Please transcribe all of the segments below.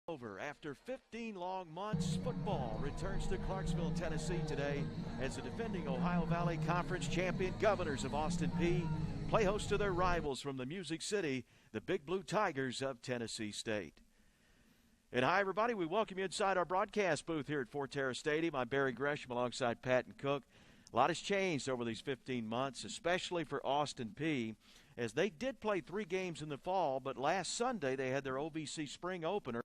Over. After 15 long months, football returns to Clarksville, Tennessee today as the defending Ohio Valley Conference champion Governors of Austin Peay play host to their rivals from the Music City, the Big Blue Tigers of Tennessee State. And hi, everybody. We welcome you inside our broadcast booth here at Forterra Stadium. I'm Barry Gresham alongside Patton Cook. A lot has changed over these 15 months, especially for Austin Peay, as they did play 3 games in the fall, but last Sunday they had their OVC spring opener.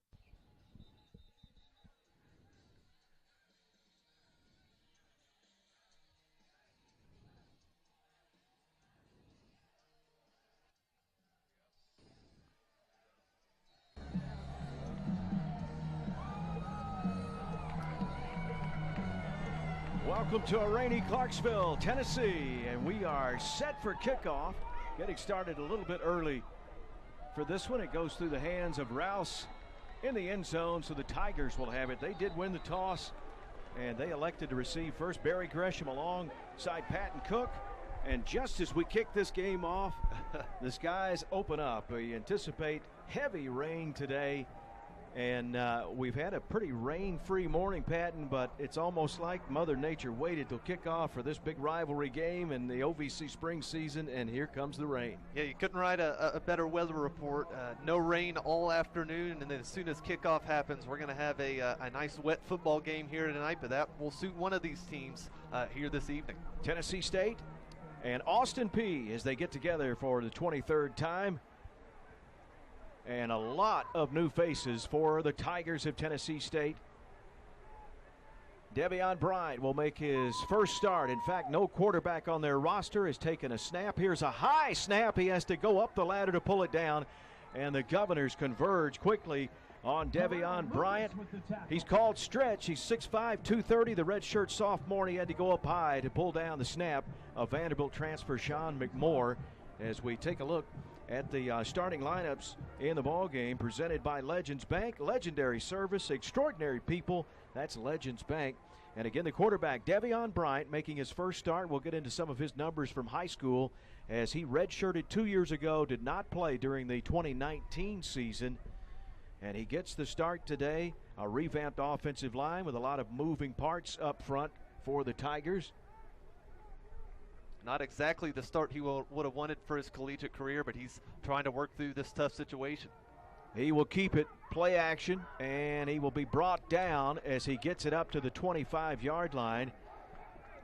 Welcome to a rainy Clarksville, Tennessee, and we are set for kickoff. Getting started a little bit early for this one. It goes through the hands of Rouse in the end zone, so the Tigers will have it. They did win the toss, and they elected to receive first. Barry Gresham alongside Patton Cook. And just as we kick this game off, the skies open up. We anticipate heavy rain today. And we've had a pretty rain-free morning, Patton, but it's almost like Mother Nature waited till kickoff for this big rivalry game in the OVC spring season, and here comes the rain. Yeah, you couldn't write a better weather report. No rain all afternoon, and then as soon as kickoff happens, we're going to have a nice wet football game here tonight, but that will suit one of these teams here this evening. Tennessee State and Austin Peay as they get together for the 23rd time. And a lot of new faces for the Tigers of Tennessee State. Devion Bryant will make his first start. In fact, no quarterback on their roster has taken a snap. Here's a high snap. He has to go up the ladder to pull it down. And the Governors converge quickly on Devion Bryant. He's called stretch. He's 6'5", 230. The redshirt sophomore, and he had to go up high to pull down the snap of Vanderbilt transfer Sean McMoore. As we take a look at the starting lineups in the ball game, presented by Legends Bank. Legendary service, extraordinary people. That's Legends Bank. And again, the quarterback, Devion Bryant, making his first start. We'll get into some of his numbers from high school as he redshirted 2 years ago, did not play during the 2019 season. And he gets the start today. A revamped offensive line with a lot of moving parts up front for the Tigers. Not exactly the start he would have wanted for his collegiate career, but he's trying to work through this tough situation. He will keep it play action, and he will be brought down as he gets it up to the 25-yard line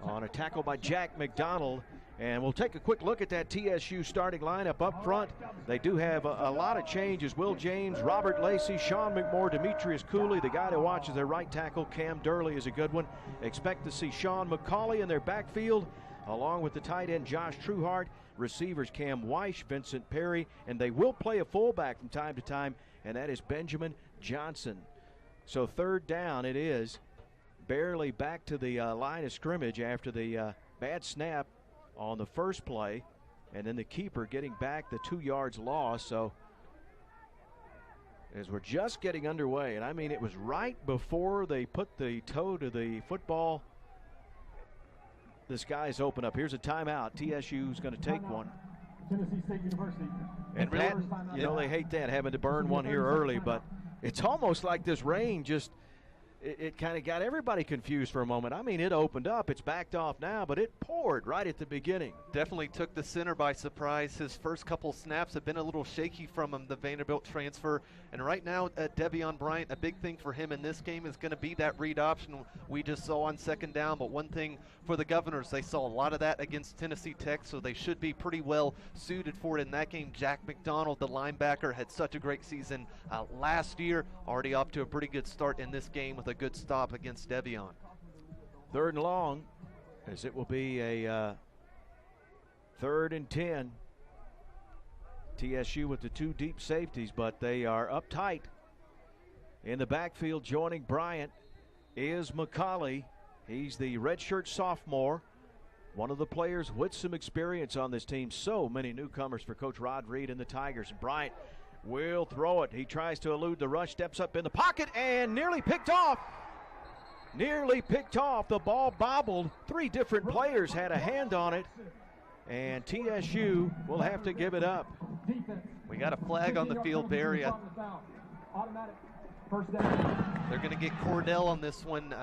on a tackle by Jack McDonald. And we'll take a quick look at that TSU starting lineup up front. They do have a lot of changes. Will James, Robert Lacey, Sean McMoore, Demetrius Cooley. The guy who watches their right tackle, Cam Durley, is a good one. Expect to see Sean McCauley in their backfield, along with the tight end Josh Trueheart, receivers Cam Weish, Vincent Perry, and they will play a fullback from time to time, and that is Benjamin Johnson. So third down it is, barely back to the line of scrimmage after the bad snap on the first play, and then the keeper getting back the 2 yards loss. So as we're just getting underway, and I mean it was right before they put the toe to the football, the skies open up. Here's a timeout. TSU's going to take one. Tennessee State University. And Pat, you know they hate that, having to burn one here early, but it's almost like this rain just, it kind of got everybody confused for a moment. I mean, it opened up. It's backed off now, but it poured right at the beginning. Definitely took the center by surprise. His first couple snaps have been a little shaky from him, the Vanderbilt transfer. And right now, Devion Bryant, a big thing for him in this game is going to be that read option we just saw on second down. But one thing for the Governors, they saw a lot of that against Tennessee Tech, so they should be pretty well suited for it in that game. Jack McDonald, the linebacker, had such a great season last year. Already off to a pretty good start in this game with a good stop against Devion. Third and long, as it will be a 3rd and 10. TSU with the 2 deep safeties, but they are up tight. In the backfield, joining Bryant is McCauley. He's the redshirt sophomore, one of the players with some experience on this team. So many newcomers for Coach Rod Reed and the Tigers. Bryant will throw it. He tries to elude the rush, steps up in the pocket, and nearly picked off. Nearly picked off. The ball bobbled. 3 different players had a hand on it, and TSU will have to give it up. We got a flag on the field, Barry. First down. They're going to get Cordell on this one.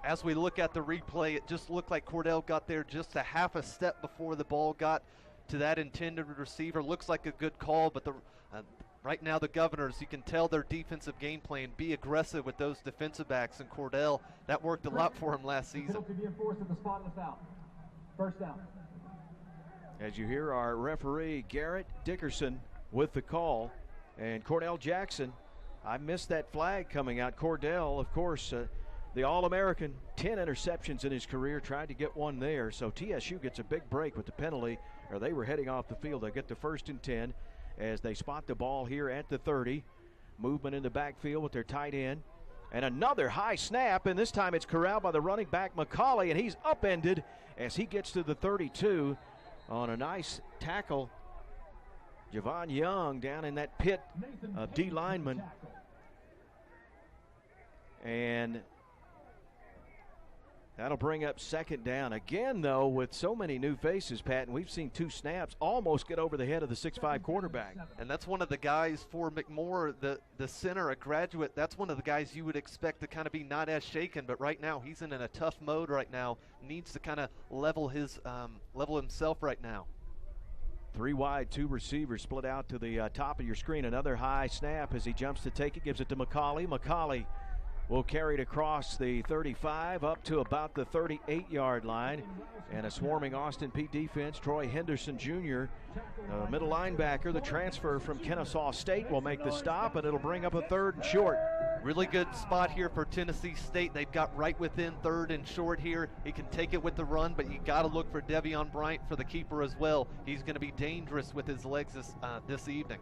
As we look at the replay, it just looked like Cordell got there just a half a step before the ball got to that intended receiver. Looks like a good call, but right now the Governors, you can tell their defensive game plan, be aggressive with those defensive backs, and Cordell, that worked a lot for him last season. Penalty be enforced at the spot of the foul. First down. As you hear our referee, Garrett Dickerson, with the call, and Cordell Jackson. I missed that flag coming out. Cordell, of course, the All-American, 10 interceptions in his career, tried to get one there. So TSU gets a big break with the penalty, or they were heading off the field. They get the 1st and 10 as they spot the ball here at the 30. Movement in the backfield with their tight end. And another high snap, and this time it's corralled by the running back McCauley, and he's upended as he gets to the 32 on a nice tackle. Javon Young down in that pit of D linemen. And that'll bring up 2nd down. Again, though, with so many new faces, Pat, and we've seen 2 snaps almost get over the head of the 6'5 quarterback. And that's one of the guys for McMoore, the center, a graduate. That's one of the guys you would expect to kind of be not as shaken, but right now he's in a tough mode right now. Needs to kind of level himself right now. 3 wide, 2 receivers split out to the top of your screen. Another high snap as he jumps to take it, gives it to McCauley. McCauley will carry it across the 35 up to about the 38-yard line. And a swarming Austin Peay defense. Troy Henderson Jr., middle linebacker, the transfer from Kennesaw State, will make the stop, and it'll bring up a 3rd and short. Really good spot here for Tennessee State. They've got right within 3rd and short here. He can take it with the run, but you got to look for Devion Bryant for the keeper as well. He's going to be dangerous with his legs this evening.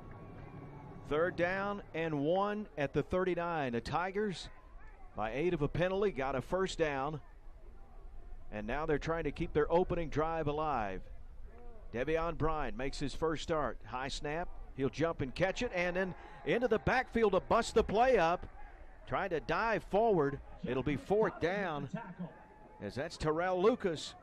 3rd down and 1 at the 39. The Tigers, by 8 of a penalty, got a 1st down. And now they're trying to keep their opening drive alive. Devion Bryant makes his first start. High snap. He'll jump and catch it, and then into the backfield to bust the play up. Trying to dive forward. It'll be 4th down, as that's Terrell Lucas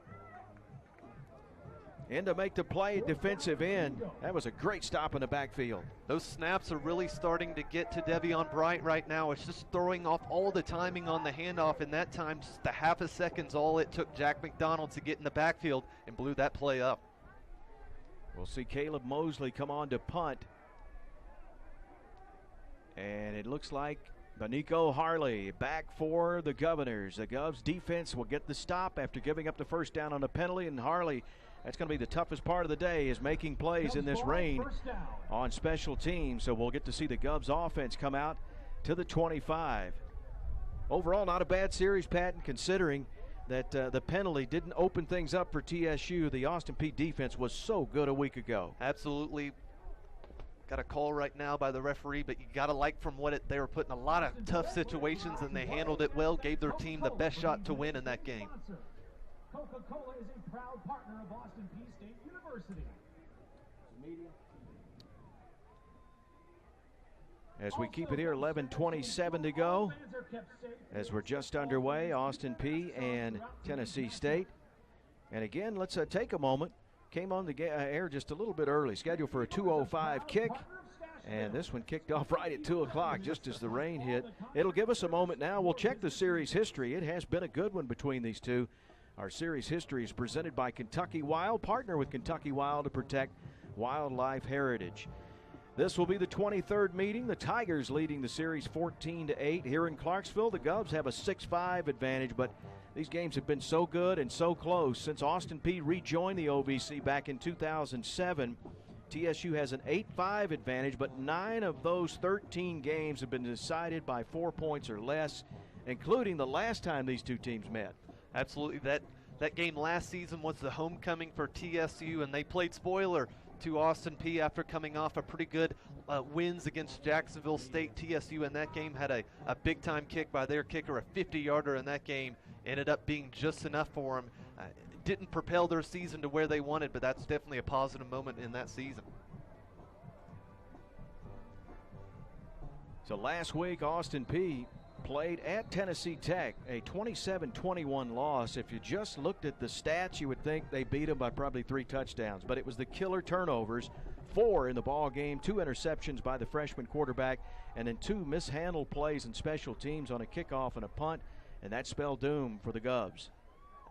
in to make the play, defensive end. That was a great stop in the backfield. Those snaps are really starting to get to Devion Bryant right now. It's just throwing off all the timing on the handoff, and that time just a half a second's all it took Jack McDonald to get in the backfield and blew that play up. We'll see Caleb Mosley come on to punt. And it looks like Benico Harley back for the Governors. The Govs defense will get the stop after giving up the 1st down on a penalty, and Harley, that's going to be the toughest part of the day, is making plays in this rain on special teams. So we'll get to see the Govs offense come out to the 25. Overall, not a bad series, Patton, considering that the penalty didn't open things up for TSU. The Austin Peay defense was so good a week ago. Absolutely. Got a call right now by the referee, but you got to like from what they were put in a lot of tough situations, and they handled it well, gave their team the best shot to win in that game. Coca-Cola is a proud partner of Austin Peay State University. As we keep it here, 11:27 to go. As we're just underway, Austin Peay and Tennessee State. And again, let's take a moment. Came on the air just a little bit early, scheduled for a 2:05 kick. And this one kicked off right at 2 o'clock, just as the rain hit. It'll give us a moment now. We'll check the series history. It has been a good one between these two. Our series history is presented by Kentucky Wild, partner with Kentucky Wild to protect wildlife heritage. This will be the 23rd meeting. The Tigers leading the series 14-8 here in Clarksville. The Govs have a 6-5 advantage, but these games have been so good and so close. Since Austin Peay rejoined the OVC back in 2007, TSU has an 8-5 advantage, but 9 of those 13 games have been decided by 4 points or less, including the last time these two teams met. Absolutely. That game last season was the homecoming for TSU, and they played spoiler to Austin Peay after coming off a pretty good wins against Jacksonville State. TSU in that game had a big-time kick by their kicker, a 50-yarder in that game. Ended up being just enough for them. Didn't propel their season to where they wanted, but that's definitely a positive moment in that season. So last week, Austin Peay played at Tennessee Tech, a 27-21 loss. If you just looked at the stats, you would think they beat them by probably 3 touchdowns, but it was the killer turnovers, 4 in the ball game, 2 interceptions by the freshman quarterback, and then 2 mishandled plays in special teams on a kickoff and a punt, and that spelled doom for the Govs.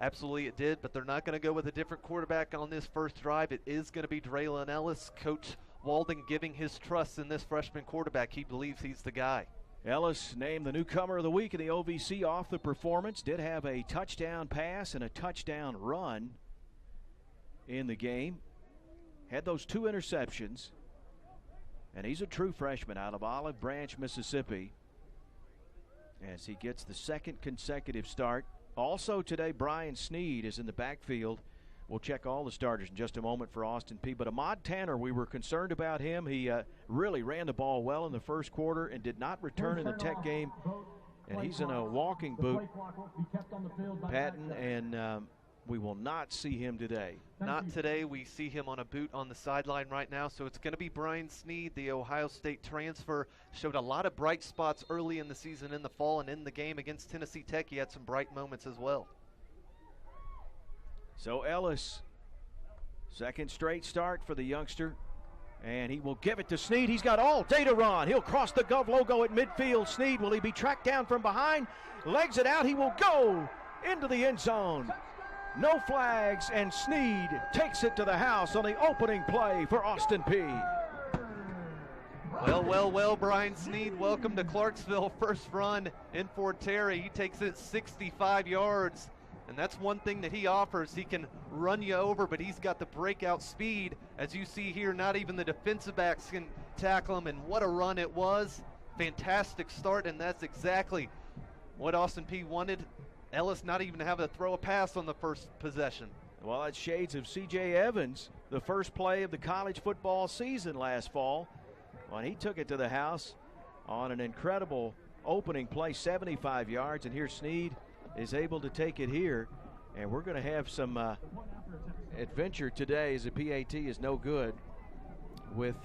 Absolutely it did, but they're not going to go with a different quarterback on this first drive. It is going to be Draylon Ellis. Coach Walden giving his trust in this freshman quarterback. He believes he's the guy. Ellis named the newcomer of the week in the OVC off the performance. Did have a touchdown pass and a touchdown run in the game. Had those 2 interceptions. And he's a true freshman out of Olive Branch, Mississippi, as he gets the 2nd consecutive start. Also today, Brian Sneed is in the backfield. We'll check all the starters in just a moment for Austin Peay. But Ahmad Tanner, we were concerned about him. He really ran the ball well in the first quarter and did not return in the Tech game. And he's in a walking boot, Patton, and we will not see him today. Not today. We see him on a boot on the sideline right now. So it's going to be Brian Sneed, the Ohio State transfer. Showed a lot of bright spots early in the season in the fall, and in the game against Tennessee Tech, he had some bright moments as well. So Ellis, 2nd straight start for the youngster, and he will give it to Sneed. He's got all day to run. He'll cross the Gov logo at midfield. Sneed, will he be tracked down from behind? Legs it out. He will go into the end zone. No flags, and Sneed takes it to the house on the opening play for Austin Peay. Well, Brian Sneed, welcome to Clarksville. First run in Fort Terry. He takes it 65 yards. And that's one thing that he offers. He can run you over, but he's got the breakout speed. As you see here, not even the defensive backs can tackle him, and what a run it was. Fantastic start, and that's exactly what Austin Peay wanted. Ellis not even having to throw a pass on the first possession. Well, that's shades of C.J. Evans, the first play of the college football season last fall. When he took it to the house on an incredible opening play, 75 yards, and here's Sneed is able to take it here, and we're going to have some adventure today as the PAT is no good with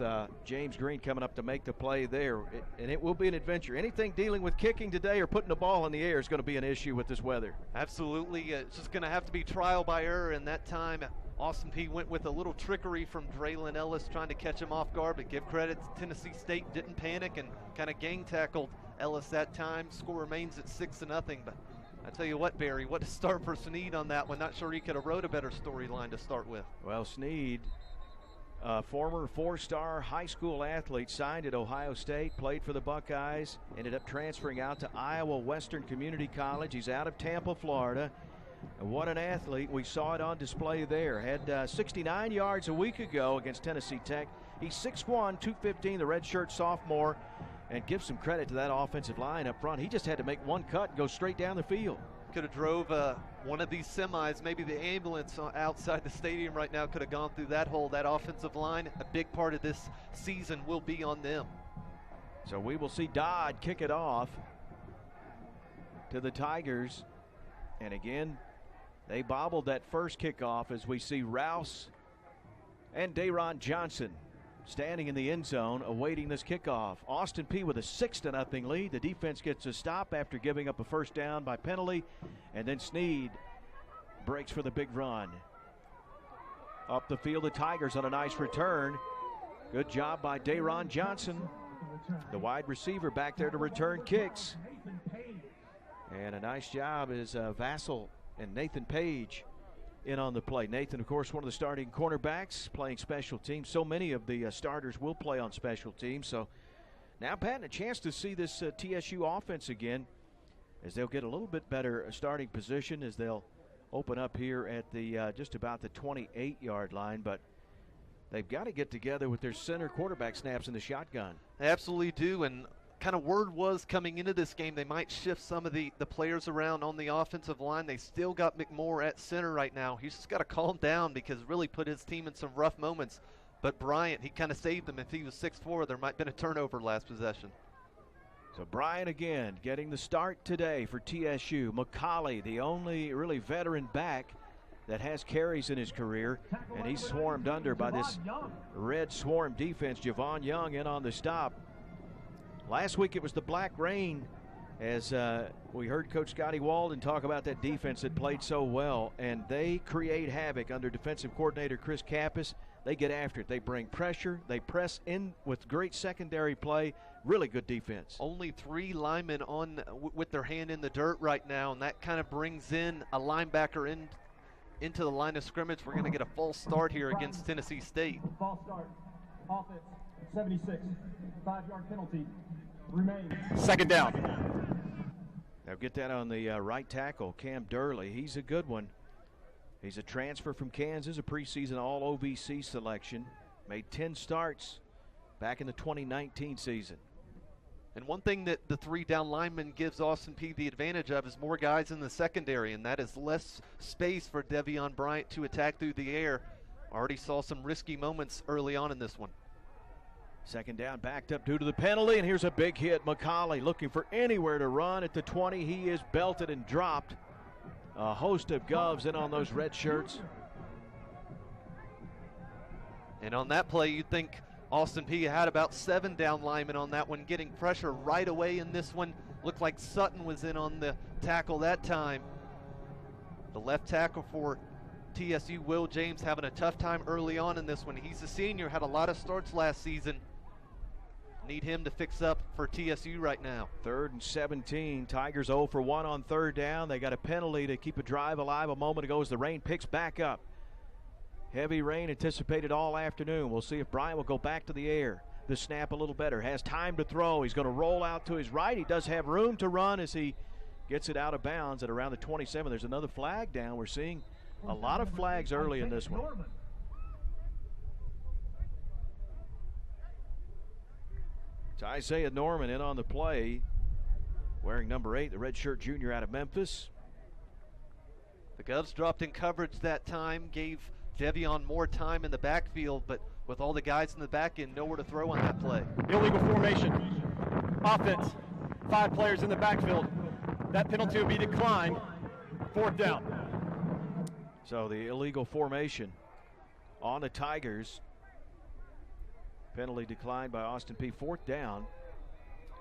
James Green coming up to make the play there, and it will be an adventure. Anything dealing with kicking today or putting the ball in the air is going to be an issue with this weather. Absolutely. It's just going to have to be trial by error, and that time Austin Peay went with a little trickery from Draylon Ellis trying to catch him off guard, but give credit to Tennessee State, didn't panic and kind of gang tackled Ellis that time. Score remains at 6-0, but I tell you what, Barry, what a start for Sneed on that one. Not sure he could have wrote a better storyline to start with. Well, Sneed, former 4-star high school athlete, signed at Ohio State, played for the Buckeyes, ended up transferring out to Iowa Western Community College. He's out of Tampa, Florida. And what an athlete. We saw it on display there. Had 69 yards a week ago against Tennessee Tech. He's 6'1", 215, the redshirt sophomore. And give some credit to that offensive line up front. He just had to make one cut and go straight down the field. Could have drove one of these semis, maybe the ambulance outside the stadium right now could have gone through that hole. That offensive line, a big part of this season will be on them. So we will see Dodd kick it off to the Tigers. And again, they bobbled that first kickoff as we see Rouse and Daron Johnson standing in the end zone awaiting this kickoff. Austin Peay with a 6-0 lead. The defense gets a stop after giving up a first down by penalty, and then Sneed breaks for the big run. Up the field, the Tigers on a nice return. Good job by Daron Johnson, the wide receiver back there to return kicks. And a nice job is Vassell and Nathan Page in on the play. Nathan, of course, one of the starting cornerbacks, playing special teams. So many of the starters will play on special teams. So now, Pat, a chance to see this TSU offense again as they'll get a little bit better starting position as they'll open up here at the just about the 28-yard line. But they've got to get together with their center quarterback snaps in the shotgun. They absolutely do, and kind of word was coming into this game they might shift some of the players around on the offensive line. They still got McMoore at center right now. He's just got to calm down because really put his team in some rough moments. But Bryant, he kind of saved them. If he was 6'4", there might have been a turnover last possession. So Bryant again getting the start today for TSU. McCauley, the only really veteran back that has carries in his career, and he's swarmed under by this red swarm defense. Javon Young in on the stop. Last week it was the Black Rain, as we heard Coach Scotty Walden talk about that defense that played so well, and they create havoc under defensive coordinator Chris Kappas. they get after it. They bring pressure. They press in with great secondary play. Really good defense. Only 3 linemen on with their hand in the dirt right now, and that kind of brings in a linebacker into the line of scrimmage. We're going to get a false start here against Tennessee State. False start. Offense, 76. 5-yard penalty. Remains. Second down. They'll get that on the right tackle, Cam Durley. He's a good one. He's a transfer from Kansas, a preseason all OVC selection. Made 10 starts back in the 2019 season. And one thing that the 3 down lineman gives Austin Peay the advantage of is more guys in the secondary, and that is less space for Devion Bryant to attack through the air. Already saw some risky moments early on in this one. Second down, backed up due to the penalty, and here's a big hit. McCauley looking for anywhere to run at the 20. He is belted and dropped. A host of Govs in on those red shirts. And on that play, you'd think Austin Peay had about 7 down linemen on that one, getting pressure right away in this one. Looked like Sutton was in on the tackle that time. The left tackle for TSU, Will James, having a tough time early on in this one. He's a senior, had a lot of starts last season. Need him to fix up for TSU right now. 3rd and 17. Tigers 0 for 1 on 3rd down. They got a penalty to keep a drive alive a moment ago as the rain picks back up. Heavy rain anticipated all afternoon. We'll see if Bryant will go back to the air. The snap a little better. Has time to throw. He's going to roll out to his right. He does have room to run as he gets it out of bounds at around the 27. There's another flag down. We're seeing a lot of flags early in this one. It's Isaiah Norman in on the play, wearing number 8, the redshirt junior out of Memphis. The Govs dropped in coverage that time, gave Devion more time in the backfield, but with all the guys in the back end, nowhere to throw on that play. Illegal formation. Offense, 5 players in the backfield. That penalty will be declined. 4th down. So the illegal formation on the Tigers. Penalty declined by Austin Peay. 4th down.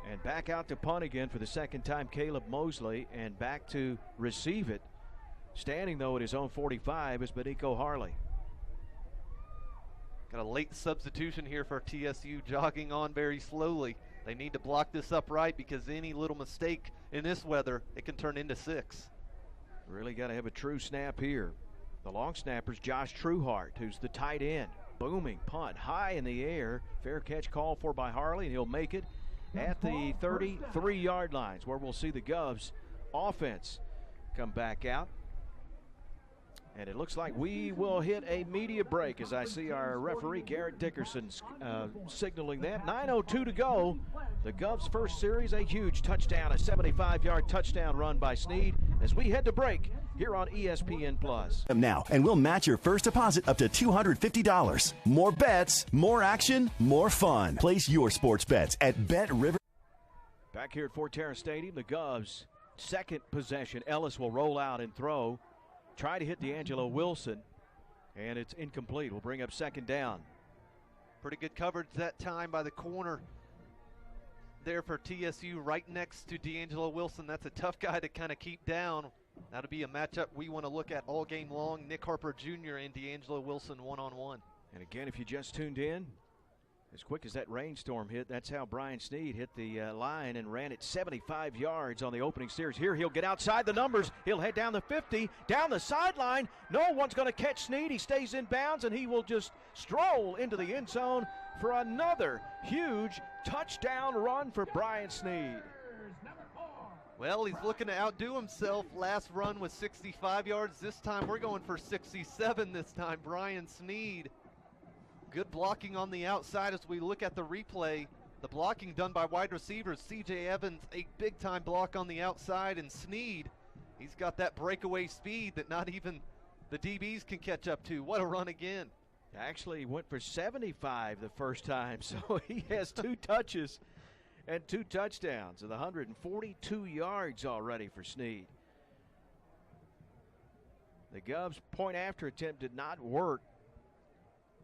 And back out to punt again for the 2nd time, Caleb Mosley. And back to receive it. Standing, though, at his own 45 is Beniko Harley. Got a late substitution here for TSU, jogging on very slowly. They need to block this up right because any little mistake in this weather, it can turn into 6. Really got to have a true snap here. The long snapper's Josh Trueheart, who's the tight end. Booming punt high in the air. Fair catch called for by Harley, and he'll make it at the 33-yard lines, where we'll see the Govs offense come back out. And it looks like we will hit a media break as I see our referee, Garrett Dickerson, signaling that. 9:02 to go. The Govs' first series, a huge touchdown, a 75-yard touchdown run by Snead as we head to break here on ESPN+. Now, and we'll match your first deposit up to $250. More bets, more action, more fun. Place your sports bets at Bet River. Back here at Fort Terrace Stadium, the Govs' second possession. Ellis will roll out and throw. Try to hit D'Angelo Wilson, and it's incomplete. We'll bring up 2nd down. Pretty good coverage that time by the corner there for TSU, right next to D'Angelo Wilson. That's a tough guy to kind of keep down. That'll be a matchup we want to look at all game long. Nick Harper Jr. and D'Angelo Wilson one-on-one. And again, if you just tuned in, as quick as that rainstorm hit, that's how Brian Snead hit the line and ran it 75 yards on the opening series. Here he'll get outside the numbers. He'll head down the 50, down the sideline. No one's going to catch Snead. He stays in bounds, and he will just stroll into the end zone for another huge touchdown run for Brian Snead. Well, he's looking to outdo himself. Last run was 65 yards. This time we're going for 67 this time. Brian Snead. Good blocking on the outside as we look at the replay. The blocking done by wide receivers. C.J. Evans, a big-time block on the outside, and Snead, he's got that breakaway speed that not even the DBs can catch up to. What a run again. Actually went for 75 the first time, so he has 2 touches and 2 touchdowns with 142 yards already for Snead. The Govs' point after attempt did not work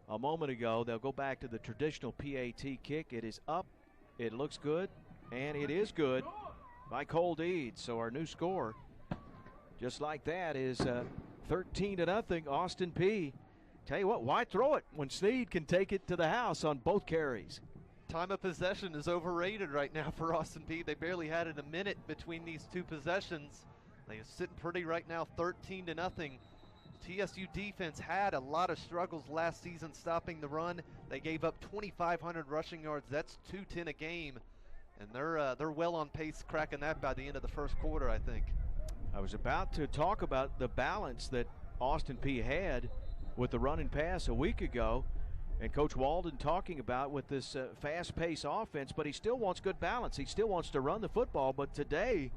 a moment ago. They'll go back to the traditional PAT kick. It is up, it looks good, and it is good by Cole Deeds. So our new score, just like that, is 13-0. Austin Peay Tell you what, why throw it when Snead can take it to the house on both carries? Time of possession is overrated right now for Austin Peay. They barely had it a minute between these two possessions. They are sitting pretty right now, 13-0. TSU defense had a lot of struggles last season stopping the run. They gave up 2,500 rushing yards. That's 210 a game, and they're well on pace cracking that by the end of the first quarter, I think. I was about to talk about the balance that Austin Peay had with the run and pass a week ago, and Coach Walden talking about with this fast-paced offense, but he still wants good balance. He still wants to run the football, but today,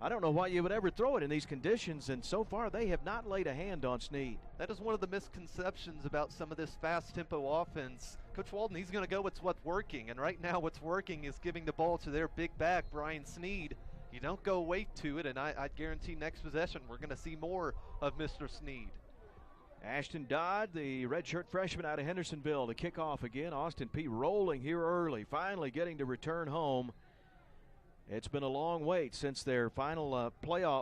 I don't know why you would ever throw it in these conditions, and so far they have not laid a hand on Snead. That is one of the misconceptions about some of this fast-tempo offense. Coach Walden, he's going to go with what's working, and right now what's working is giving the ball to their big back, Brian Snead. You don't go away to it, and I guarantee next possession we're going to see more of Mr. Snead. Ashton Dodd, the redshirt freshman out of Hendersonville, to kick off again. Austin Peay rolling here early, finally getting to return home. It's been a long wait since their final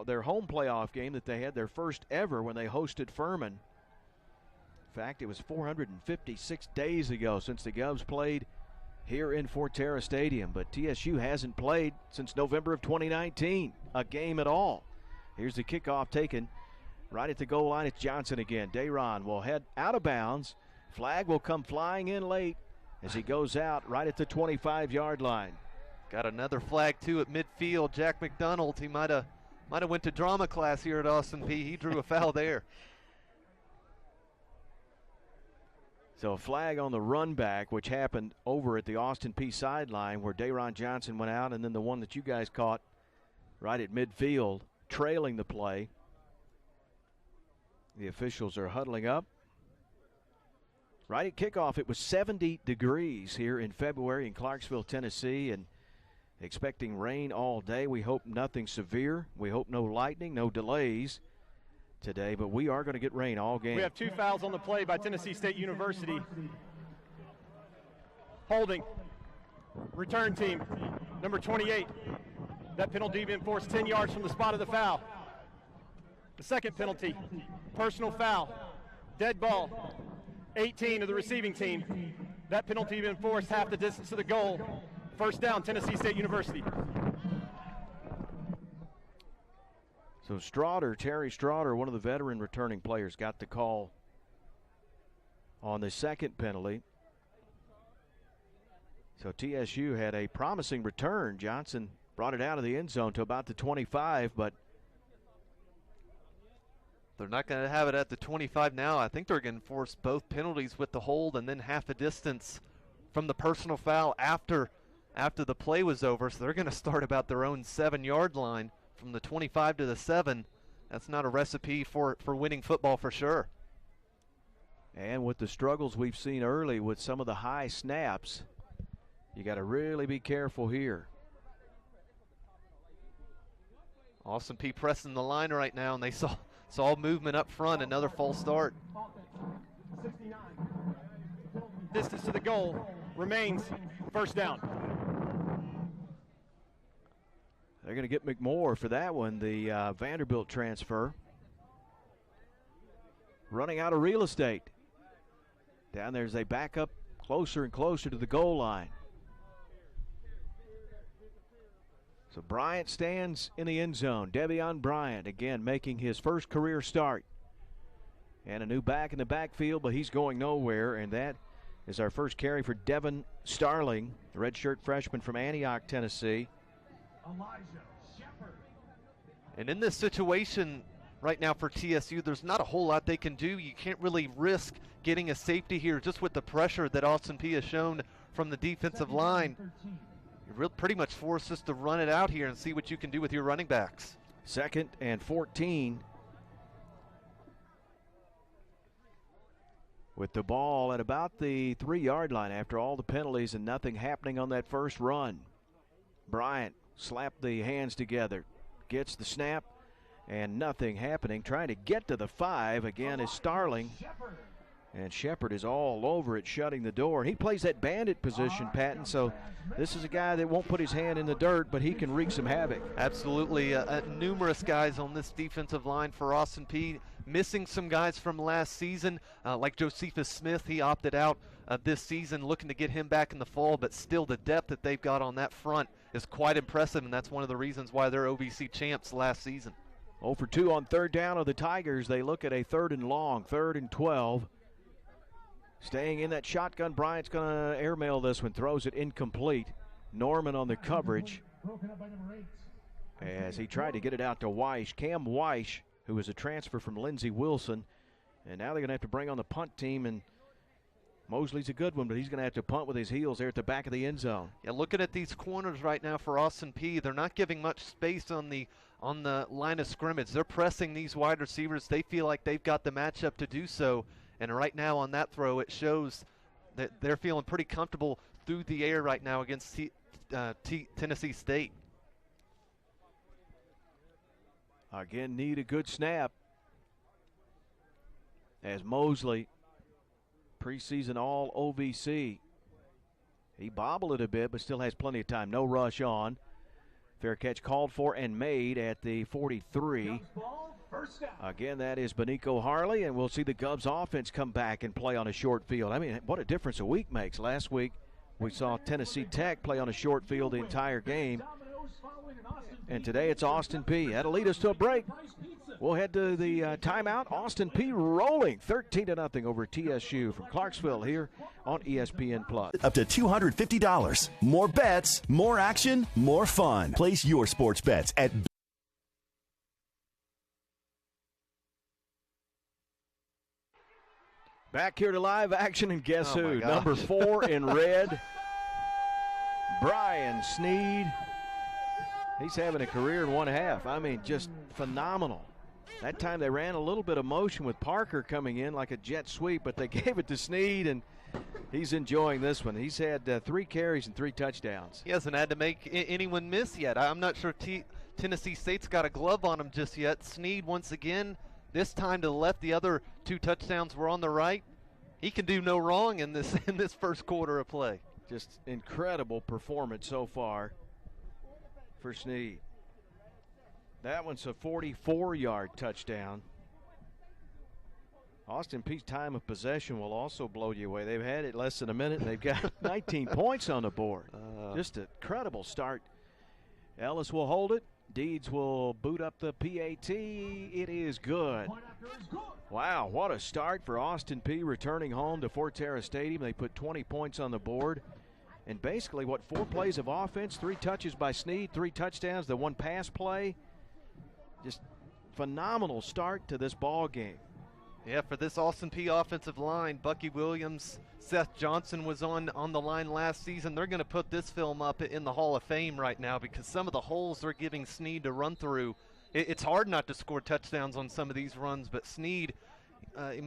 their home playoff game that they had, their first ever when they hosted Furman. In fact, it was 456 days ago since the Govs played here in Forterra Stadium, but TSU hasn't played since November of 2019, a game at all. Here's the kickoff taken right at the goal line. It's Johnson again. Dayron will head out of bounds. Flag will come flying in late as he goes out right at the 25-yard line. Got another flag too at midfield. Jack McDonald, he might have went to drama class here at Austin Peay. He drew a foul there. So a flag on the run back, which happened over at the Austin Peay sideline where Dayron Johnson went out, and then the one that you guys caught right at midfield, trailing the play. The officials are huddling up. Right at kickoff, it was 70 degrees here in February in Clarksville, Tennessee, and expecting rain all day. We hope nothing severe. We hope no lightning, no delays today, but we are going to get rain all game. We have 2 fouls on the play by Tennessee State University. Holding. Return team, number 28. That penalty been enforced 10 yards from the spot of the foul. The second penalty, personal foul, dead ball, 18 of the receiving team. That penalty been enforced half the distance to the goal. First down, Tennessee State University. So Terry Straughter, one of the veteran returning players, got the call on the second penalty. So TSU had a promising return. Johnson brought it out of the end zone to about the 25, but they're not going to have it at the 25 now. I think they're going to enforce both penalties with the hold and then half a distance from the personal foul after the play was over. So they're going to start about their own 7-yard line from the 25 to the 7. That's not a recipe for winning football for sure. And with the struggles we've seen early with some of the high snaps, you got to really be careful here. Austin Peay pressing the line right now, and they saw movement up front. Another false start. Distance to the goal remains first down. They're going to get McMoore for that one, the Vanderbilt transfer. Running out of real estate. Down there as they back up closer and closer to the goal line. So Bryant stands in the end zone. Devion Bryant again making his first career start. And a new back in the backfield, but he's going nowhere. And that is our first carry for Devin Starling, the redshirt freshman from Antioch, Tennessee. And in this situation right now for TSU, there's not a whole lot they can do. You can't really risk getting a safety here just with the pressure that Austin Peay has shown from the defensive line. You're pretty much forced us to run it out here and see what you can do with your running backs. 2nd and 14. With the ball at about the 3-yard line after all the penalties and nothing happening on that first run. Bryant slapped the hands together, gets the snap, and nothing happening. Trying to get to the 5 again is Starling. And Shepard is all over it, shutting the door. He plays that bandit position, Patton, so this is a guy that won't put his hand in the dirt, but he can wreak some havoc. Absolutely. Numerous guys on this defensive line for Austin Peay missing some guys from last season, like Josephus Smith. He opted out this season, looking to get him back in the fall, but still the depth that they've got on that front is quite impressive, and that's one of the reasons why they're OVC champs last season. 0 for 2 on third down of the Tigers. They look at a 3rd and long, 3rd and 12. Staying in that shotgun, Bryant's going to airmail this one, throws it incomplete. Norman on the coverage as he tried to get it out to Weish. Cam Weish, who is a transfer from Lindsey Wilson. And now they're going to have to bring on the punt team, and Mosley's a good one, but he's going to have to punt with his heels there at the back of the end zone. Yeah, looking at these corners right now for Austin Peay, they're not giving much space on the line of scrimmage. They're pressing these wide receivers. They feel like they've got the matchup to do so. And right now on that throw, it shows that they're feeling pretty comfortable through the air right now against Tennessee State. Again, need a good snap as Mosley, preseason all OVC. He bobbled it a bit, but still has plenty of time. No rush on. Fair catch called for and made at the 43. Again, that is Benico Harley, and we'll see the Govs offense come back and play on a short field. I mean, what a difference a week makes. Last week, we saw Tennessee Tech play on a short field the entire game. And today it's Austin Peay. That'll lead us to a break. We'll head to the timeout. Austin Peay rolling 13-0 over TSU from Clarksville here on ESPN Plus. Up to $250. More bets, more action, more fun. Place your sports bets at Back here to live action, and guess who? Number 4 in red, Brian Sneed. He's having a career in 1/2. I mean, just phenomenal. That time they ran a little bit of motion with Parker coming in like a jet sweep, but they gave it to Sneed, and he's enjoying this one. He's had 3 carries and 3 touchdowns. He hasn't had to make anyone miss yet. I'm not sure Tennessee State's got a glove on him just yet. Sneed once again, this time to the left. The other 2 touchdowns were on the right. He can do no wrong in this first quarter of play. Just incredible performance so far for Sneed. That one's a 44-yard touchdown. Austin Peay's time of possession will also blow you away. They've had it less than a minute, and they've got 19 points on the board. Just an incredible start. Ellis will hold it. Deeds will boot up the PAT. It is good. Wow, what a start for Austin Peay returning home to Forterra Stadium. They put 20 points on the board. And basically, 4 plays of offense, 3 touches by Sneed, 3 touchdowns, the 1 pass play. Just phenomenal start to this ball game. Yeah, for this Austin Peay offensive line, Bucky Williams, Seth Johnson was on the line last season. They're going to put this film up in the Hall of Fame right now because some of the holes they're giving Sneed to run through, it's hard not to score touchdowns on some of these runs, but Sneed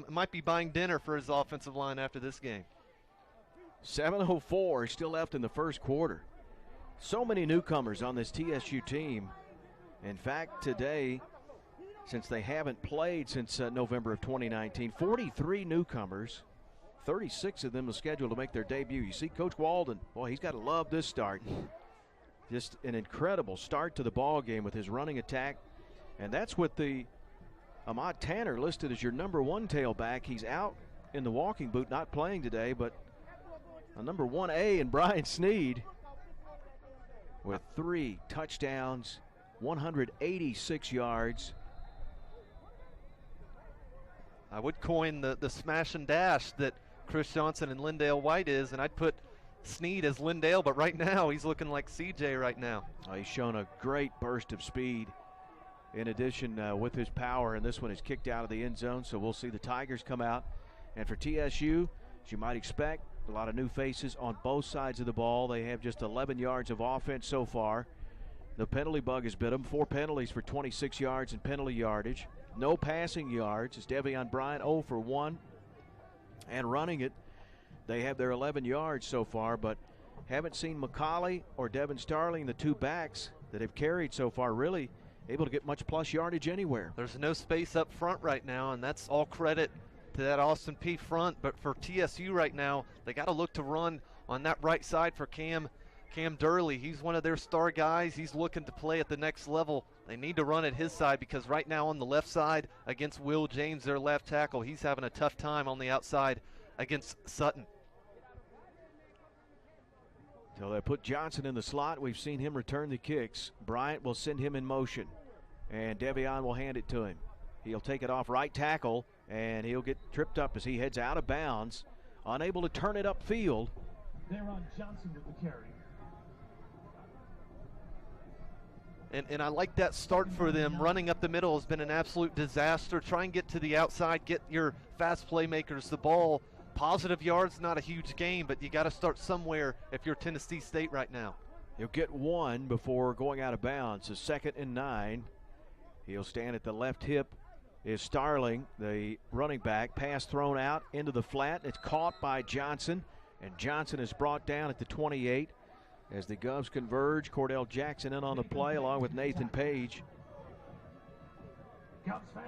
might be buying dinner for his offensive line after this game. 7:04 still left in the first quarter. So many newcomers on this TSU team. In fact, today, since they haven't played since November of 2019, 43 newcomers, 36 of them are scheduled to make their debut. You see Coach Walden, boy, he's got to love this start. Just an incredible start to the ball game with his running attack. And that's with the Ahmad Tanner listed as your number 1 tailback. He's out in the walking boot, not playing today, but a number 1A in Brian Sneed with 3 touchdowns, 186 yards. I would coin the smash and dash that Chris Johnson and Lindale White is, and I'd put Sneed as Lindale, but right now he's looking like CJ right now. He's shown a great burst of speed in addition with his power, and this one is kicked out of the end zone, so we'll see the Tigers come out. And for TSU, as you might expect, a lot of new faces on both sides of the ball. They have just 11 yards of offense so far. The penalty bug has bit them. 4 penalties for 26 yards in penalty yardage. No passing yards. It's Devion Bryant 0 for 1. And running it, they have their 11 yards so far, but haven't seen McCauley or Devin Starling, the 2 backs that have carried so far, really able to get much plus yardage anywhere. There's no space up front right now, and that's all credit to that Austin Peay front. But for TSU right now, they got to look to run on that right side for Cam Cam Durley, he's one of their star guys. He's looking to play at the next level. They need to run at his side because right now on the left side against Will James, their left tackle, he's having a tough time on the outside against Sutton. So they put Johnson in the slot. We've seen him return the kicks. Bryant will send him in motion, and Devion will hand it to him. He'll take it off right tackle, and he'll get tripped up as he heads out of bounds, unable to turn it upfield. They're on Johnson with the carry. And I like that start for them. Running up the middle has been an absolute disaster. Try and get to the outside, get your fast playmakers the ball. Positive yards, not a huge game, but you got to start somewhere if you're Tennessee State right now. He'll get one before going out of bounds. A 2nd and 9. He'll stand at the left hip. Is Starling, the running back. Pass thrown out into the flat. It's caught by Johnson, and Johnson is brought down at the 28. As the Govs converge, Cordell Jackson in on the play along with Nathan Page.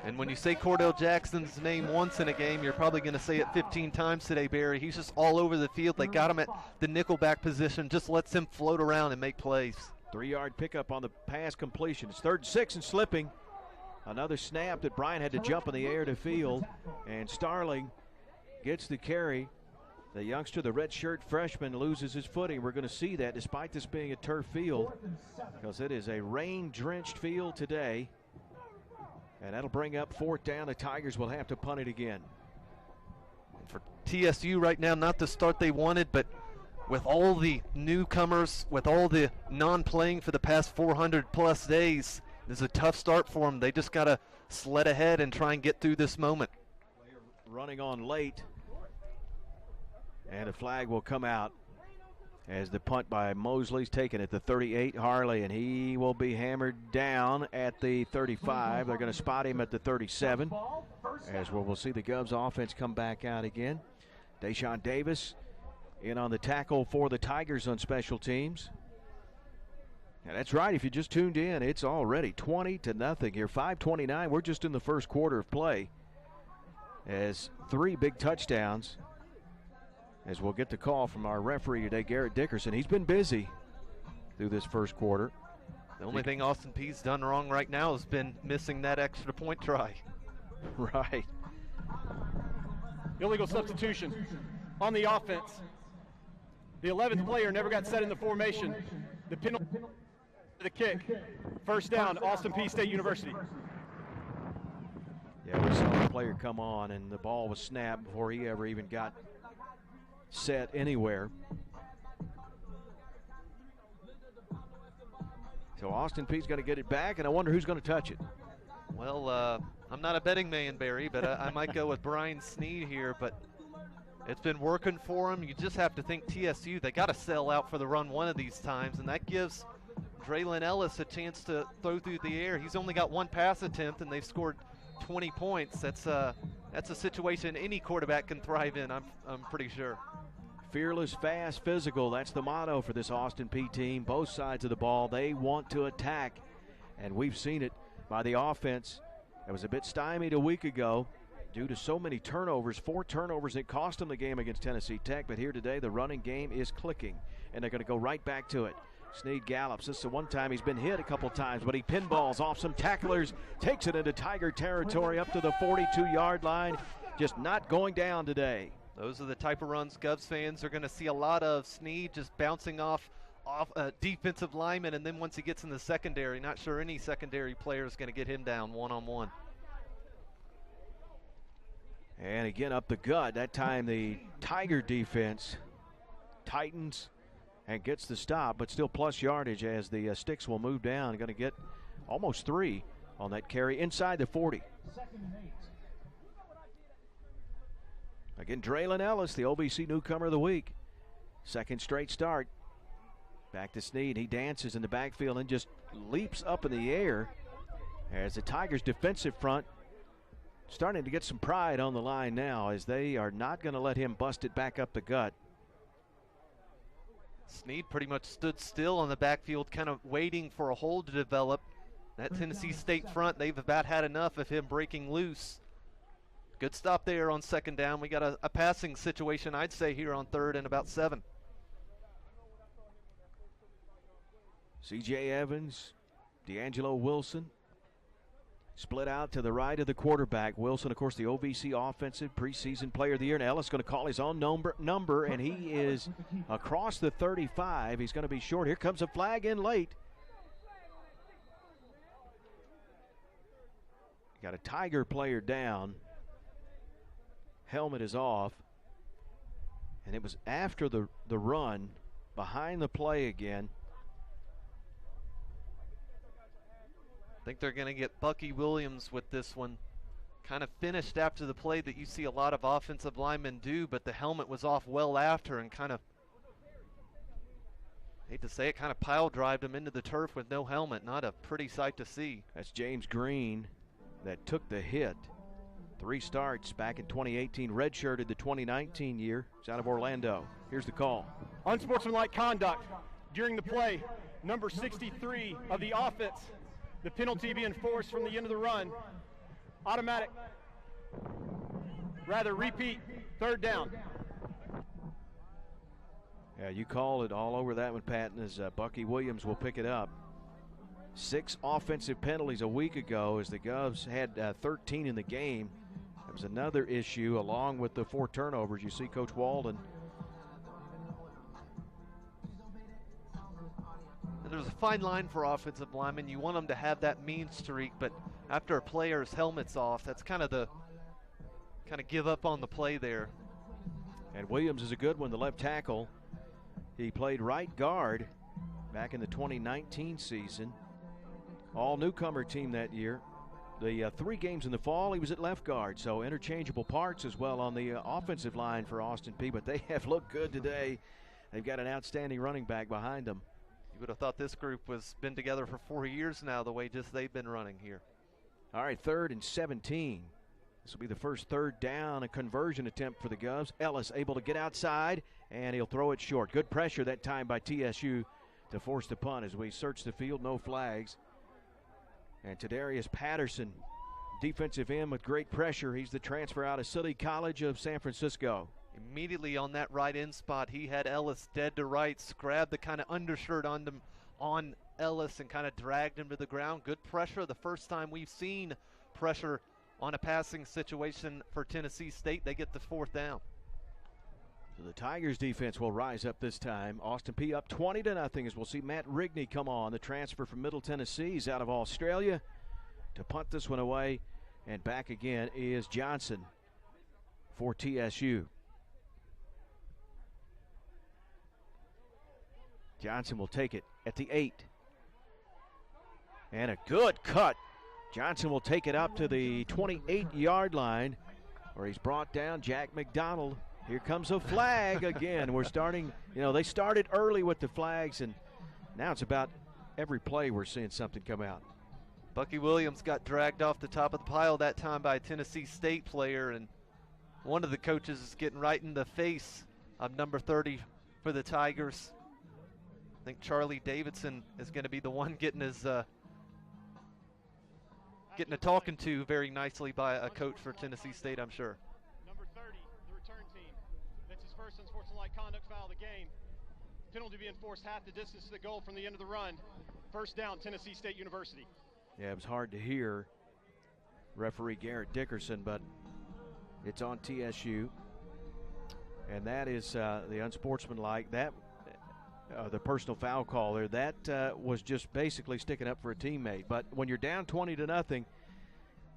And when you say Cordell Jackson's name once in a game, you're probably going to say it 15 times today, Barry. He's just all over the field. They got him at the nickelback position, just lets him float around and make plays. 3-yard pickup on the pass completion. It's 3rd and 6 and slipping. Another snap that Bryant had to jump in the air to field, and Starling gets the carry. The youngster, the redshirt freshman, loses his footing. We're going to see that despite this being a turf field, because it is a rain-drenched field today. And that'll bring up 4th down. The Tigers will have to punt it again. For TSU right now, not the start they wanted, but with all the newcomers, with all the non-playing for the past 400-plus days, this is a tough start for them. They just got to sled ahead and try and get through this moment. Running on late. And a flag will come out as the punt by Mosley's taken at the 38. Harley, and he will be hammered down at the 35. They're going to spot him at the 37, as we'll see the Govs offense come back out again. Deshaun Davis in on the tackle for the Tigers on special teams. And that's right, if you just tuned in, it's already 20-0 here. 5:29, we're just in the first quarter of play, as 3 big touchdowns. As we'll get the call from our referee today, Garrett Dickerson. He's been busy through this first quarter. The only thing Austin Peay's done wrong right now has been missing that extra point try. Right. Illegal substitution on the offense. The 11th player never got set in the formation. The penalty, the kick. 1st down, Austin Peay State University. Yeah, we saw the player come on, and the ball was snapped before he ever even got set anywhere. So Austin Peay's going to get it back, and I wonder who's going to touch it. Well, I'm not a betting man, Barry, but I might go with Brian Sneed here, but it's been working for him. You just have to think TSU, they got to sell out for the run one of these times, and that gives Draylon Ellis a chance to throw through the air. He's only got 1 pass attempt, and they've scored 20 points. That's a situation any quarterback can thrive in, I'm pretty sure. Fearless, fast, physical. That's the motto for this Austin Peay team. Both sides of the ball, they want to attack. And we've seen it by the offense. That was a bit stymied a week ago due to so many turnovers. 4 turnovers that cost them the game against Tennessee Tech. But here today, the running game is clicking, and they're going to go right back to it. Sneed gallops. This is the one time he's been hit a couple times, but he pinballs off some tacklers, takes it into Tiger territory up to the 42-yard line. Just not going down today. Those are the type of runs Govs fans are going to see a lot of. Sneed just bouncing off a defensive lineman, and then once he gets in the secondary, not sure any secondary player is going to get him down one-on-one. And again up the gut. That time the Tiger defense tightens and gets the stop, but still plus yardage as the sticks will move down. Going to get almost 3 on that carry inside the 40. 2nd and 8. Again, Draylon Ellis, the OVC newcomer of the week. 2nd straight start. Back to Sneed. He dances in the backfield and just leaps up in the air as the Tigers' defensive front starting to get some pride on the line now, as they are not going to let him bust it back up the gut. Sneed pretty much stood still on the backfield, kind of waiting for a hole to develop. That Tennessee State front, they've about had enough of him breaking loose. Good stop there on 2nd down. We got a passing situation, I'd say, here on 3rd and about 7. C.J. Evans, D'Angelo Wilson. Split out to the right of the quarterback. Wilson, of course, the OVC Offensive Preseason Player of the Year. And Ellis going to call his own number, and he is across the 35. He's going to be short. Here comes a flag in late. Got a Tiger player down. Helmet is off. And it was after the run, behind the play again. I think they're going to get Bucky Williams with this one. Kind of finished after the play that you see a lot of offensive linemen do, but the helmet was off well after and kind of, hate to say it, kind of pile drived him into the turf with no helmet. Not a pretty sight to see. That's James Green that took the hit. 3 starts back in 2018, redshirted the 2019 year. He's out of Orlando. Here's the call. Unsportsmanlike conduct during the play. Number 63 of the offense. The penalty being forced from the end of the run. Automatic. Rather, repeat. 3rd down. Yeah, you called it all over that one, Patton, as Bucky Williams will pick it up. 6 offensive penalties a week ago as the Govs had 13 in the game. That was another issue along with the 4 turnovers. You see Coach Walden. And there's a fine line for offensive linemen. You want them to have that mean streak, but after a player's helmet's off, that's kind of give up on the play there. And Williams is a good one, the left tackle. He played right guard back in the 2019 season. All newcomer team that year. The 3 games in the fall, he was at left guard, so interchangeable parts as well on the offensive line for Austin Peay, but they have looked good today. They've got an outstanding running back behind them. You would have thought this group was been together for 4 years now, the way just they've been running here. All right, 3rd and 17. This will be the first 3rd down, a conversion attempt for the Govs. Ellis able to get outside, and he'll throw it short. Good pressure that time by TSU to force the punt as we search the field, no flags. And Tadarius Patterson, defensive end with great pressure. He's the transfer out of City College of San Francisco. Immediately on that right end spot, he had Ellis dead to rights, grabbed the kind of undershirt on Ellis and kind of dragged him to the ground. Good pressure, the first time we've seen pressure on a passing situation for Tennessee State. They get the 4th down. So the Tigers defense will rise up this time. Austin Peay up 20-0 as we'll see Matt Rigney come on. The transfer from Middle Tennessee. He's out of Australia to punt this one away. And back again is Johnson for TSU. Johnson will take it at the 8. And a good cut. Johnson will take it up to the 28-yard line where he's brought down. Jack McDonald. Here comes a flag again. We're starting, they started early with the flags, and now it's about every play we're seeing something come out. Bucky Williams got dragged off the top of the pile that time by a Tennessee State player, and one of the coaches is getting right in the face of number 30 for the Tigers. I think Charlie Davidson is going to be the one getting a talking to very nicely by a coach for Tennessee State, I'm sure. Number 30, the return team. That's his first unsportsmanlike conduct foul of the game. Penalty being forced half the distance to the goal from the end of the run. 1st down, Tennessee State University. Yeah, it was hard to hear referee Garrett Dickerson, but it's on TSU. And that is the unsportsmanlike. That the personal foul call there, that was just basically sticking up for a teammate. But when you're down 20-0,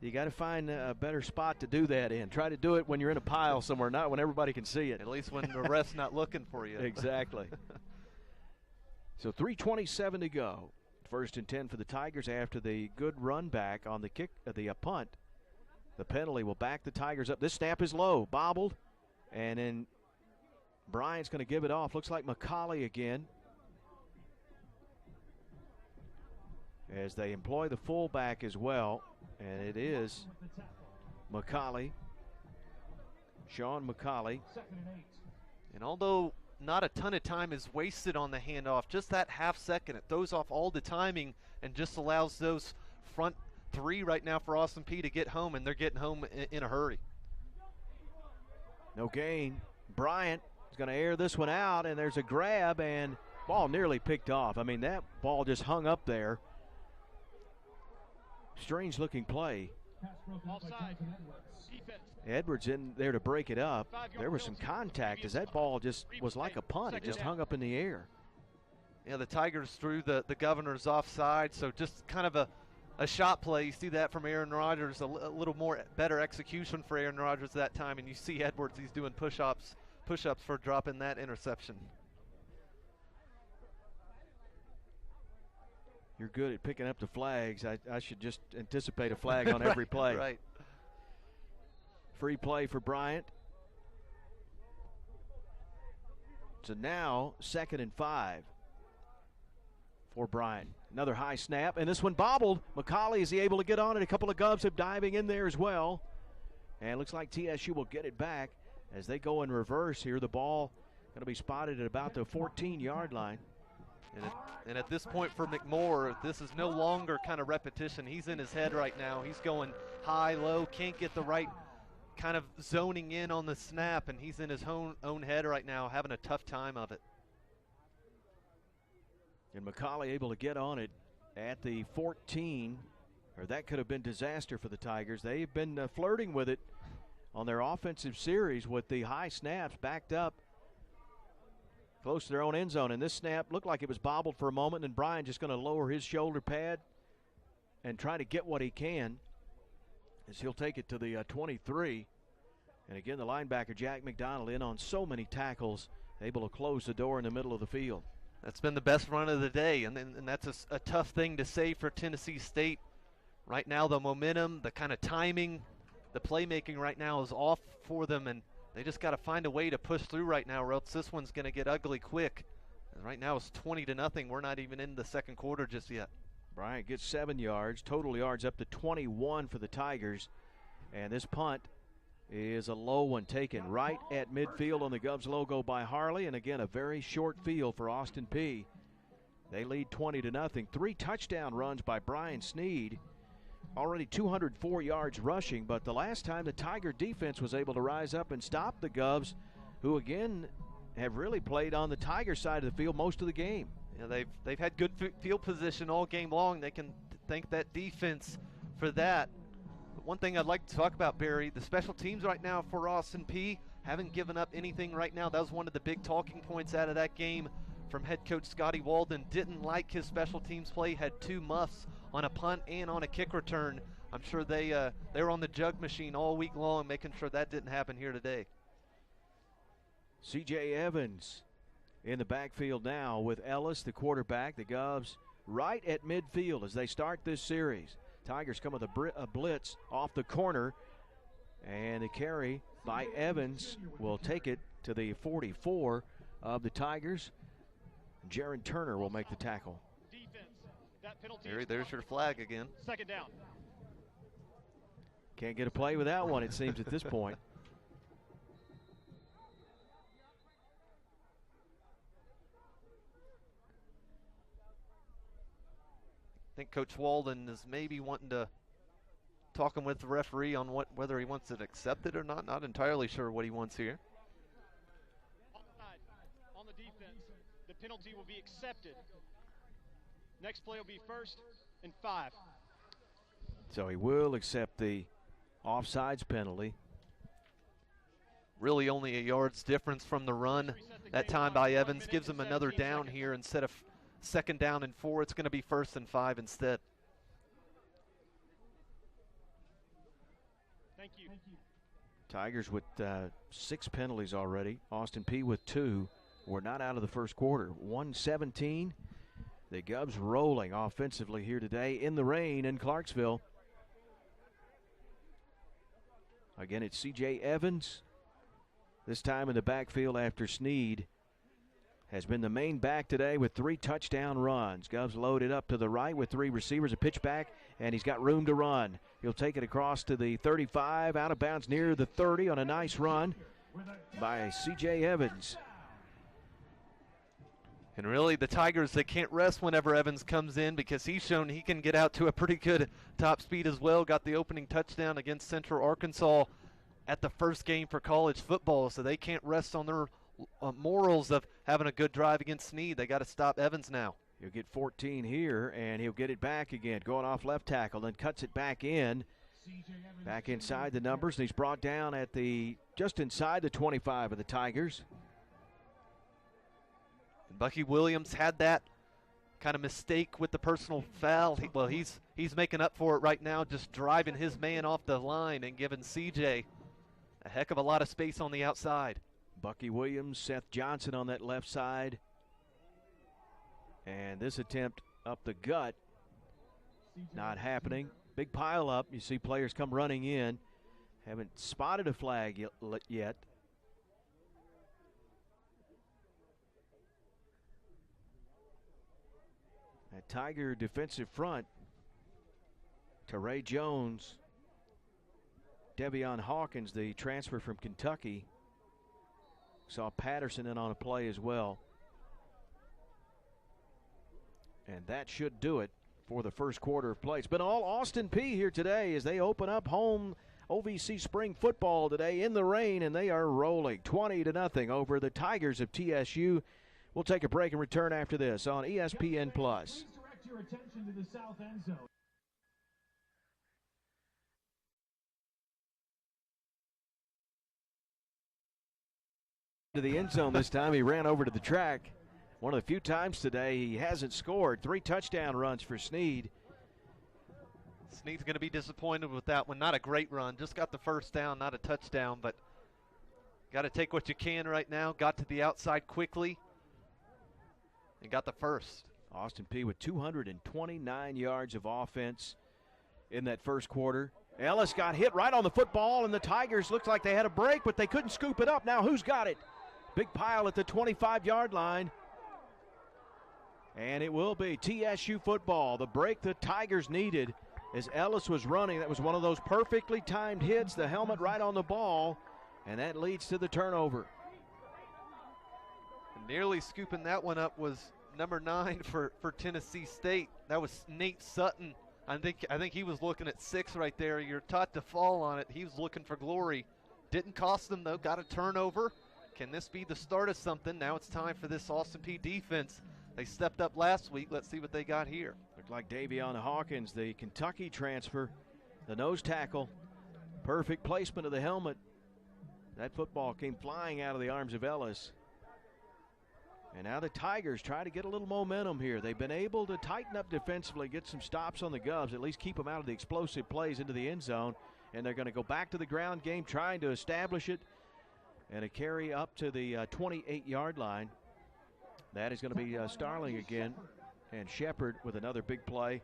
you got to find a better spot to do that in. Try to do it when you're in a pile somewhere, not when everybody can see it. At least when the ref's not looking for you. Exactly. So 3:27 to go. 1st and 10 for the Tigers after the good run back on the kick, the punt. The penalty will back the Tigers up. This snap is low, bobbled, and then Bryant's going to give it off. Looks like McCauley again. As they employ the fullback as well, and it is McCauley, Sean McCauley. And although not a ton of time is wasted on the handoff, just that half second, it throws off all the timing and just allows those front 3 right now for Austin Peay to get home, and they're getting home in a hurry. No gain. Bryant is going to air this one out, and there's a grab, and Ball nearly picked off. I mean, that ball just hung up there. Strange looking play. Offside. Edwards in there to break it up. There was some contact as that ball just was like a punt. It just hung up in the air. Yeah, the Tigers threw the Governors offside, so just kind of a shot play. You see that from Aaron Rodgers, a little more better execution for Aaron Rodgers that time, and you see Edwards, he's doing push-ups for dropping that interception. You're good at picking up the flags. I should just anticipate a flag on every play. Right. Free play for Bryant. So now 2nd and 5 for Bryant. Another high snap, and this one bobbled. McCauley, is he able to get on it? A couple of Govs have diving in there as well. And it looks like TSU will get it back as they go in reverse here. The ball going to be spotted at about the 14-yard line. And at this point for McMorrow, this is no longer kind of repetition. He's in his head right now. He's going high, low, can't get the right kind of zoning in on the snap, and he's in his own head right now, having a tough time of it. And McCauley able to get on it at the 14, or that could have been disaster for the Tigers. They've been flirting with it on their offensive series with the high snaps backed up close to their own end zone. And this snap looked like it was bobbled for a moment, and Brian just going to lower his shoulder pad and try to get what he can as he'll take it to the 23. And again, the linebacker Jack McDonald in on so many tackles, able to close the door in the middle of the field. That's been the best run of the day, and that's a tough thing to say for Tennessee State. Right now, the momentum, the kind of timing, the playmaking right now is off for them, and they just got to find a way to push through right now, or else this one's going to get ugly quick. And right now it's 20-0. We're not even in the second quarter just yet. Bryant gets 7 yards, total yards up to 21 for the Tigers. And this punt is a low one taken right at midfield on the Govs logo by Harley. And again, a very short field for Austin Peay. They lead 20-0. 3 touchdown runs by Brian Sneed. Already 204 yards rushing, but the last time the Tiger defense was able to rise up and stop the Govs, who again have really played on the Tiger side of the field most of the game. Yeah, they've had good field position all game long. They can thank that defense for that. But one thing I'd like to talk about, Barry, the special teams right now for Austin Peay haven't given up anything right now. That was one of the big talking points out of that game from head coach Scotty Walden. Didn't like his special teams play, had 2 muffs on a punt and on a kick return. I'm sure they were on the jug machine all week long, making sure that didn't happen here today. C.J. Evans in the backfield now with Ellis, the quarterback. The Govs right at midfield as they start this series. Tigers come with a blitz off the corner, and the carry by Evans will take it to the 44 of the Tigers. Jaron Turner will make the tackle. There's your flag again. 2nd down. Can't get a play with that one, it seems, at this point. I think Coach Walden is maybe wanting to talking with the referee on whether he wants it accepted or not. Not entirely sure what he wants here. On the defense, the penalty will be accepted. Next play will be 1st and 5. So he will accept the offsides penalty. Really only a yard's difference from the run. That time by Evans gives him another down here. Instead of 2nd down and 4, it's going to be 1st and 5 instead. Thank you. Tigers with 6 penalties already. Austin Peay with 2. We're not out of the first quarter. 1:17. The Govs rolling offensively here today in the rain in Clarksville. Again, it's C.J. Evans. This time in the backfield after Sneed has been the main back today with 3 touchdown runs. Govs loaded up to the right with 3 receivers, a pitch back, and he's got room to run. He'll take it across to the 35, out of bounds near the 30 on a nice run by C.J. Evans. And really, the Tigers, they can't rest whenever Evans comes in because he's shown he can get out to a pretty good top speed as well. Got the opening touchdown against Central Arkansas at the first game for college football, so they can't rest on their morals of having a good drive against Snead. They got to stop Evans now. He'll get 14 here, and he'll get it back again, going off left tackle, then cuts it back in. Back inside the numbers, and he's brought down at just inside the 25 of the Tigers. And Bucky Williams had that kind of mistake with the personal foul. He's making up for it right now, just driving his man off the line and giving CJ a heck of a lot of space on the outside. Bucky Williams, Seth Johnson on that left side. And this attempt up the gut, not happening. Big pile up. You see players come running in. Haven't spotted a flag yet. That Tiger defensive front. Teray Jones. Devion Hawkins, the transfer from Kentucky. Saw Patterson in on a play as well. And that should do it for the first quarter of play. It's been all Austin Peay here today as they open up home OVC spring football today in the rain, and they are rolling 20-0 over the Tigers of TSU. We'll take a break and return after this on ESPN+. Please direct your attention to the south end zone. To the end zone this time. He ran over to the track. One of the few times today he hasn't scored. 3 touchdown runs for Snead. Snead's going to be disappointed with that one. Not a great run. Just got the first down, not a touchdown, but got to take what you can right now. Got to the outside quickly and got the first. Austin Peay with 229 yards of offense in that first quarter. Ellis got hit right on the football, and the Tigers looked like they had a break, but they couldn't scoop it up. Now who's got it? Big pile at the 25-yard line. And it will be TSU football. The break the Tigers needed as Ellis was running. That was one of those perfectly timed hits, the helmet right on the ball, and that leads to the turnover. Nearly scooping that one up was number 9 for Tennessee State. That was Nate Sutton. I think he was looking at 6 right there. You're taught to fall on it. He was looking for glory. Didn't cost them, though. Got a turnover. Can this be the start of something? Now it's time for this Austin Peay defense. They stepped up last week. Let's see what they got here. Looked like Devion Hawkins, the Kentucky transfer, the nose tackle. Perfect placement of the helmet. That football came flying out of the arms of Ellis. And now the Tigers try to get a little momentum here. They've been able to tighten up defensively, get some stops on the Govs, at least keep them out of the explosive plays into the end zone. And they're going to go back to the ground game, trying to establish it. And a carry up to the 28-yard line. That is going to be Starling again, and Shepard with another big play.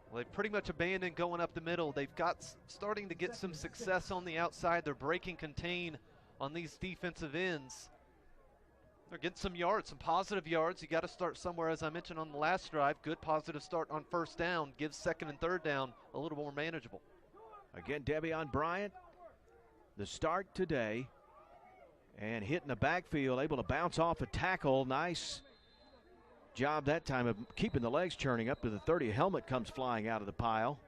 Well, they've pretty much abandoned going up the middle. They've got starting to get some success on the outside. They're breaking contain on these defensive ends. They're getting some yards, some positive yards. You got to start somewhere, as I mentioned on the last drive. Good positive start on first down. Gives second and third down a little more manageable. Again, Devion Bryant, the start today. And hitting the backfield, able to bounce off a tackle. Nice job that time of keeping the legs churning up to the 30. Helmet comes flying out of the pile.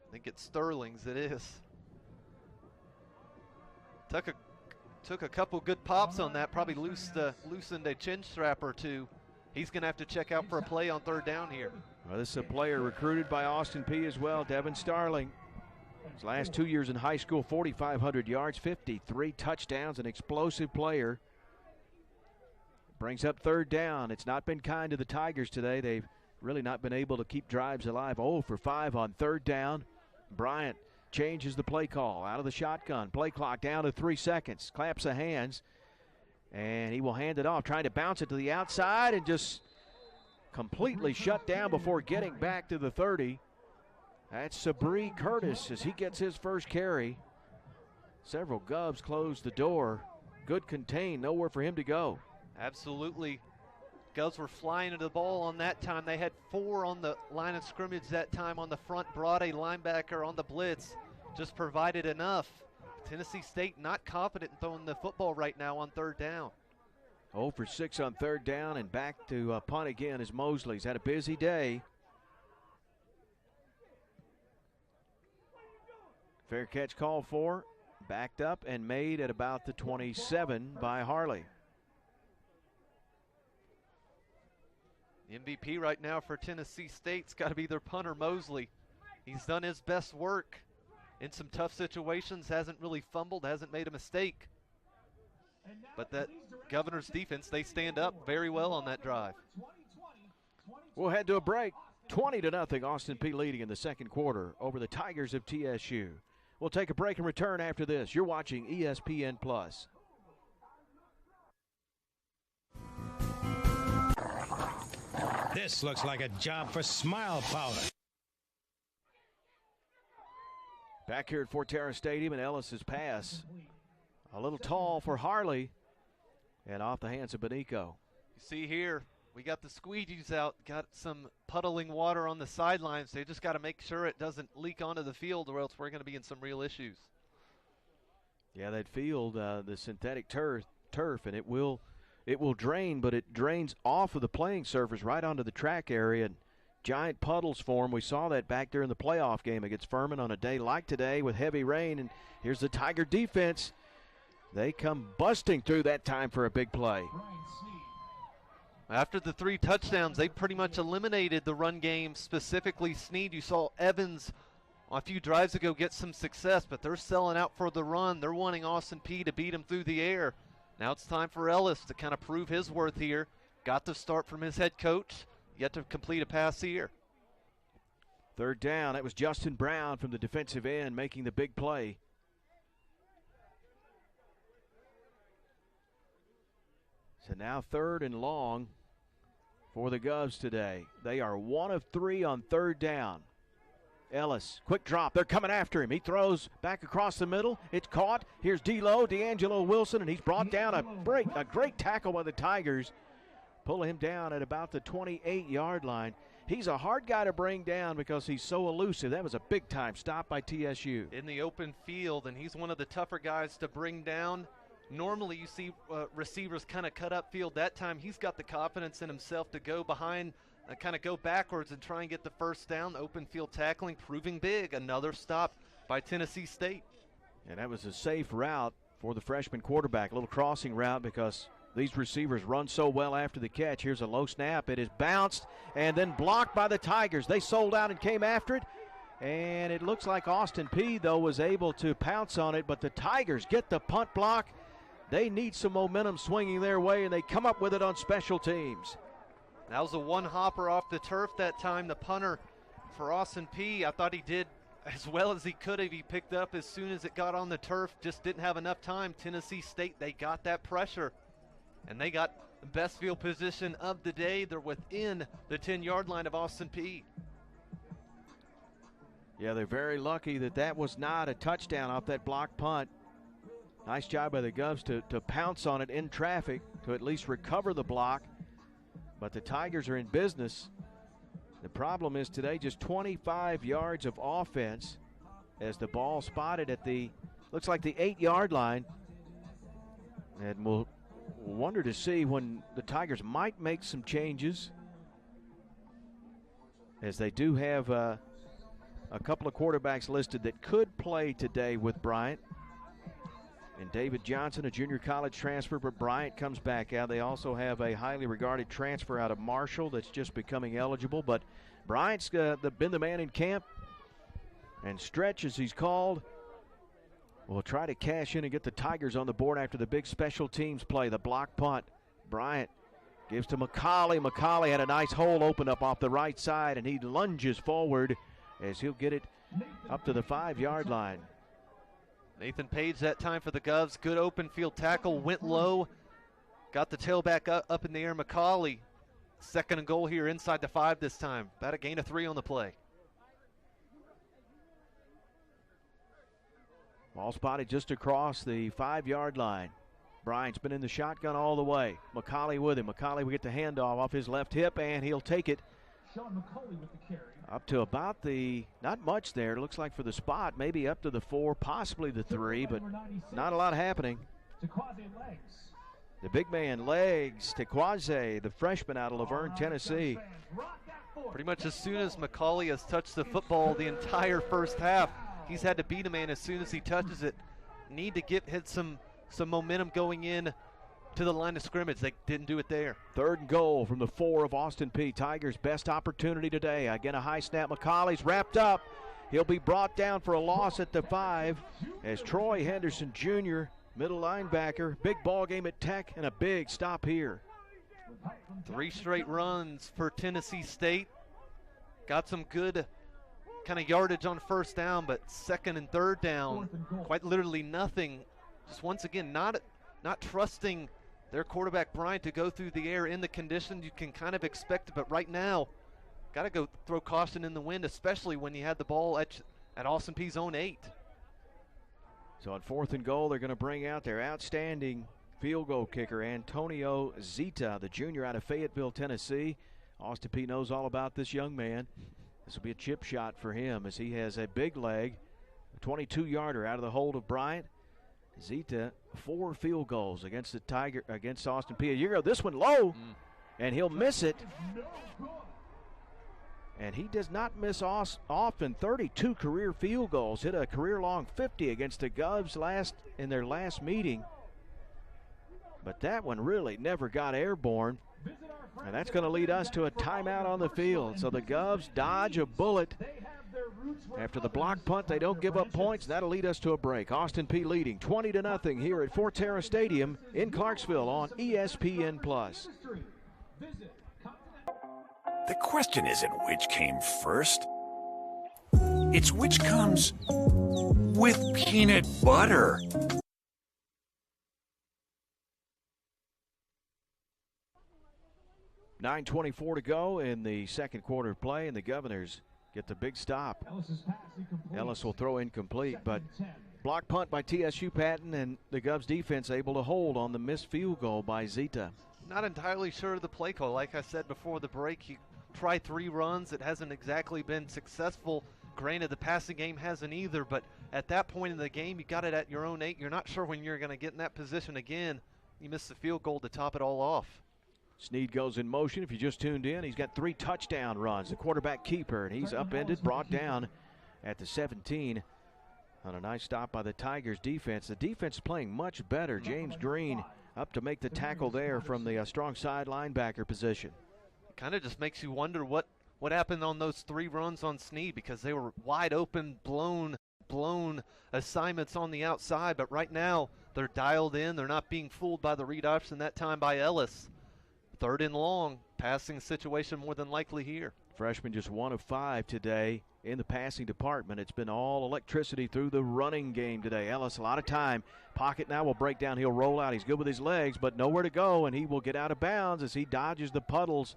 I think it's Sterling's, it is. Took a couple good pops on that, probably loosened a chin strap or two. He's going to have to check out for a play on third down here. Well, this is a player recruited by Austin Peay as well, Devin Starling. His last 2 years in high school, 4,500 yards, 53 touchdowns, an explosive player. Brings up third down. It's not been kind to the Tigers today. They've really not been able to keep drives alive. 0 for 5 on third down. Bryant changes the play call out of the shotgun. Play clock down to 3 seconds. Claps the hands, and he will hand it off, trying to bounce it to the outside and just completely shut down before getting back to the 30. That's Sabri Curtis as he gets his first carry. Several Govs close the door. Good contain, nowhere for him to go. Absolutely. Govs were flying into the ball on that time. They had 4 on the line of scrimmage that time on the front, brought a linebacker on the blitz, just provided enough. Tennessee State not confident in throwing the football right now on third down. 0 for 6 on third down, and back to punt again as Mosley's had a busy day. Fair catch call for. Backed up and made at about the 27 by Harley. The MVP right now for Tennessee State's got to be their punter, Mosley. He's done his best work in some tough situations, hasn't really fumbled, hasn't made a mistake. But that Governors defense, they stand up very well on that drive. We'll head to a break. 20-0, Austin Peay leading in the second quarter over the Tigers of TSU. We'll take a break and return after this. You're watching ESPN Plus. This looks like a job for Smile Powder. Back here at Forterra Stadium, and Ellis's pass. A little tall for Harley, and off the hands of Benico. You see here, we got the squeegees out, got some puddling water on the sidelines. They just got to make sure it doesn't leak onto the field, or else we're going to be in some real issues. Yeah, that field, the synthetic turf, and it will drain, but it drains off of the playing surface right onto the track area, and giant puddles form. We saw that back during the playoff game against Furman on a day like today with heavy rain, and here's the Tiger defense. They come busting through that time for a big play. After the 3 touchdowns, they pretty much eliminated the run game, specifically Snead. You saw Evans a few drives ago get some success, but they're selling out for the run. They're wanting Austin Peay to beat them through the air. Now it's time for Ellis to kind of prove his worth here. Got the start from his head coach, yet to complete a pass here. Third down, that was Justin Brown from the defensive end making the big play. So now 3rd and long for the Govs today. They are 1 of 3 on 3rd down. Ellis, quick drop. They're coming after him. He throws back across the middle. It's caught. Here's D'Angelo Wilson, and he's brought down a great tackle by the Tigers. Pulling him down at about the 28-yard line. He's a hard guy to bring down because he's so elusive. That was a big-time stop by TSU. In the open field, and he's one of the tougher guys to bring down. Normally you see receivers kind of cut up field. That time he's got the confidence in himself to go behind, kind of go backwards and try and get the first down. Open field tackling, proving big. Another stop by Tennessee State. And that was a safe route for the freshman quarterback, a little crossing route because these receivers run so well after the catch. Here's a low snap. It is bounced and then blocked by the Tigers. They sold out and came after it. And it looks like Austin Peay, though, was able to pounce on it, but the Tigers get the punt block. They need some momentum swinging their way, and they come up with it on special teams. That was a one-hopper off the turf that time. The punter for Austin Peay, I thought he did as well as he could have. He picked up as soon as it got on the turf, just didn't have enough time. Tennessee State, they got that pressure, and they got the best field position of the day. They're within the 10-yard line of Austin Peay. Yeah, they're very lucky that that was not a touchdown off that block punt. Nice job by the Govs to pounce on it in traffic to at least recover the block. But the Tigers are in business. The problem is today just 25 yards of offense as the ball spotted at the, looks like the 8-yard line. And we'll wonder to see when the Tigers might make some changes, as they do have a couple of quarterbacks listed that could play today with Bryant. And David Johnson, a junior college transfer, but Bryant comes back out. They also have a highly regarded transfer out of Marshall that's just becoming eligible. But Bryant's been the man in camp. And Stretch, as he's called, will try to cash in and get the Tigers on the board after the big special teams play, the block punt. Bryant gives to McCauley. McCauley had a nice hole open up off the right side, and he lunges forward as he'll get it up to the 5-yard line. Nathan Page that time for the Govs. Good open field tackle, went low, got the tailback up in the air. McCauley, 2nd and goal here inside the 5 this time. About a gain of 3 on the play. Ball spotted just across the 5-yard line. Bryant's been in the shotgun all the way. McCauley with him. McCauley will get the handoff off his left hip, and he'll take it up to about the, not much there, it looks like for the spot, maybe up to the 4, possibly the 3, but not a lot happening. The big man Legs, Tequaze, the freshman out of Laverne, Tennessee. Pretty much as soon as McCauley has touched the football the entire first half, he's had to beat a man as soon as he touches it. need to hit some momentum going in to the line of scrimmage. They didn't do it there. 3rd and goal from the 4 of Austin Peay. Tigers' best opportunity today. Again, a high snap. McCauley's wrapped up. He'll be brought down for a loss at the 5 as Troy Henderson Jr., middle linebacker. Big ball game at Tech and a big stop here. 3 straight runs for Tennessee State. Got some good kind of yardage on 1st down, but 2nd and 3rd down, quite literally nothing. Just once again, not trusting their quarterback Bryant to go through the air in the conditions you can kind of expect it, but right now, got to go throw caution in the wind, especially when you had the ball at Austin Peay's own 8. So on 4th and goal, they're going to bring out their outstanding field goal kicker, Antonio Zita, the junior out of Fayetteville, Tennessee. Austin Peay knows all about this young man. This will be a chip shot for him as he has a big leg, a 22-yarder out of the hold of Bryant. Zita, 4 field goals against Austin Peay a year ago. This one low, and he'll miss it. And he does not miss often. 32 career field goals. Hit a career-long 50 against the Govs in their last meeting. But that one really never got airborne. And that's going to lead us to a timeout on the field. So the Govs dodge a bullet. After the block punt, they don't give up points. That'll lead us to a break. Austin Peay leading 20-0 here at Forterra Stadium in Clarksville on ESPN+. The question isn't which came first. It's which comes with peanut butter. .9:24 to go in the 2nd quarter of play, and the Governors get the big stop. Ellis will throw incomplete, but block punt by TSU Patton, and the Govs defense able to hold on the missed field goal by Zita. Not entirely sure of the play call. Like I said before the break, he tried 3 runs. It hasn't exactly been successful. Granted, the passing game hasn't either, but at that point in the game, you got it at your own 8. You're not sure when you're going to get in that position again. You miss the field goal to top it all off. Snead goes in motion. If you just tuned in, he's got 3 touchdown runs. The quarterback keeper, and he's upended, brought down at the 17 on a nice stop by the Tigers defense. The defense is playing much better. James Green up to make the tackle there from the strong side linebacker position. Kind of just makes you wonder what happened on those 3 runs on Snead, because they were wide open, blown assignments on the outside, but right now they're dialed in. They're not being fooled by the read option that time by Ellis. 3rd and long, passing situation more than likely here. Freshman just 1 of 5 today in the passing department. It's been all electricity through the running game today. Ellis, a lot of time. Pocket now will break down. He'll roll out. He's good with his legs, but nowhere to go, and he will get out of bounds as he dodges the puddles.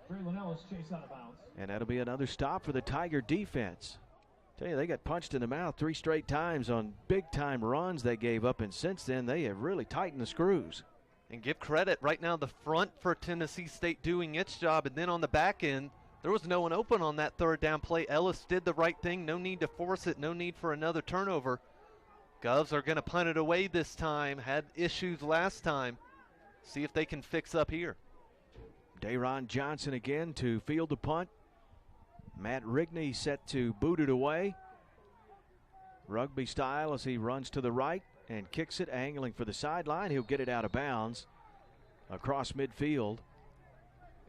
And that'll be another stop for the Tiger defense. Tell you, they got punched in the mouth 3 straight times on big-time runs they gave up, and since then they have really tightened the screws. And give credit, right now the front for Tennessee State doing its job, and then on the back end, there was no one open on that 3rd down play. Ellis did the right thing. No need to force it. No need for another turnover. Govs are going to punt it away this time. Had issues last time. See if they can fix up here. Dayron Johnson again to field the punt. Matt Rigney set to boot it away. Rugby style as he runs to the right and kicks it, angling for the sideline. He'll get it out of bounds across midfield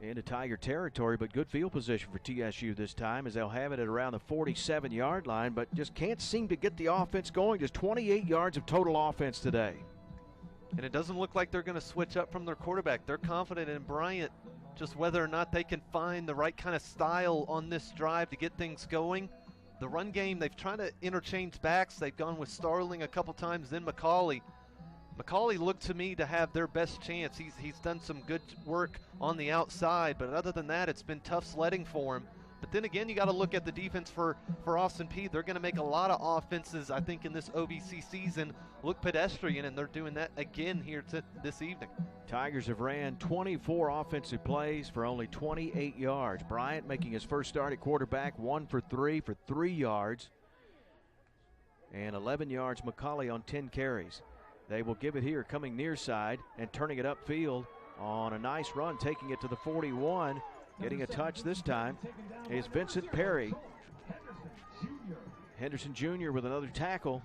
into Tiger territory, but good field position for TSU this time as they'll have it at around the 47-yard line, but just can't seem to get the offense going. Just 28 yards of total offense today. And it doesn't look like they're going to switch up from their quarterback. They're confident in Bryant, just whether or not they can find the right kind of style on this drive to get things going. The run game, they've tried to interchange backs. They've gone with Starling a couple times, then McCauley. McCauley looked to me to have their best chance. He's done some good work on the outside, but other than that, it's been tough sledding for him. But then again, you got to look at the defense for Austin Peay. They're going to make a lot of offenses, I think, in this OVC season look pedestrian, and they're doing that again here this evening. Tigers have ran 24 offensive plays for only 28 yards. Bryant making his first start at quarterback, 1 for 3 for 3 yards. And 11 yards McCauley on 10 carries. They will give it here, coming near side and turning it upfield on a nice run, taking it to the 41. Getting a touch this time is Vincent Perry. Henderson Jr. with another tackle.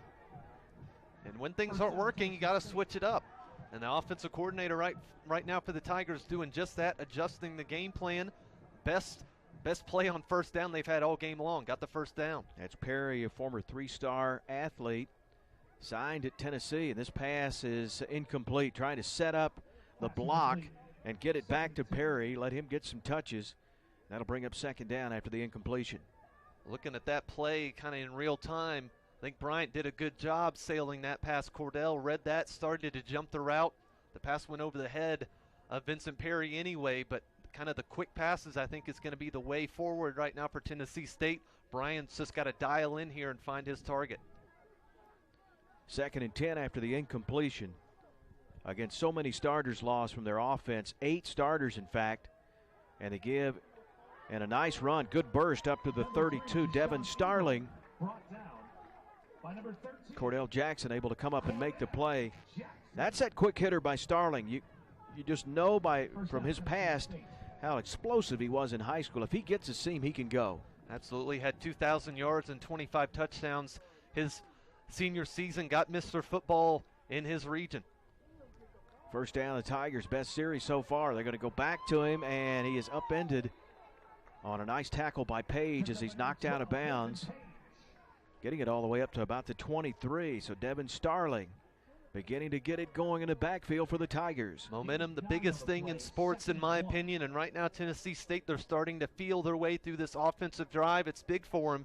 And when things aren't working, you got to switch it up. And the offensive coordinator right now for the Tigers doing just that, adjusting the game plan. Best play on first down they've had all game long. Got the first down. That's Perry, a former 3-star athlete, signed at Tennessee, and this pass is incomplete. Trying to set up the block and get it back to Perry, let him get some touches. That'll bring up second down after the incompletion. Looking at that play kind of in real time, I think Bryant did a good job sailing that past Cordell, read that, started to jump the route. The pass went over the head of Vincent Perry anyway, but kind of the quick passes I think is going to be the way forward right now for Tennessee State. Bryant's just got to dial in here and find his target. 2nd and 10 after the incompletion. Again, so many starters lost from their offense, 8 starters in fact, and they give, and a nice run, good burst up to the 32. Devin Starling. Cordell Jackson able to come up and make the play. That's that quick hitter by Starling. You just know from his past how explosive he was in high school. If he gets a seam, he can go. Absolutely. Had 2,000 yards and 25 touchdowns his senior season. Got Mr. Football in his region. First down, the Tigers' best series so far. They're going to go back to him, and he is upended on a nice tackle by Page as he's knocked out of bounds. Getting it all the way up to about the 23. So Devin Starling beginning to get it going in the backfield for the Tigers. Momentum, the biggest thing in sports in my opinion, and right now Tennessee State, they're starting to feel their way through this offensive drive. It's big for them,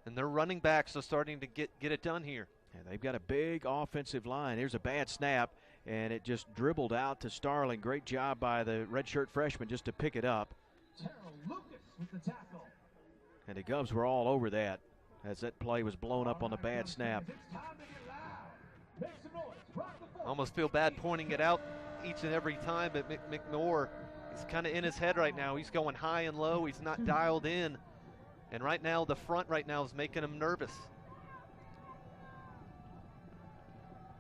and their running backs are starting to get it done here. And they've got a big offensive line. Here's a bad snap, and it just dribbled out to Starling. Great job by the redshirt freshman just to pick it up. And the Govs were all over that as that play was blown up on the bad snap. Almost feel bad pointing it out each and every time, but McNor is kind of in his head right now. He's going high and low. He's not dialed in. And right now, the front right now is making him nervous.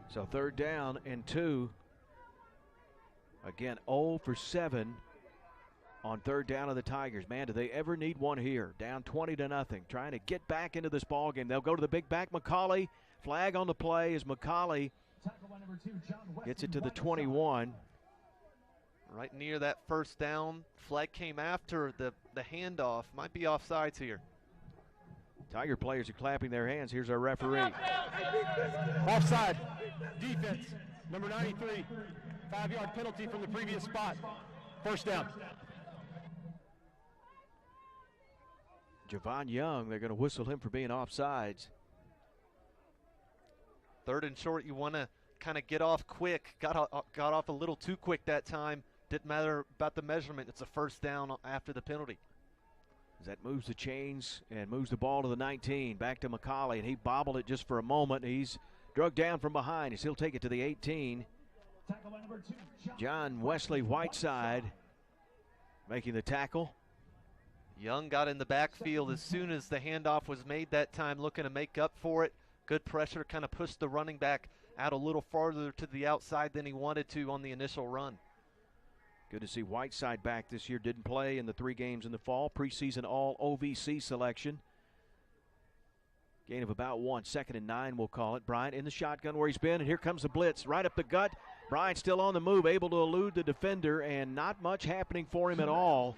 So 3rd down and 2. Again, 0 for 7 on 3rd down of the Tigers. Man, do they ever need one here? Down 20-0. Trying to get back into this ball game. They'll go to the big back, McCauley. Flag on the play as McCauley gets it to the 21. Right near that first down. Flag came after the handoff. Might be offsides here. Tiger players are clapping their hands. Here's our referee. Offside. Defense. Number 93. 5-yard penalty from the previous spot. First down. Javon Young, they're going to whistle him for being offsides. 3rd and short, you want to kind of get off quick. Got off a little too quick that time. Didn't matter about the measurement. It's a first down after the penalty. That moves the chains and moves the ball to the 19. Back to McCauley, and he bobbled it just for a moment. He's drugged down from behind. He'll take it to the 18. John Wesley Whiteside making the tackle. Young got in the backfield as soon as the handoff was made that time, looking to make up for it. Good pressure, kind of pushed the running back out a little farther to the outside than he wanted to on the initial run. Good to see Whiteside back this year. Didn't play in the 3 games in the fall. Preseason all OVC selection. Gain of about 1. 2nd and 9, we'll call it. Bryant in the shotgun where he's been, and here comes the blitz right up the gut. Bryant still on the move, able to elude the defender, and not much happening for him at all.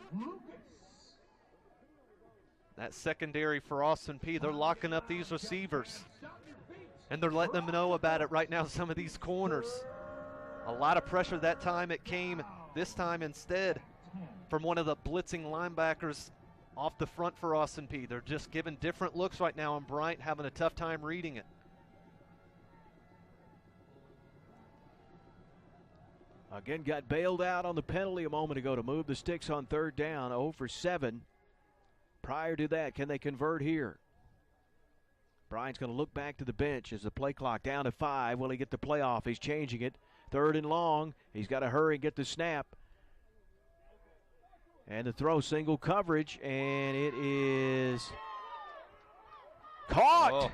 That secondary for Austin Peay, they're locking up these receivers, and they're letting them know about it right now, some of these corners. A lot of pressure that time. It came this time instead from one of the blitzing linebackers off the front for Austin Peay. They're just giving different looks right now, and Bryant having a tough time reading it. Again, got bailed out on the penalty a moment ago to move the sticks on 3rd down. 0 for 7. Prior to that, can they convert here? Bryant's going to look back to the bench as the play clock down to 5. Will he get the play off? He's changing it. 3rd and long. He's got to hurry and get the snap. And the throw, single coverage, and it is caught. Oh.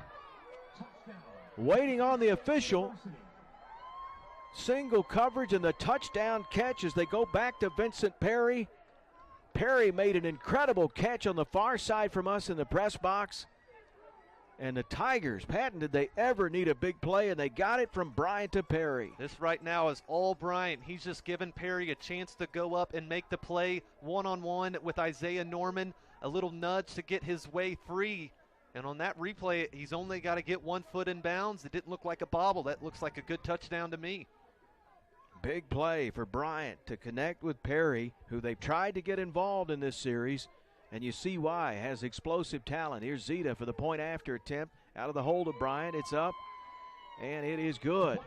Waiting on the official. Single coverage and the touchdown catch as they go back to Vincent Perry. Perry made an incredible catch on the far side from us in the press box. And the Tigers, Patton, did they ever need a big play? And they got it from Bryant to Perry. This right now is all Bryant. He's just given Perry a chance to go up and make the play one-on-one with Isaiah Norman. A little nudge to get his way free. And on that replay, he's only got to get 1 foot in bounds. It didn't look like a bobble. That looks like a good touchdown to me. Big play for Bryant to connect with Perry, who they've tried to get involved in this series. And you see why. Has explosive talent. Here's Zeta for the point after attempt. Out of the hold of Bryant. It's up. And it is good.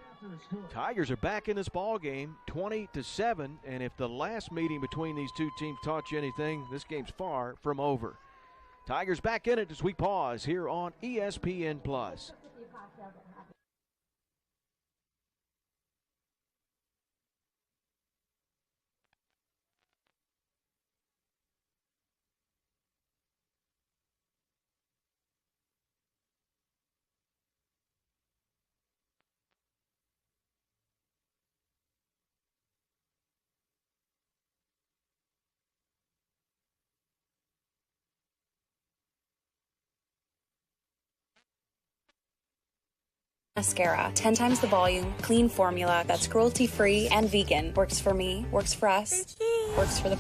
Tigers are back in this ball game, 20-7. And if the last meeting between these two teams taught you anything, this game's far from over. Tigers back in it as we pause here on ESPN Plus. Mascara, 10 times the volume, clean formula that's cruelty-free and vegan. Works for me, works for us, works for the...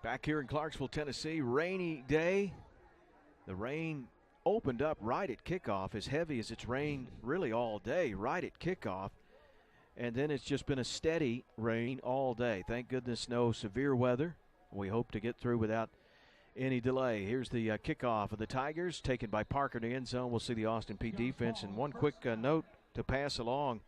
Back here in Clarksville, Tennessee, rainy day. The rain opened up right at kickoff, as heavy as it's rained really all day, right at kickoff. And then it's just been a steady rain all day. Thank goodness no severe weather. We hope to get through without any delay. Here's the kickoff of the Tigers, taken by Parker in the end zone. We'll see the Austin Peay defense. And one quick note to pass along.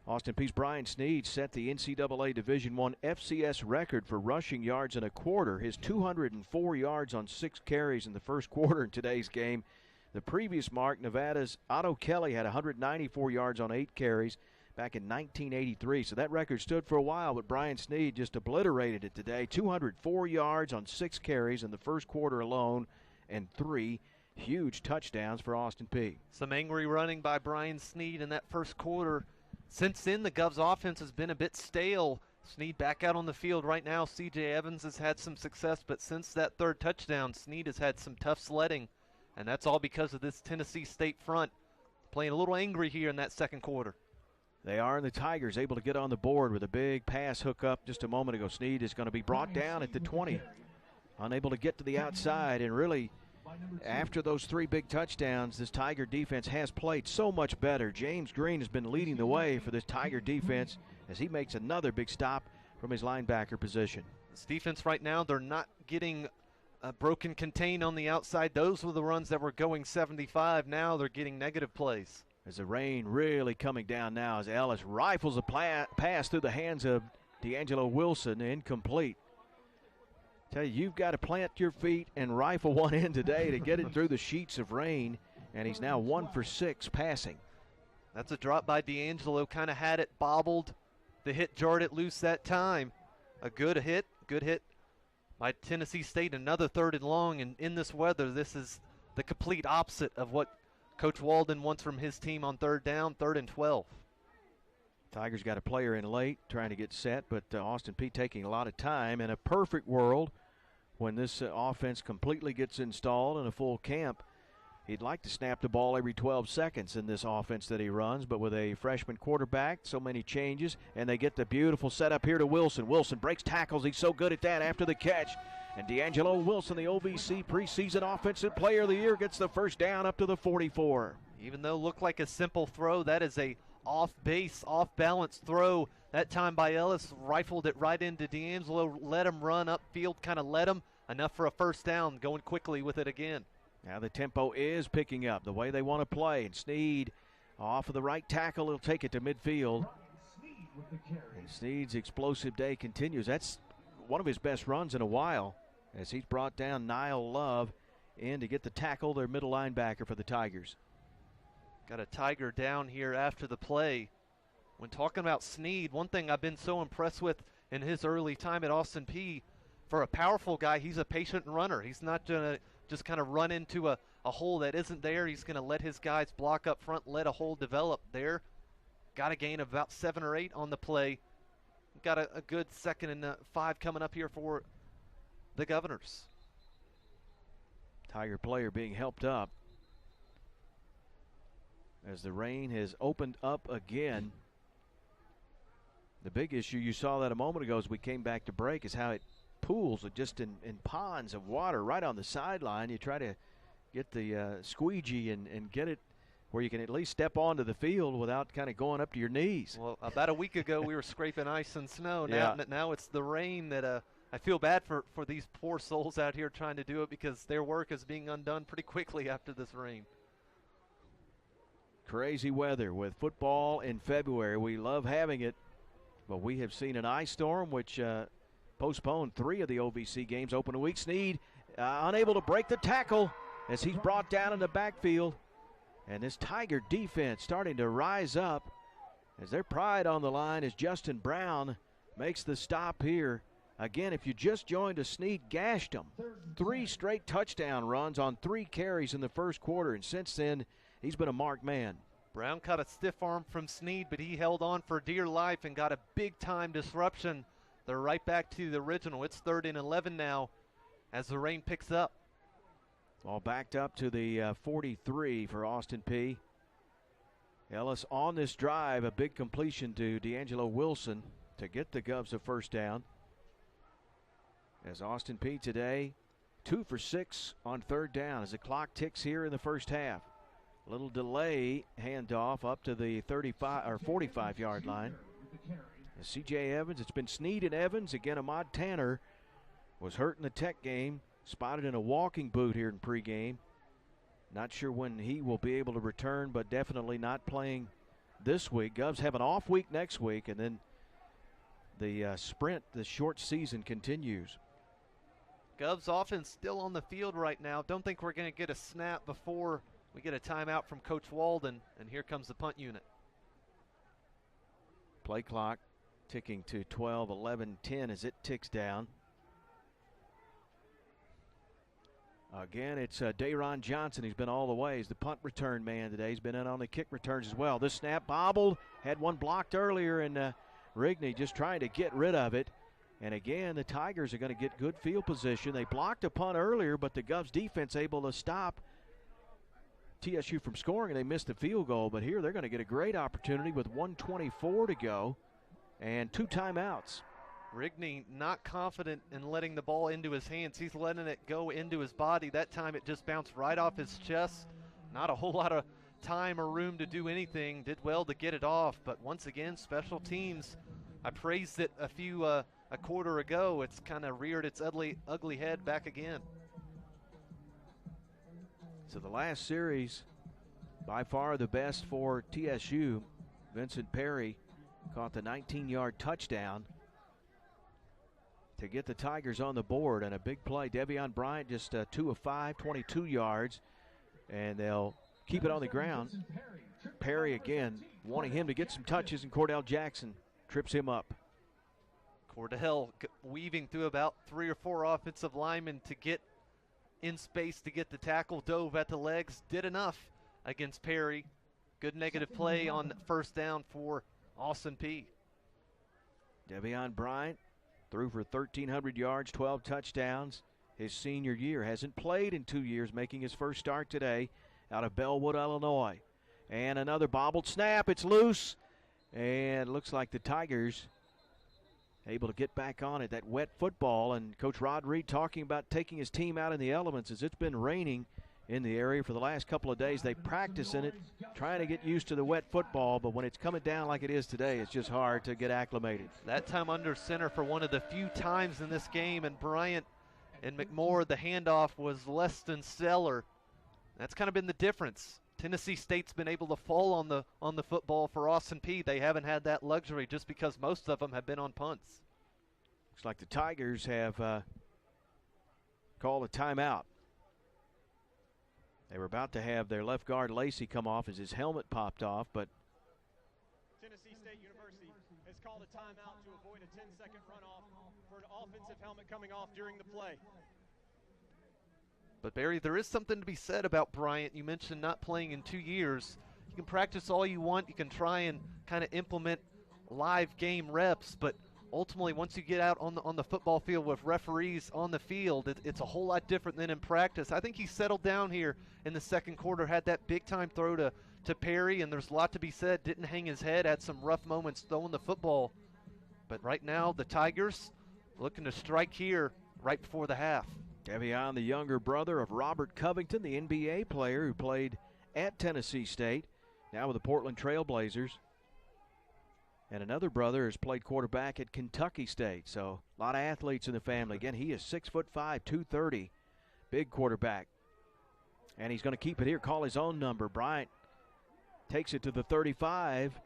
Austin Peay's Brian Sneed set the NCAA Division I FCS record for rushing yards in a quarter. His 204 yards on 6 carries in the first quarter in today's game. The previous mark, Nevada's Otto Kelly had 194 yards on 8 carries back in 1983. So that record stood for a while, but Brian Sneed just obliterated it today. 204 yards on 6 carries in the first quarter alone, and 3 huge touchdowns for Austin Peay. Some angry running by Brian Sneed in that first quarter. Since then, the Govs offense has been a bit stale. Sneed back out on the field right now. C.J. Evans has had some success, but since that third touchdown, Sneed has had some tough sledding, and that's all because of this Tennessee State front playing a little angry here in that second quarter. They are, and the Tigers able to get on the board with a big pass hookup just a moment ago. Sneed is going to be brought down at the 20. Unable to get to the outside, and really, after those 3 big touchdowns, this Tiger defense has played so much better. James Green has been leading the way for this Tiger defense as he makes another big stop from his linebacker position. This defense right now, they're not getting a broken contain on the outside. Those were the runs that were going 75. Now they're getting negative plays. As the rain really coming down now as Ellis rifles a pass through the hands of D'Angelo Wilson, incomplete. Tell you, you've got to plant your feet and rifle one in today to get it through the sheets of rain, and he's now 1 for 6 passing. That's a drop by D'Angelo, kind of had it bobbled. The hit jarred it loose that time. A good hit by Tennessee State, another 3rd and long, and in this weather, this is the complete opposite of what Coach Walden wants from his team on 3rd down, 3rd and 12. Tigers got a player in late trying to get set, but Austin Peay taking a lot of time. In a perfect world, when this offense completely gets installed in a full camp, he'd like to snap the ball every 12 seconds in this offense that he runs, but with a freshman quarterback, so many changes, and they get the beautiful setup here to Wilson. Wilson breaks tackles. He's so good at that after the catch. And D'Angelo Wilson, the OVC preseason Offensive Player of the Year, gets the first down up to the 44. Even though it looked like a simple throw, that is a off-base, off-balance throw. That time by Ellis, rifled it right into D'Angelo, let him run upfield, kind of let him, enough for a first down, going quickly with it again. Now the tempo is picking up the way they want to play. And Sneed off of the right tackle, he'll take it to midfield. And Sneed's explosive day continues. That's one of his best runs in a while, as he's brought down Niall Love in to get the tackle, their middle linebacker for the Tigers. Got a Tiger down here after the play. When talking about Sneed, one thing I've been so impressed with in his early time at Austin Peay, for a powerful guy, he's a patient runner. He's not going to just kind of run into a hole that isn't there. He's going to let his guys block up front, let a hole develop there. Got a gain of about 7 or 8 on the play. Got a good 2nd and 5 coming up here for the Governors. Tiger player being helped up as the rain has opened up again. The big issue, you saw that a moment ago as we came back to break, is how it pools just in ponds of water right on the sideline. You try to get the squeegee and get it where you can at least step onto the field without kind of going up to your knees. Well, about a week ago we were scraping ice and snow. Now it's the rain that I feel bad for these poor souls out here trying to do it, because their work is being undone pretty quickly after this rain. Crazy weather with football in February. We love having it, but we have seen an ice storm which postponed 3 of the OVC games open a week. Snead unable to break the tackle as he's brought down in the backfield. And this Tiger defense starting to rise up as their pride on the line as Justin Brown makes the stop here. Again, if you just joined us, Snead gashed them. 3 straight touchdown runs on 3 carries in the first quarter, and since then, he's been a marked man. Brown caught a stiff arm from Snead, but he held on for dear life and got a big-time disruption. They're right back to the original. It's 3rd and 11 now as the rain picks up. All backed up to the 43 for Austin Peay. Ellis on this drive, a big completion to D'Angelo Wilson to get the Govs a first down. As Austin Peay today, 2 for 6 on 3rd down as the clock ticks here in the first half. A little delay handoff up to the 35 or 45-yard line. As C.J. Evans, it's been Snead and Evans. Again, Ahmad Tanner was hurt in the Tech game, spotted in a walking boot here in pregame. Not sure when he will be able to return, but definitely not playing this week. Govs have an off week next week, and then the sprint, the short season continues. Govs offense still on the field right now. Don't think we're going to get a snap before we get a timeout from Coach Walden, and here comes the punt unit. Play clock ticking to 12, 11, 10 as it ticks down. Again, it's Dayron Johnson. He's been all the way. He's the punt return man today. He's been in on the kick returns as well. This snap bobbled, had one blocked earlier, and Rigney just trying to get rid of it. And again, the Tigers are going to get good field position. They blocked a punt earlier, but the Govs defense able to stop TSU from scoring, and they missed the field goal. But here they're going to get a great opportunity with 1:24 to go and 2 timeouts. Rigney not confident in letting the ball into his hands. He's letting it go into his body. That time it just bounced right off his chest. Not a whole lot of time or room to do anything. Did well to get it off, but once again, special teams. I praised it a quarter ago. It's kind of reared its ugly head back again. So the last series, by far the best for TSU. Vincent Perry caught the 19-yard touchdown to get the Tigers on the board, and a big play. Devion Bryant just 2 of 5, 22 yards, and they'll keep it on the ground. Perry again wanting him to get some touches, and Cordell Jackson trips him up. Cordell weaving through about 3 or 4 offensive linemen to get in space to get the tackle, dove at the legs, did enough against Perry. Good negative play on first down for Austin Peay. Devion Bryant threw for 1,300 yards, 12 touchdowns. His senior year, hasn't played in 2 years, making his first start today out of Bellwood, Illinois. And another bobbled snap. It's loose, and looks like the Tigers able to get back on it. That wet football, and Coach Rod Reed talking about taking his team out in the elements as it's been raining in the area for the last couple of days. They practice in it, trying to get used to the wet football, but when it's coming down like it is today, it's just hard to get acclimated. That time under center for one of the few times in this game, and Bryant and McMorr, the handoff was less than stellar. That's kind of been the difference. Tennessee State's been able to fall on the football for Austin Peay. They haven't had that luxury just because most of them have been on punts. Looks like the Tigers have called a timeout. They were about to have their left guard Lacey come off as his helmet popped off, but Tennessee State University has called a timeout to avoid a 10-second runoff for an offensive helmet coming off during the play. But Barry, there is something to be said about Bryant. You mentioned not playing in 2 years. You can practice all you want. You can try and kind of implement live game reps, but ultimately, once you get out on the football field with referees on the field, it's a whole lot different than in practice. I think he settled down here in the second quarter, had that big-time throw to Perry, and there's a lot to be said. Didn't hang his head, had some rough moments throwing the football. But right now, the Tigers looking to strike here right before the half. Devion, the younger brother of Robert Covington, the NBA player who played at Tennessee State, now with the Portland Trail Blazers. And another brother has played quarterback at Kentucky State. So a lot of athletes in the family. Again, he is 6'5", 230, big quarterback. And he's going to keep it here, call his own number. Bryant takes it to the 35.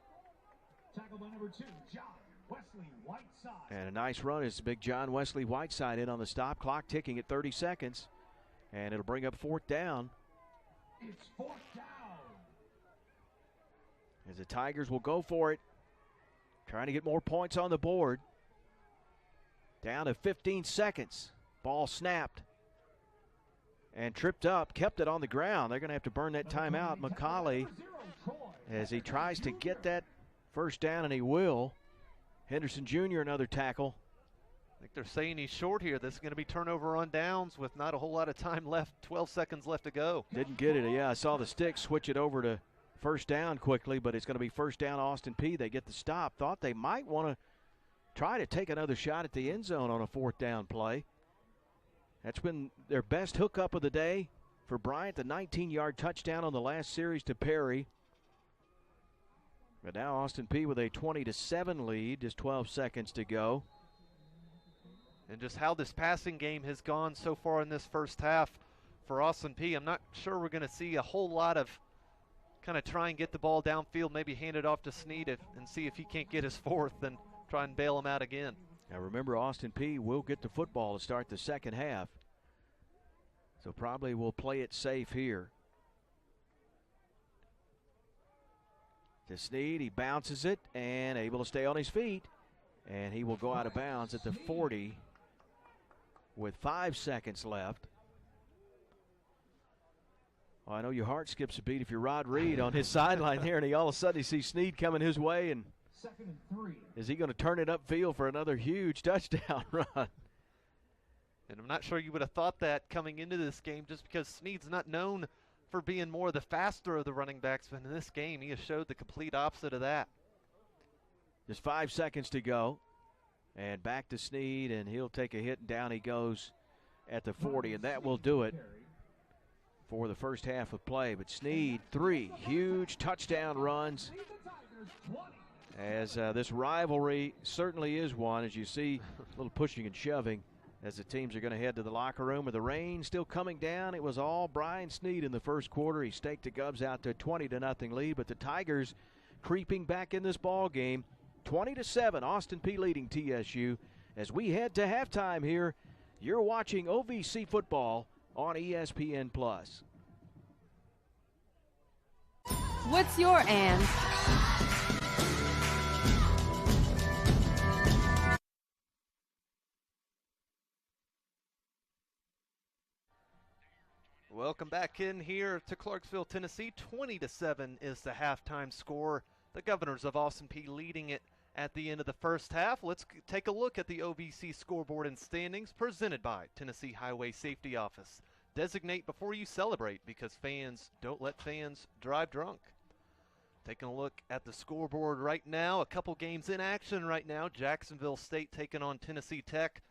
Tackle by number 2, John Wesley Whiteside. And a nice run is big John Wesley Whiteside in on the stop. Clock ticking at 30 seconds. And it'll bring up 4th down. It's 4th down. As the Tigers will go for it. Trying to get more points on the board. Down to 15 seconds. Ball snapped. And tripped up, kept it on the ground. They're going to have to burn that timeout. McCauley, as he tries to get that first down, and he will. Henderson Jr., another tackle. I think they're saying he's short here. This is going to be turnover on downs with not a whole lot of time left, 12 seconds left to go. Didn't get it. Yeah, I saw the stick switch it over to first down quickly, but it's going to be first down Austin Peay. They get the stop. Thought they might want to try to take another shot at the end zone on a 4th down play. That's been their best hookup of the day for Bryant, the 19-yard touchdown on the last series to Perry. But now Austin Peay with a 20-7 lead, just 12 seconds to go. And just how this passing game has gone so far in this first half for Austin Peay, I'm not sure we're going to see a whole lot of kind of try and get the ball downfield, maybe hand it off to Snead and see if he can't get his 4th, then try and bail him out again. Now remember, Austin Peay will get the football to start the second half. So probably will play it safe here. To Snead, he bounces it and able to stay on his feet. And he will go out of bounds at the 40 with 5 seconds left. Well, I know your heart skips a beat if you're Rod Reed on his sideline here, and he all of a sudden he sees Snead coming his way, and 2nd and 3. Is he going to turn it upfield for another huge touchdown run? And I'm not sure you would have thought that coming into this game, just because Snead's not known for being more the faster of the running backs, but in this game he has showed the complete opposite of that. Just 5 seconds to go. And back to Snead, and he'll take a hit, and down he goes at the 40, and that will do it for the first half of play. But Snead, 3 huge touchdown runs, as this rivalry certainly is one, as you see a little pushing and shoving as the teams are going to head to the locker room. With the rain still coming down, it was all Brian Snead in the first quarter. He staked the Gubs out to a 20-0 lead, but the Tigers creeping back in this ball game. 20-7, Austin Peay leading TSU. As we head to halftime here, you're watching OVC Football on ESPN+. What's your and? Welcome back in here to Clarksville, Tennessee. 20-7 is the halftime score. The Governors of Austin Peay leading it at the end of the first half. Let's take a look at the OVC scoreboard and standings presented by Tennessee Highway Safety Office. Designate before you celebrate, because fans don't let fans drive drunk. Taking a look at the scoreboard right now, a couple games in action right now. Jacksonville State taking on Tennessee Tech.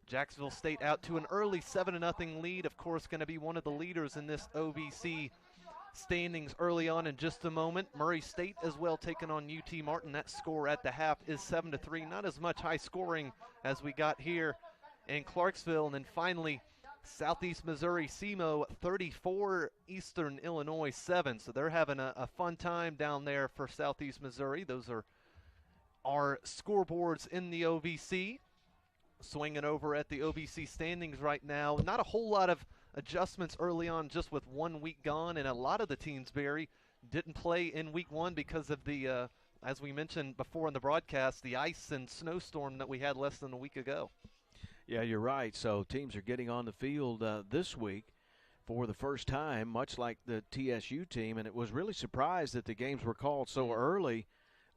Jacksonville State out to an early 7-0 lead. Of course, going to be one of the leaders in this OVC standings early on in just a moment. Murray State as well taking on UT Martin. That score at the half is 7-3. Not as much high scoring as we got here in Clarksville. And then finally, Southeast Missouri SEMO 34, Eastern Illinois 7. So they're having a fun time down there for Southeast Missouri. Those are our scoreboards in the OVC. Swinging over at the OVC standings right now. Not a whole lot of adjustments early on, just with 1 week gone, and a lot of the teams, Barry, didn't play in week one because of the, as we mentioned before in the broadcast, the ice and snowstorm that we had less than a week ago. Yeah, you're right. So teams are getting on the field this week for the first time, much like the TSU team, and it was really surprised that the games were called so early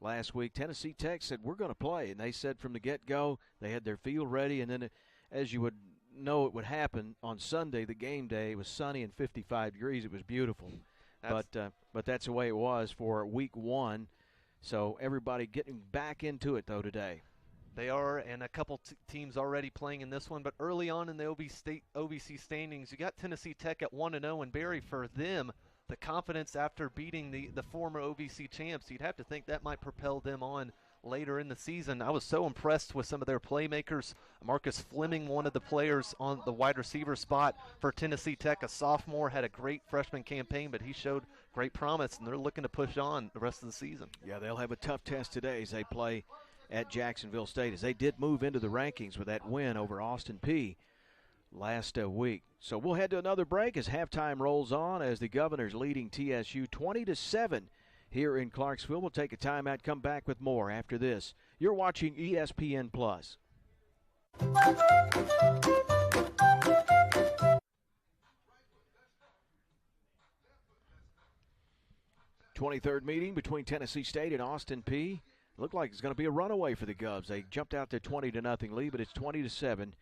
last week. Tennessee Tech said, we're going to play. And they said from the get-go they had their field ready. And then, as you would know it would happen, on Sunday, the game day, it was sunny and 55 degrees. It was beautiful. But that's the way it was for week one. So everybody getting back into it, though, today. They are, and a couple teams already playing in this one. But early on in the OVC standings, you got Tennessee Tech at 1-0, and Barry, for them, the confidence after beating the former OVC champs, you'd have to think that might propel them on later in the season. I was so impressed with some of their playmakers. Marcus Fleming, one of the players on the wide receiver spot for Tennessee Tech, a sophomore, had a great freshman campaign, but he showed great promise, and they're looking to push on the rest of the season. Yeah, they'll have a tough test today as they play at Jacksonville State, as they did move into the rankings with that win over Austin Peay last week. So we'll head to another break as halftime rolls on, as the Governors leading TSU 20-7 here in Clarksville. We'll take a timeout, come back with more after this. You're watching ESPN Plus. 23rd meeting between Tennessee State and Austin Peay. Looked like it's going to be a runaway for the Govs. They jumped out to 20-0 lead, but it's 20-7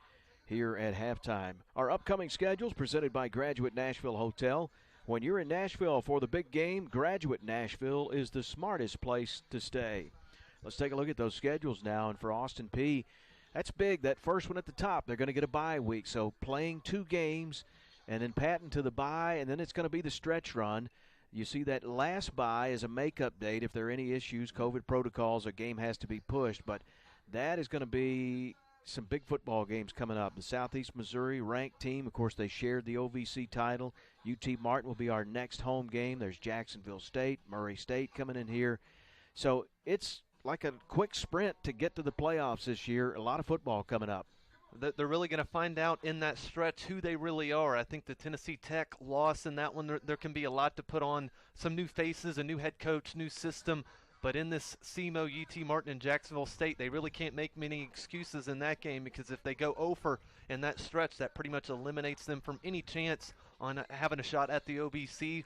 here at halftime. Our upcoming schedules presented by Graduate Nashville Hotel. When you're in Nashville for the big game, Graduate Nashville is the smartest place to stay. Let's take a look at those schedules now. And for Austin Peay, that's big. That first one at the top, they're going to get a bye week. So playing 2 games and then patting to the bye, and then it's going to be the stretch run. You see that last bye is a makeup date. If there are any issues, COVID protocols, a game has to be pushed. But that is going to be some big football games coming up. The Southeast Missouri ranked team, of course, they shared the OVC title. UT Martin will be our next home game. There's Jacksonville State, Murray State coming in here. So it's like a quick sprint to get to the playoffs this year. A lot of football coming up. They're really going to find out in that stretch who they really are. I think the Tennessee Tech loss in that one, there can be a lot to put on some new faces, a new head coach, new system. But in this SEMO, UT Martin, and Jacksonville State, they really can't make many excuses in that game, because if they go over in that stretch, that pretty much eliminates them from any chance on having a shot at the OVC.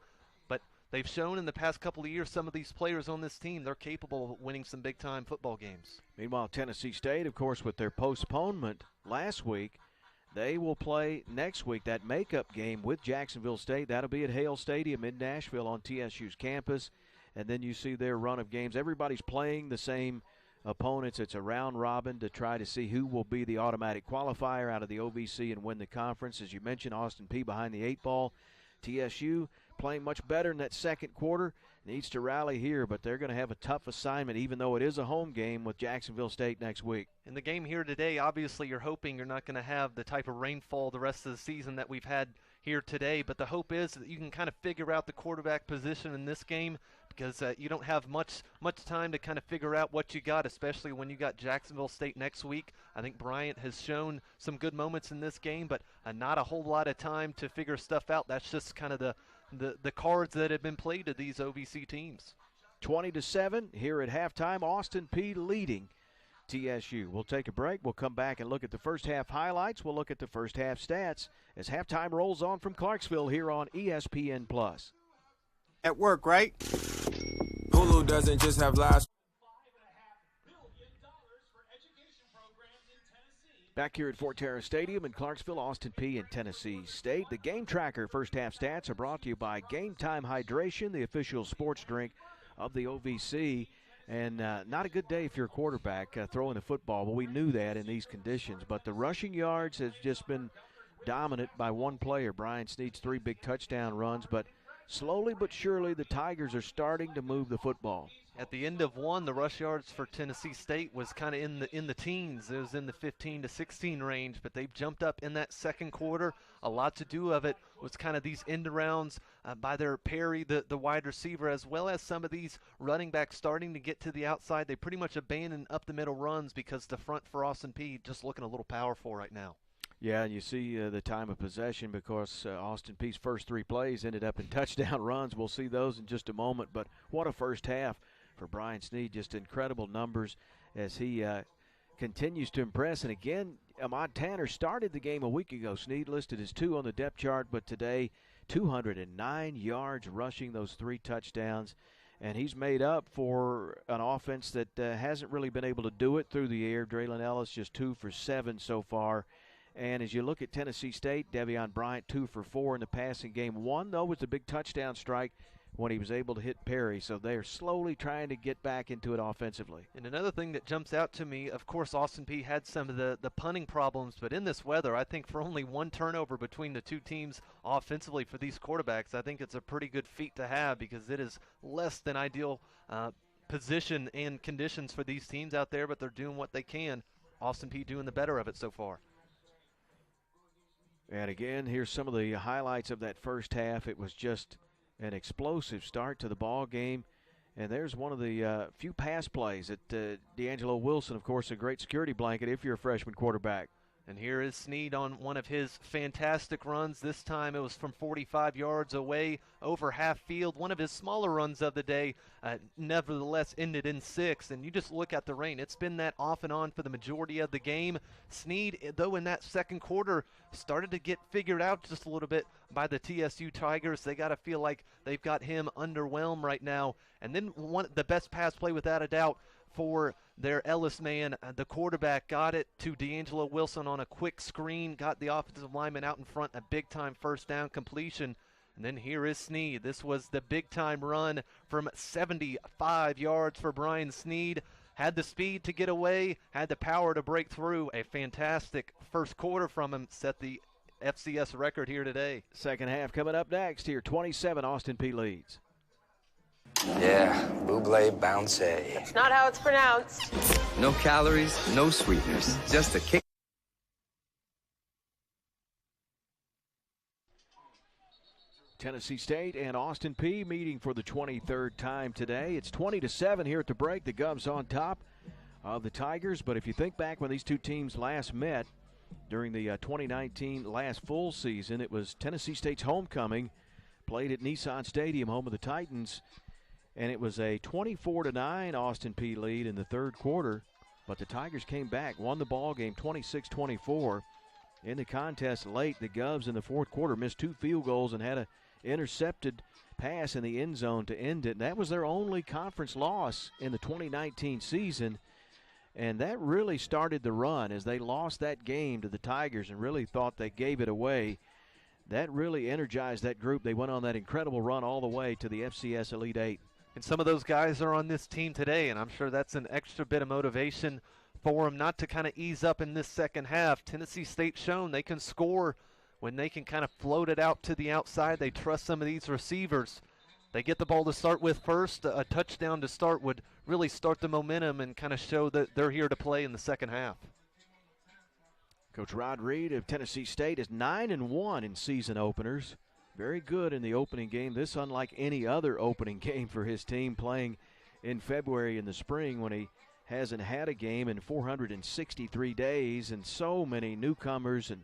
But they've shown in the past couple of years, some of these players on this team, they're capable of winning some big-time football games. Meanwhile, Tennessee State, of course, with their postponement last week, they will play next week that makeup game with Jacksonville State. That'll be at Hale Stadium in Nashville on TSU's campus. And then you see their run of games. Everybody's playing the same opponents. It's a round robin to try to see who will be the automatic qualifier out of the OVC and win the conference. As you mentioned, Austin Peay behind the 8 ball. TSU playing much better in that second quarter. Needs to rally here, but they're going to have a tough assignment, even though it is a home game with Jacksonville State next week. In the game here today, obviously you're hoping you're not going to have the type of rainfall the rest of the season that we've had here today, but the hope is that you can kind of figure out the quarterback position in this game, because you don't have much time to kind of figure out what you got, especially when you got Jacksonville State next week. I think Bryant has shown some good moments in this game, but not a whole lot of time to figure stuff out. That's just kind of the cards that have been played to these OVC teams. 20-7 here at halftime. Austin Peay leading TSU. We'll take a break. We'll come back and look at the first half highlights. We'll look at the first half stats as halftime rolls on from Clarksville here on ESPN Plus. At work, right? Hulu doesn't just have live. Back here at Fort Terrace Stadium in Clarksville, Austin Peay and Tennessee State. The Game Tracker first half stats are brought to you by Game Time Hydration, the official sports drink of the OVC. And not a good day if you're a quarterback throwing the football. Well, we knew that in these conditions. But the rushing yards has just been dominant by one player. Brian Snead's 3 big touchdown runs. But slowly but surely, the Tigers are starting to move the football. At the end of one, the rush yards for Tennessee State was kind of in the teens. It was in the 15 to 16 range, but they've jumped up in that second quarter. A lot to do of it was kind of these end arounds by their Perry, the wide receiver, as well as some of these running backs starting to get to the outside. They pretty much abandoned up the middle runs because the front for Austin Peay just looking a little powerful right now. Yeah, and you see the time of possession, because Austin Peay's first 3 plays ended up in touchdown runs. We'll see those in just a moment, but what a first half for Brian Snead. Just incredible numbers as he continues to impress. And again, Ahmad Tanner started the game a week ago. Snead listed as 2 on the depth chart, but today 209 yards rushing, those 3 touchdowns. And he's made up for an offense that hasn't really been able to do it through the air. Draylon Ellis just 2 for 7 so far. And as you look at Tennessee State, Devion Bryant 2 for 4 in the passing game. One, though, was a big touchdown strike when he was able to hit Perry. So they're slowly trying to get back into it offensively. And another thing that jumps out to me, of course, Austin Peay had some of the punting problems, but in this weather, I think for only one turnover between the two teams offensively for these quarterbacks, I think it's a pretty good feat to have because it is less than ideal position and conditions for these teams out there, but they're doing what they can. Austin Peay doing the better of it so far. And again, here's some of the highlights of that first half. It was just an explosive start to the ball game. And there's one of the few pass plays that D'Angelo Wilson, of course, a great security blanket if you're a freshman quarterback. And here is Snead on one of his fantastic runs. This time it was from 45 yards away over half field. One of his smaller runs of the day, nevertheless ended in 6. And you just look at the rain. It's been that off and on for the majority of the game. Snead, though, in that second quarter, started to get figured out just a little bit by the TSU Tigers. They got to feel like they've got him underwhelmed right now. And then the best pass play, without a doubt, for their Ellis man. The quarterback got it to D'Angelo Wilson on a quick screen, got the offensive lineman out in front, a big-time first down completion. And then here is Snead. This was the big-time run from 75 yards for Brian Snead. Had the speed to get away, had the power to break through. A fantastic first quarter from him, set the FCS record here today. Second half coming up next here. 27, Austin Peay leads. Yeah, Buble bounce. It's not how it's pronounced. No calories, no sweeteners, just a kick. Tennessee State and Austin Peay meeting for the 23rd time today. It's 20-7 here at the break. The Govs on top of the Tigers. But if you think back when these two teams last met during the 2019 last full season, it was Tennessee State's homecoming, played at Nissan Stadium, home of the Titans. And it was a 24-9 Austin Peay lead in the third quarter. But the Tigers came back, won the ball game 26-24. In the contest late, the Govs in the fourth quarter missed 2 field goals and had an intercepted pass in the end zone to end it. And that was their only conference loss in the 2019 season. And that really started the run as they lost that game to the Tigers and really thought they gave it away. That really energized that group. They went on that incredible run all the way to the FCS Elite Eight. And some of those guys are on this team today, and I'm sure that's an extra bit of motivation for them not to kind of ease up in this second half. Tennessee State shown they can score when they can kind of float it out to the outside. They trust some of these receivers. They get the ball to start with first. A touchdown to start would really start the momentum and kind of show that they're here to play in the second half. Coach Rod Reed of Tennessee State is 9-1 in season openers. Very good in the opening game. This unlike any other opening game for his team, playing in February in the spring when he hasn't had a game in 463 days, and so many newcomers, and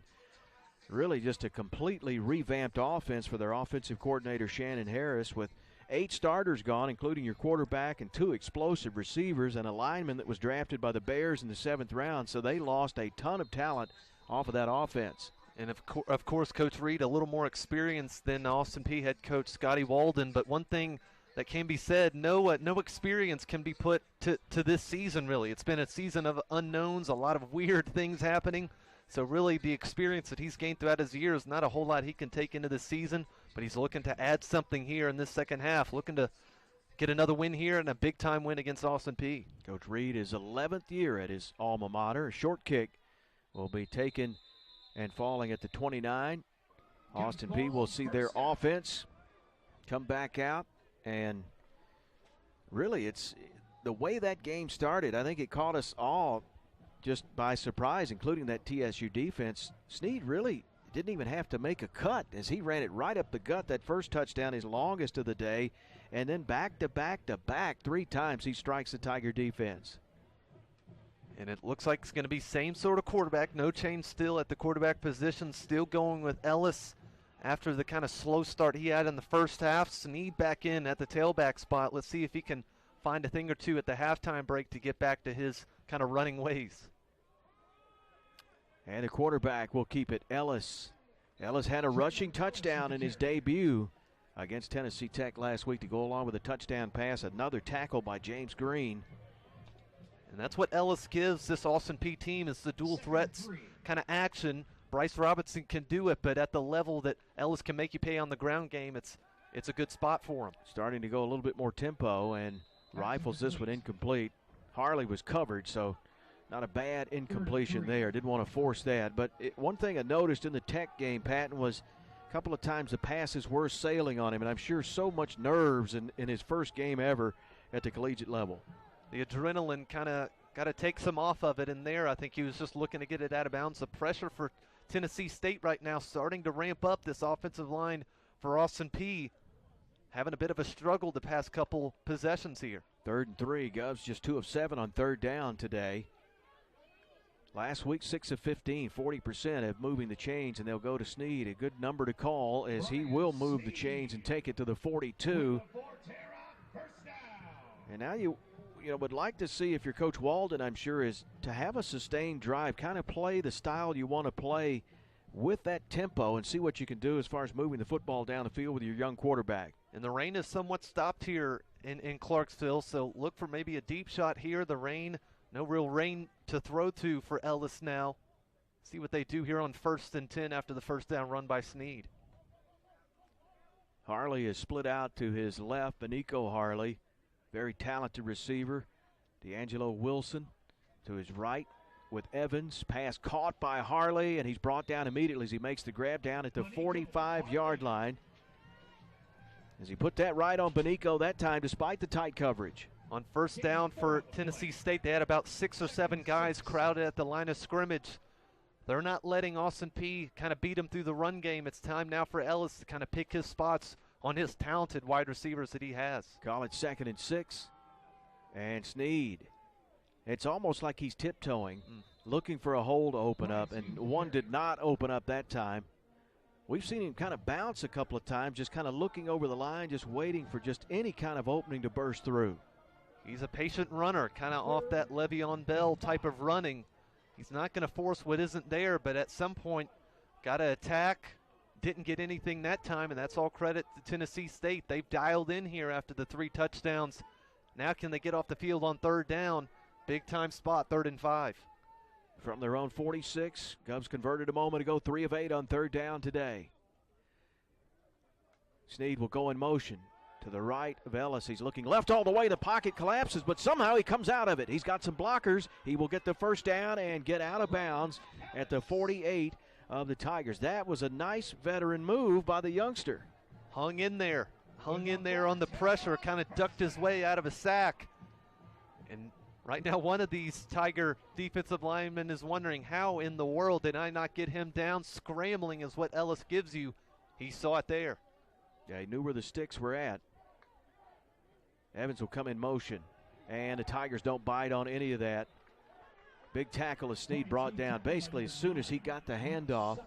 really just a completely revamped offense for their offensive coordinator Shannon Harris, with 8 starters gone, including your quarterback and 2 explosive receivers and a lineman that was drafted by the Bears in the 7th round. So they lost a ton of talent off of that offense. And of course, Coach Reed, a little more experienced than Austin Peay head coach Scotty Walden. But one thing that can be said, no experience can be put to this season, really. It's been a season of unknowns, a lot of weird things happening. So really the experience that he's gained throughout his years, not a whole lot he can take into this season. But he's looking to add something here in this second half, looking to get another win here and a big-time win against Austin Peay. Coach Reed is 11th year at his alma mater. A short kick will be taken and falling at the 29. Austin Peay will see their offense come back out. And really, it's the way that game started. I think it caught us all just by surprise, including that TSU defense. Snead really didn't even have to make a cut as he ran it right up the gut. That first touchdown, his longest of the day. And then back to back to back 3 times he strikes the Tiger defense. And it looks like it's going to be same sort of quarterback. No change still at the quarterback position. Still going with Ellis after the kind of slow start he had in the first half. Snead back in at the tailback spot. Let's see if he can find a thing or two at the halftime break to get back to his kind of running ways. And the quarterback will keep it, Ellis. Ellis had a rushing touchdown in his debut against Tennessee Tech last week to go along with a touchdown pass. Another tackle by James Green. And that's what Ellis gives this Austin Peay team, is the dual threats kind of action. Bryce Robinson can do it, but at the level that Ellis can make you pay on the ground game, it's a good spot for him. Starting to go a little bit more tempo, and rifles this one incomplete. Harley was covered, so not a bad incompletion there. Didn't want to force that. But one thing I noticed in the Tech game, Patton, was a couple of times the passes were sailing on him, and I'm sure so much nerves in his first game ever at the collegiate level. The adrenaline kind of got to take some off of it in there. I think he was just looking to get it out of bounds. The pressure for Tennessee State right now starting to ramp up this offensive line for Austin Peay. Having a bit of a struggle the past couple possessions here. 3rd and 3. Govs just 2 of 7 on 3rd down today. Last week, 6 of 15, 40% of moving the chains, and they'll go to Snead. A good number to call as he will move the chains and take it to the 42. And now you would like to see, if you're Coach Walden, I'm sure, is to have a sustained drive, kind of play the style you want to play with that tempo and see what you can do as far as moving the football down the field with your young quarterback. And the rain is somewhat stopped here in Clarksville, so look for maybe a deep shot here. The rain, no real rain to throw to for Ellis now. See what they do here on 1st and 10 after the first down run by Snead. Harley is split out to his left. Benico Harley, very talented receiver. D'Angelo Wilson to his right with Evans. Pass caught by Harley, and he's brought down immediately as he makes the grab down at the 45-yard line. As he put that right on Benico that time despite the tight coverage. On 1st down for Tennessee State, they had about 6 or 7 guys crowded at the line of scrimmage. They're not letting Austin Peay kind of beat him through the run game. It's time now for Ellis to kind of pick his spots on his talented wide receivers that he has. Call it 2nd and 6. And Snead. It's almost like he's tiptoeing, looking for a hole to open up, and one did not open up that time. We've seen him kind of bounce a couple of times, just kind of looking over the line, just waiting for just any kind of opening to burst through. He's a patient runner, kind of off that Le'Veon Bell type of running. He's not going to force what isn't there, but at some point, got to attack. Didn't get anything that time, and that's all credit to Tennessee State. They've dialed in here after the 3 touchdowns. Now can they get off the field on 3rd down? Big time spot, 3rd and 5. From their own 46, Govs converted a moment ago, 3 of 8 on 3rd down today. Snead will go in motion to the right of Ellis. He's looking left all the way. The pocket collapses, but somehow he comes out of it. He's got some blockers. He will get the 1st down and get out of bounds at the 48 of the Tigers. That was a nice veteran move by the youngster. Hung in there on the pressure, kind of ducked his way out of a sack. And right now, one of these Tiger defensive linemen is wondering, how in the world did I not get him down? Scrambling is what Ellis gives you. He saw it there. Yeah, he knew where the sticks were at. Evans will come in motion, and the Tigers don't bite on any of that. Big tackle as Snead brought down basically as soon as he got the handoff,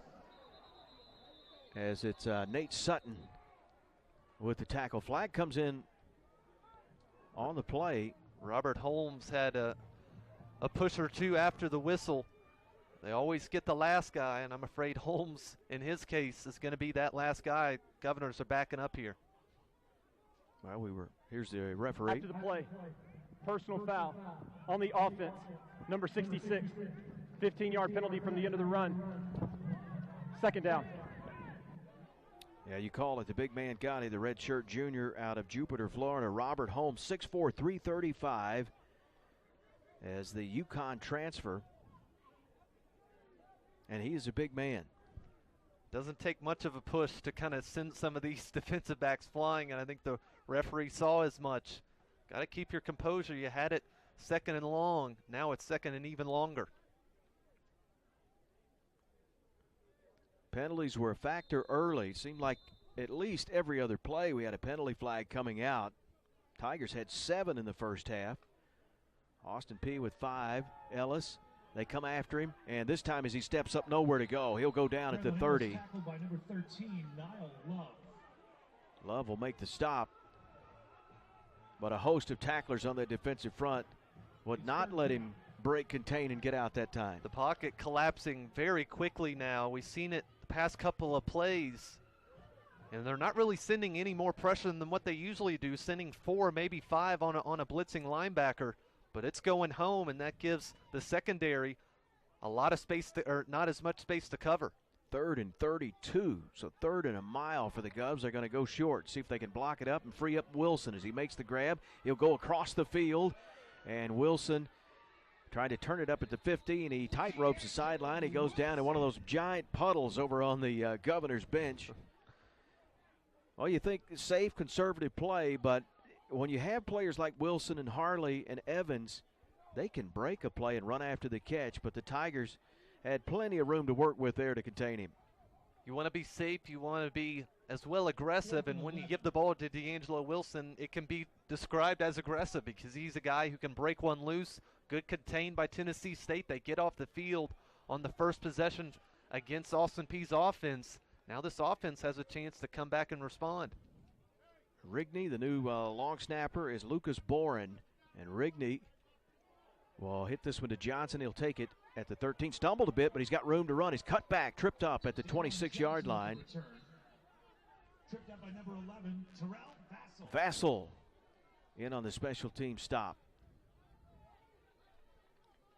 as it's Nate Sutton with the tackle. Flag comes in on the play. Robert Holmes had a push or two after the whistle. They always get the last guy, and I'm afraid Holmes, in his case, is going to be that last guy. Governors are backing up here. Well, here's the referee. After the play, personal foul on the offense, number 66. 15-yard penalty from the end of the run. 2nd down. Yeah, you call it. The big man got it. The redshirt junior out of Jupiter, Florida. Robert Holmes, 6'4", 335, as the UConn transfer. And he is a big man. Doesn't take much of a push to kind of send some of these defensive backs flying, and I think the referee saw as much. Got to keep your composure. You had it 2nd and long. Now it's 2nd and even longer. Penalties were a factor early. Seemed like at least every other play we had a penalty flag coming out. Tigers had 7 in the first half. Austin Peay with 5. Ellis, they come after him, and this time as he steps up, nowhere to go. He'll go down at the 30. By number 13, Niall Love. Love will make the stop, but a host of tacklers on that defensive front would not let him break, contain, and get out that time. The pocket collapsing very quickly now. We've seen it the past couple of plays, And they're not really sending any more pressure than what they usually do, sending 4, maybe 5 on a blitzing linebacker. But it's going home, and that gives the secondary a lot of space, or not as much space to cover. 3rd and 32, so 3rd and a mile for the Govs. They're going to go short, see if they can block it up and free up Wilson. As he makes the grab, he'll go across the field, and Wilson tried to turn it up at the 50, and he tight ropes the sideline. He goes down in one of those giant puddles over on the Governor's bench. Well, you think safe, conservative play, but when you have players like Wilson and Harley and Evans, they can break a play and run after the catch, but the Tigers had plenty of room to work with there to contain him. You want to be safe, you want to be as well aggressive, and when you give the ball to D'Angelo Wilson, it can be described as aggressive because he's a guy who can break one loose. Good contained by Tennessee State. They get off the field on the first possession against Austin Peay's offense. Now this offense has a chance to come back and respond. Rigney, the new long snapper, is Lucas Boren, and Rigney will hit this one to Johnson. He'll take it at the 13. Stumbled a bit, but he's got room to run. He's cut back, tripped up at the 26-yard line. Tripped up by number 11, Terrell Vassell in on the special team stop.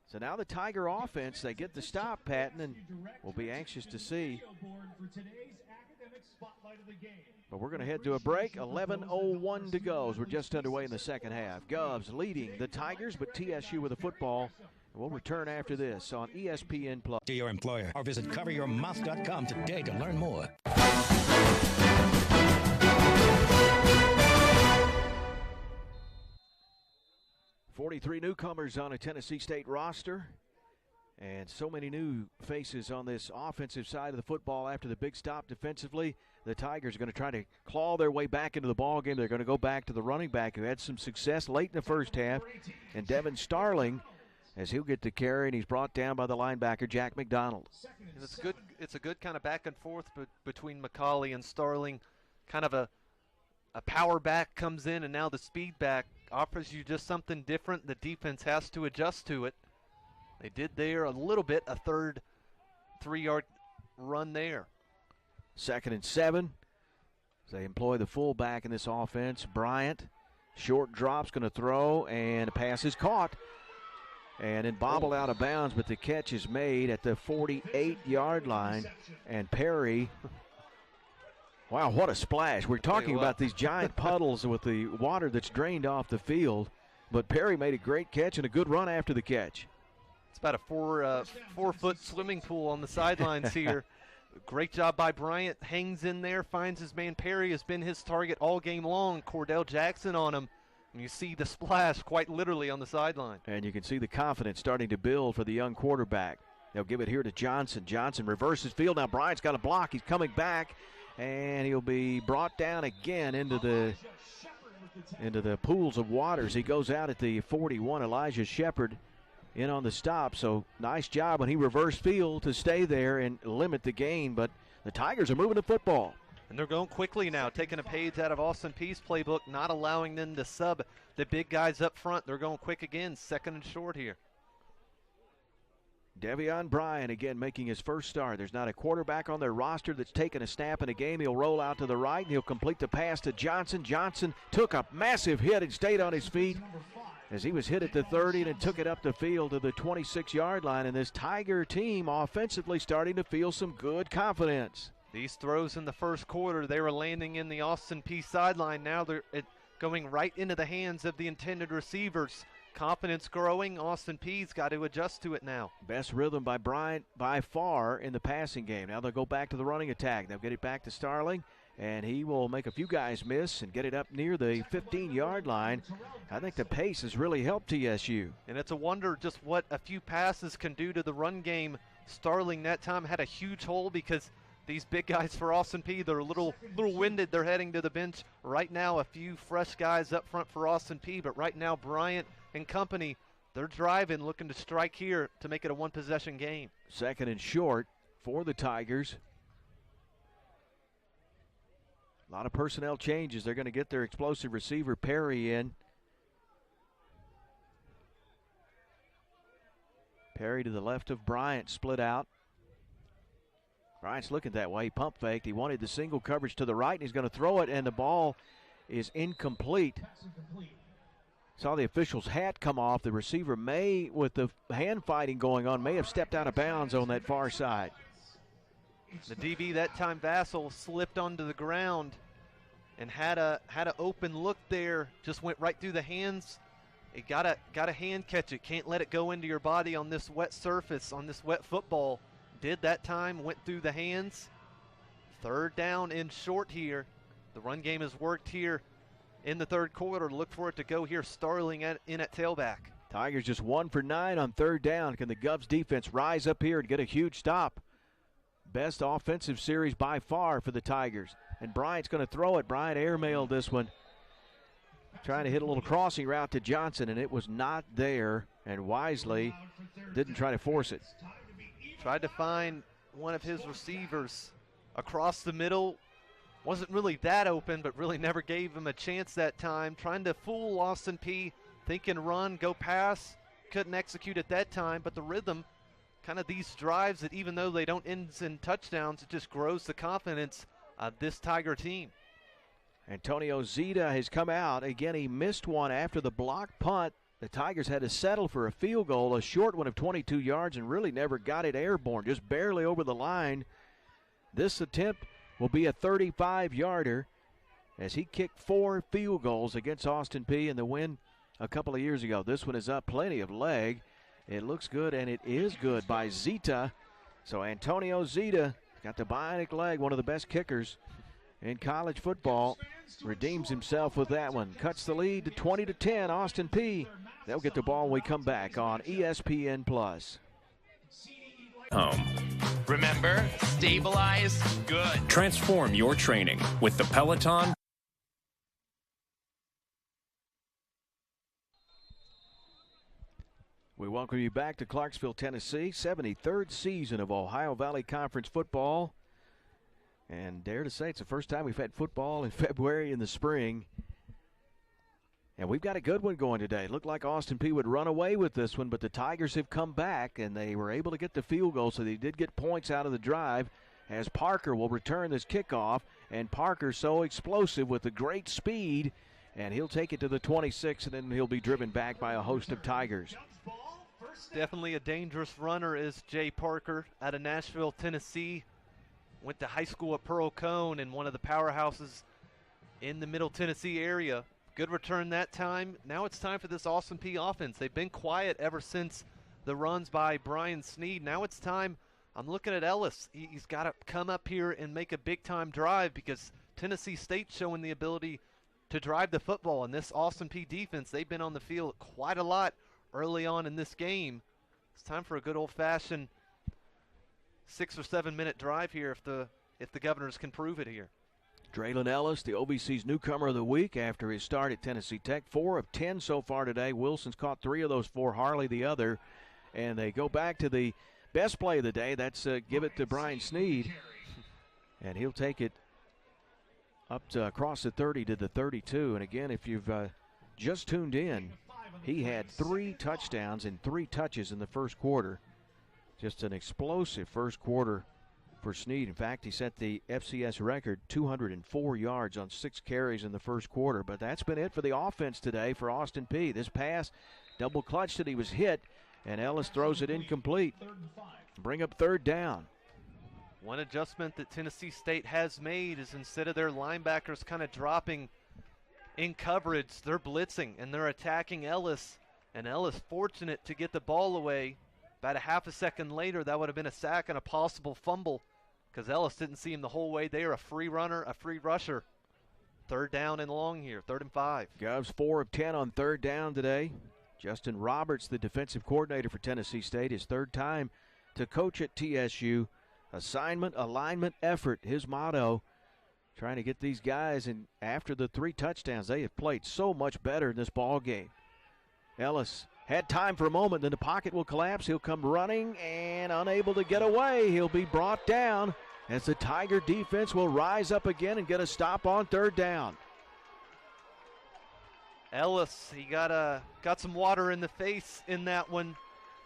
So now the Tiger offense, they get the stop, Patton, and we'll be anxious to see. But we're going to head to a break. 11:01 to go as we're just underway in the second half. Govs leading the Tigers, but TSU with the football. We'll return after this on ESPN Plus. To your employer or visit coveryourmouth.com today to learn more. "43 newcomers on a Tennessee State roster, and so many new faces on this offensive side of the football after the big stop defensively. The Tigers are going to try to claw their way back into the ball game. They're going to go back to the running back who had some success late in the first half, and Devin Starling, as he'll get the carry, and he's brought down by the linebacker, Jack McDonald. And it's a good kind of back and forth between McCauley and Starling. Kind of a power back comes in, and now the speed back offers you just something different. The defense has to adjust to it. They did there a little bit, a third 3-yard run there. 2nd and 7. They employ the fullback in this offense. Bryant, short drop's going to throw, and a pass is caught. And then bobbled out of bounds, but the catch is made at the 48-yard line. And Perry, wow, what a splash. We're talking about these giant puddles with the water that's drained off the field. But Perry made a great catch and a good run after the catch. It's about a 4-foot swimming pool on the sidelines here. Great job by Bryant. Hangs in there, finds his man. Perry has been his target all game long. Cordell Jackson on him. And you see the splash quite literally on the sideline. And you can see the confidence starting to build for the young quarterback. They'll give it here to Johnson. Johnson reverses field. Now Bryant's got a block. He's coming back, and he'll be brought down again into the pools of waters. He goes out at the 41. Elijah Shepard in on the stop. So nice job when he reversed field to stay there and limit the gain. But the Tigers are moving the football. And they're going quickly now, taking a page out of Austin Peay's playbook, not allowing them to sub the big guys up front. They're going quick again, 2nd and short here. Devion Bryant again making his first start. There's not a quarterback on their roster that's taken a snap in a game. He'll roll out to the right, and he'll complete the pass to Johnson. Johnson took a massive hit and stayed on his feet as he was hit at the 30 and took it up the field to the 26-yard line. And this Tiger team offensively starting to feel some good confidence. These throws in the first quarter, they were landing in the Austin Peay sideline. Now they're going right into the hands of the intended receivers. Confidence growing. Austin Peay's got to adjust to it now. Best rhythm by Bryant by far in the passing game. Now they'll go back to the running attack. They'll get it back to Starling, and he will make a few guys miss and get it up near the 15-yard line. I think the pace has really helped TSU. And it's a wonder just what a few passes can do to the run game. Starling that time had a huge hole because these big guys for Austin Peay, they're a little winded. They're heading to the bench. Right now, a few fresh guys up front for Austin Peay, but right now Bryant and company, they're driving, looking to strike here to make it a one-possession game. 2nd and short for the Tigers. A lot of personnel changes. They're going to get their explosive receiver Perry in. Perry to the left of Bryant, split out. Bryant's looking that way. Pump faked. He wanted the single coverage to the right, and he's going to throw it, and the ball is incomplete. Saw the official's hat come off. The receiver may, with the hand fighting going on, may have stepped out of bounds on that far side. The DB that time, Vassell, slipped onto the ground and had a open look there. Just went right through the hands. It got a hand catch it. Can't let it go into your body on this wet surface, on this wet football. Did that time, went through the hands. Third down and short here. The run game has worked here in the third quarter. Look for it to go here. Starling in at tailback. Tigers just 1 for 9 on third down. Can the Govs defense rise up here and get a huge stop? Best offensive series by far for the Tigers. And Bryant's going to throw it. Bryant airmailed this one. Trying to hit a little crossing route to Johnson, and it was not there. And wisely didn't try to force it. Tried to find one of his receivers across the middle. Wasn't really that open, but really never gave him a chance that time. Trying to fool Austin Peay, thinking run, go pass. Couldn't execute at that time, but the rhythm, kind of these drives that even though they don't end in touchdowns, it just grows the confidence of this Tiger team. Antonio Zeta has come out. Again, he missed one after the block punt. The Tigers had to settle for a field goal, a short one of 22 yards, and really never got it airborne, just barely over the line. This attempt will be a 35-yarder as he kicked 4 field goals against Austin Peay in the win a couple of years ago. This one is up, plenty of leg. It looks good, and it is good by Zeta. So Antonio Zeta got the bionic leg, one of the best kickers in college football. Redeems himself with that one. Cuts the lead to 20-10. Austin Peay. They'll get the ball when we come back on ESPN+. Home. Remember, stabilize good. Transform your training with the Peloton. We welcome you back to Clarksville, Tennessee. 73rd season of Ohio Valley Conference football. And dare to say it's the first time we've had football in February in the spring. And we've got a good one going today. It looked like Austin Peay would run away with this one, but the Tigers have come back, and they were able to get the field goal, so they did get points out of the drive as Parker will return this kickoff. And Parker so explosive with the great speed, and he'll take it to the 26, and then he'll be driven back by a host of Tigers. Definitely a dangerous runner is Jay Parker out of Nashville, Tennessee. Went to high school at Pearl Cone and one of the powerhouses in the Middle Tennessee area. Good return that time. Now it's time for this Austin Peay offense. They've been quiet ever since the runs by Brian Sneed. Now it's time. I'm looking at Ellis. He's got to come up here and make a big-time drive because Tennessee State's showing the ability to drive the football. And this Austin Peay defense, they've been on the field quite a lot early on in this game. It's time for a good old-fashioned 6 or 7 minute drive here if the Governors can prove it here. Draylon Ellis, the OVC's newcomer of the week after his start at Tennessee Tech. 4 of 10 so far today. Wilson's caught 3 of those 4, Harley the other. And they go back to the best play of the day. That's give it to Brian Sneed. And he'll take it up to across the 30 to the 32. And again, if you've just tuned in, he had 3 touchdowns and 3 touches in the first quarter. Just an explosive first quarter for Sneed. In fact, he set the FCS record, 204 yards on 6 carries in the first quarter. But that's been it for the offense today for Austin Peay. This pass double clutched it. He was hit, and Ellis throws it incomplete. Bring up third down. One adjustment that Tennessee State has made is instead of their linebackers kind of dropping in coverage, they're blitzing and they're attacking Ellis. And Ellis fortunate to get the ball away. About a half a second later, that would have been a sack and a possible fumble because Ellis didn't see him the whole way. They are a free runner, a free rusher. Third down and long here, 3rd and 5. Govs 4 of 10 on third down today. Justin Roberts, the defensive coordinator for Tennessee State, his 3rd time to coach at TSU. Assignment, alignment, effort, his motto. Trying to get these guys, and after the 3 touchdowns, they have played so much better in this ball game. Ellis had time for a moment, then the pocket will collapse. He'll come running and unable to get away. He'll be brought down as the Tiger defense will rise up again and get a stop on 3rd down. Ellis, he got some water in the face in that one.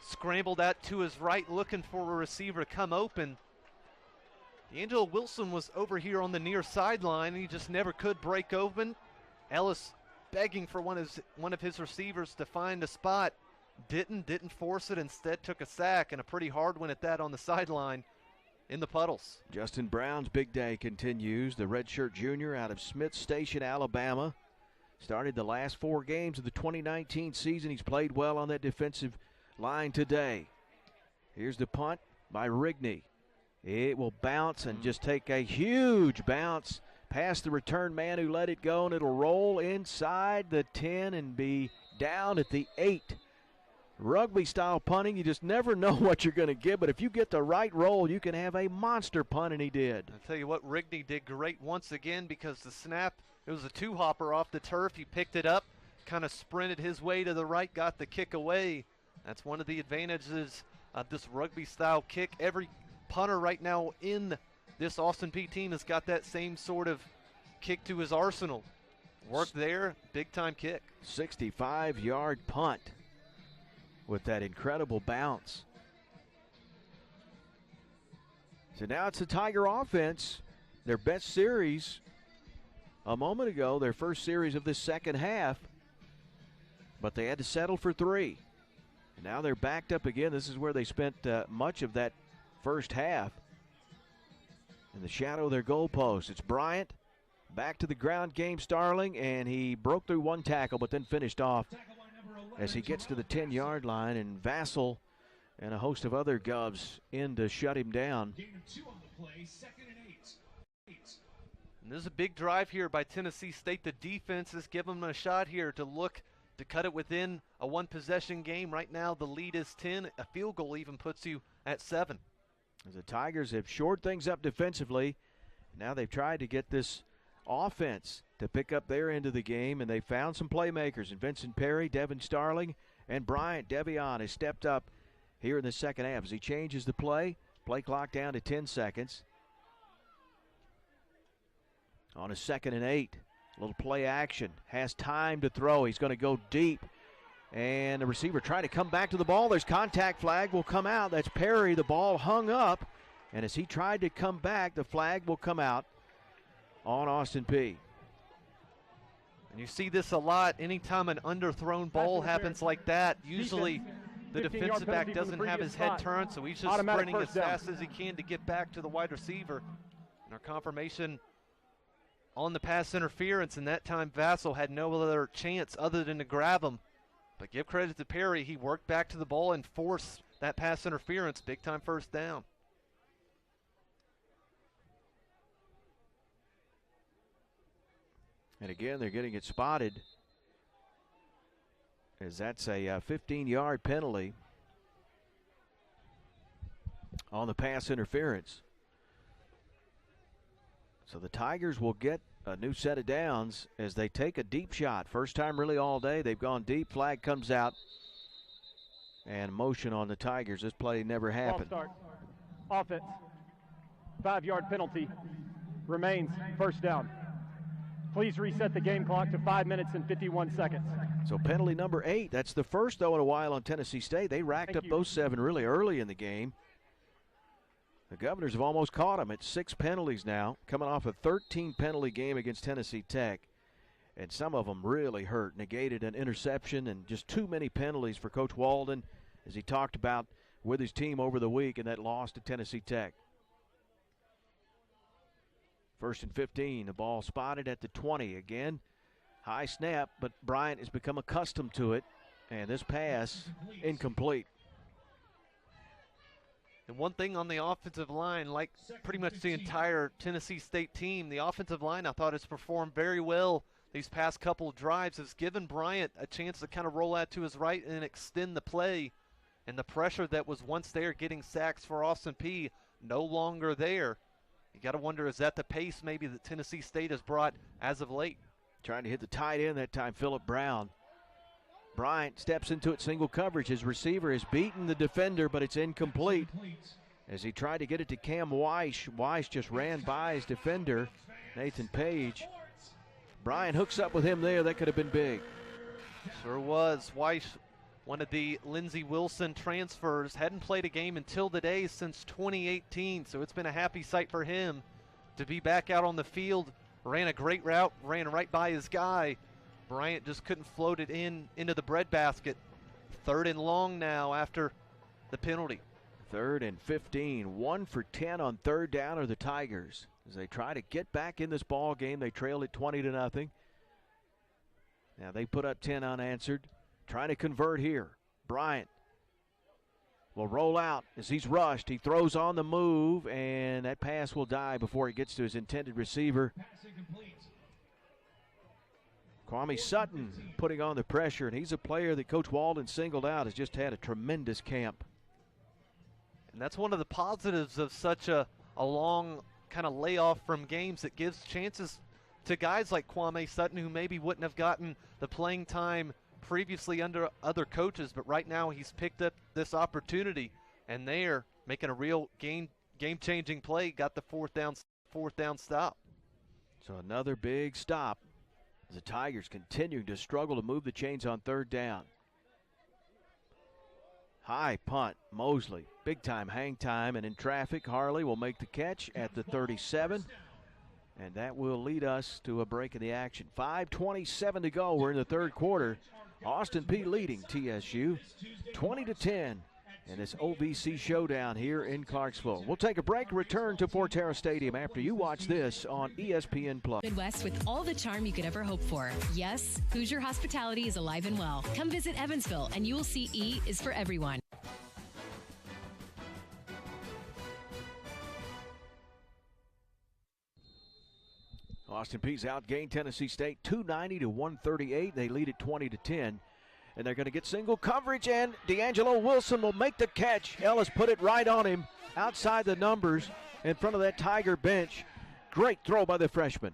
Scrambled out to his right, looking for a receiver to come open. D'Angelo Wilson was over here on the near sideline, and he just never could break open. Ellis begging for one of his receivers to find a spot. Didn't force it, instead took a sack, and a pretty hard one at that on the sideline in the puddles. Justin Brown's big day continues. The redshirt junior out of Smith Station, Alabama. Started the last 4 games of the 2019 season. He's played well on that defensive line today. Here's the punt by Rigney. It will bounce and just take a huge bounce past the return man who let it go, and it'll roll inside the 10 and be down at the 8. Rugby-style punting, you just never know what you're going to get, but if you get the right roll, you can have a monster punt, and he did. I'll tell you what, Rigney did great once again because the snap, it was a 2-hopper off the turf. He picked it up, kind of sprinted his way to the right, got the kick away. That's one of the advantages of this rugby-style kick. Every punter right now in this Austin Peay team has got that same sort of kick to his arsenal. Work there, big-time kick. 65-yard punt with that incredible bounce. So now it's the Tiger offense, their best series a moment ago, their first series of this second half, but they had to settle for 3. And now they're backed up again. This is where they spent much of that first half in the shadow of their goalpost. It's Bryant back to the ground game, Starling, and he broke through 1 tackle but then finished off as he gets to the 10-yard line, and Vassell and a host of other Govs in to shut him down. And there's a big drive here by Tennessee State. The defense is giving them a shot here to look to cut it within a 1-possession game. Right now the lead is 10. A field goal even puts you at 7. As the Tigers have shored things up defensively, now they've tried to get this offense to pick up their end of the game, and they found some playmakers. And Vincent Perry, Devin Starling, and Bryant Devion has stepped up here in the second half as he changes the play clock down to 10 seconds. On a 2nd and 8, a little play action, has time to throw. He's going to go deep, and the receiver trying to come back to the ball. There's contact, flag will come out. That's Perry. The ball hung up, and as he tried to come back, the flag will come out on Austin Peay. And you see this a lot. Anytime an underthrown ball happens like that, usually the defensive back doesn't have his head turned, so he's just sprinting as fast as he can to get back to the wide receiver. And our confirmation on the pass interference, and that time Vassell had no other chance other than to grab him. But give credit to Perry. He worked back to the ball and forced that pass interference. Big-time first down. And again, they're getting it spotted, as that's a 15-yard penalty on the pass interference. So the Tigers will get a new set of downs as they take a deep shot. First time really all day. They've gone deep. Flag comes out. And motion on the Tigers. This play never happened. Start. Offense. 5-yard penalty. Remains first down. Please reset the game clock to 5 minutes and 51 seconds. So penalty number 8. That's the first, though, in a while on Tennessee State. They racked up those 7 really early in the game. The Governors have almost caught them at 6 penalties now, coming off a 13-penalty game against Tennessee Tech. And some of them really hurt, negated an interception, and just too many penalties for Coach Walden, as he talked about with his team over the week in that loss to Tennessee Tech. 1st and 15, the ball spotted at the 20. Again, high snap, but Bryant has become accustomed to it, and this pass incomplete. And one thing on the offensive line, like pretty much the entire Tennessee State team, the offensive line I thought has performed very well these past couple of drives. Has given Bryant a chance to kind of roll out to his right and extend the play. And the pressure that was once there getting sacks for Austin Peay no longer there. You got to wonder, is that the pace maybe that Tennessee State has brought as of late? Trying to hit the tight end that time, Phillip Brown. Bryant steps into it, single coverage. His receiver has beaten the defender, but it's incomplete. As he tried to get it to Cam Weiss, Weiss just ran by his defender, Nathan Page. Bryant hooks up with him there. That could have been big. Sure was. Weiss one of the Lindsey Wilson transfers. Hadn't played a game until today since 2018, so it's been a happy sight for him to be back out on the field. Ran a great route, ran right by his guy. Bryant just couldn't float it into the breadbasket. 3rd and long now after the penalty. 3rd and 15. 1 for 10 on 3rd down are the Tigers. As they try to get back in this ball game, they trailed it 20-0. Now they put up 10 unanswered. Trying to convert here. Bryant will roll out as he's rushed. He throws on the move, and that pass will die before it gets to his intended receiver. Kwame Sutton putting on the pressure, and he's a player that Coach Walden singled out, has just had a tremendous camp. And that's one of the positives of such a long kind of layoff from games. It gives chances to guys like Kwame Sutton who maybe wouldn't have gotten the playing time previously under other coaches, but right now he's picked up this opportunity, and they're making a real game-changing play. Got the fourth down stop. So another big stop. The Tigers continuing to struggle to move the chains on 3rd down. High punt, Mosley. Big time hang time, and in traffic, Harley will make the catch at the 37. And that will lead us to a break in the action. 5:27 to go. We're in the 3rd quarter. Austin Peay leading TSU 20-10 in this OVC showdown here in Clarksville. We'll take a break, return to Forterra Stadium after you watch this on ESPN Plus. Midwest with all the charm you could ever hope for. Yes, Hoosier hospitality is alive and well. Come visit Evansville and you will see E is for everyone. Austin Peay's outgained Tennessee State 290-138. They lead it 20-10. And they're going to get single coverage, and D'Angelo Wilson will make the catch. Ellis put it right on him outside the numbers in front of that Tiger bench. Great throw by the freshman.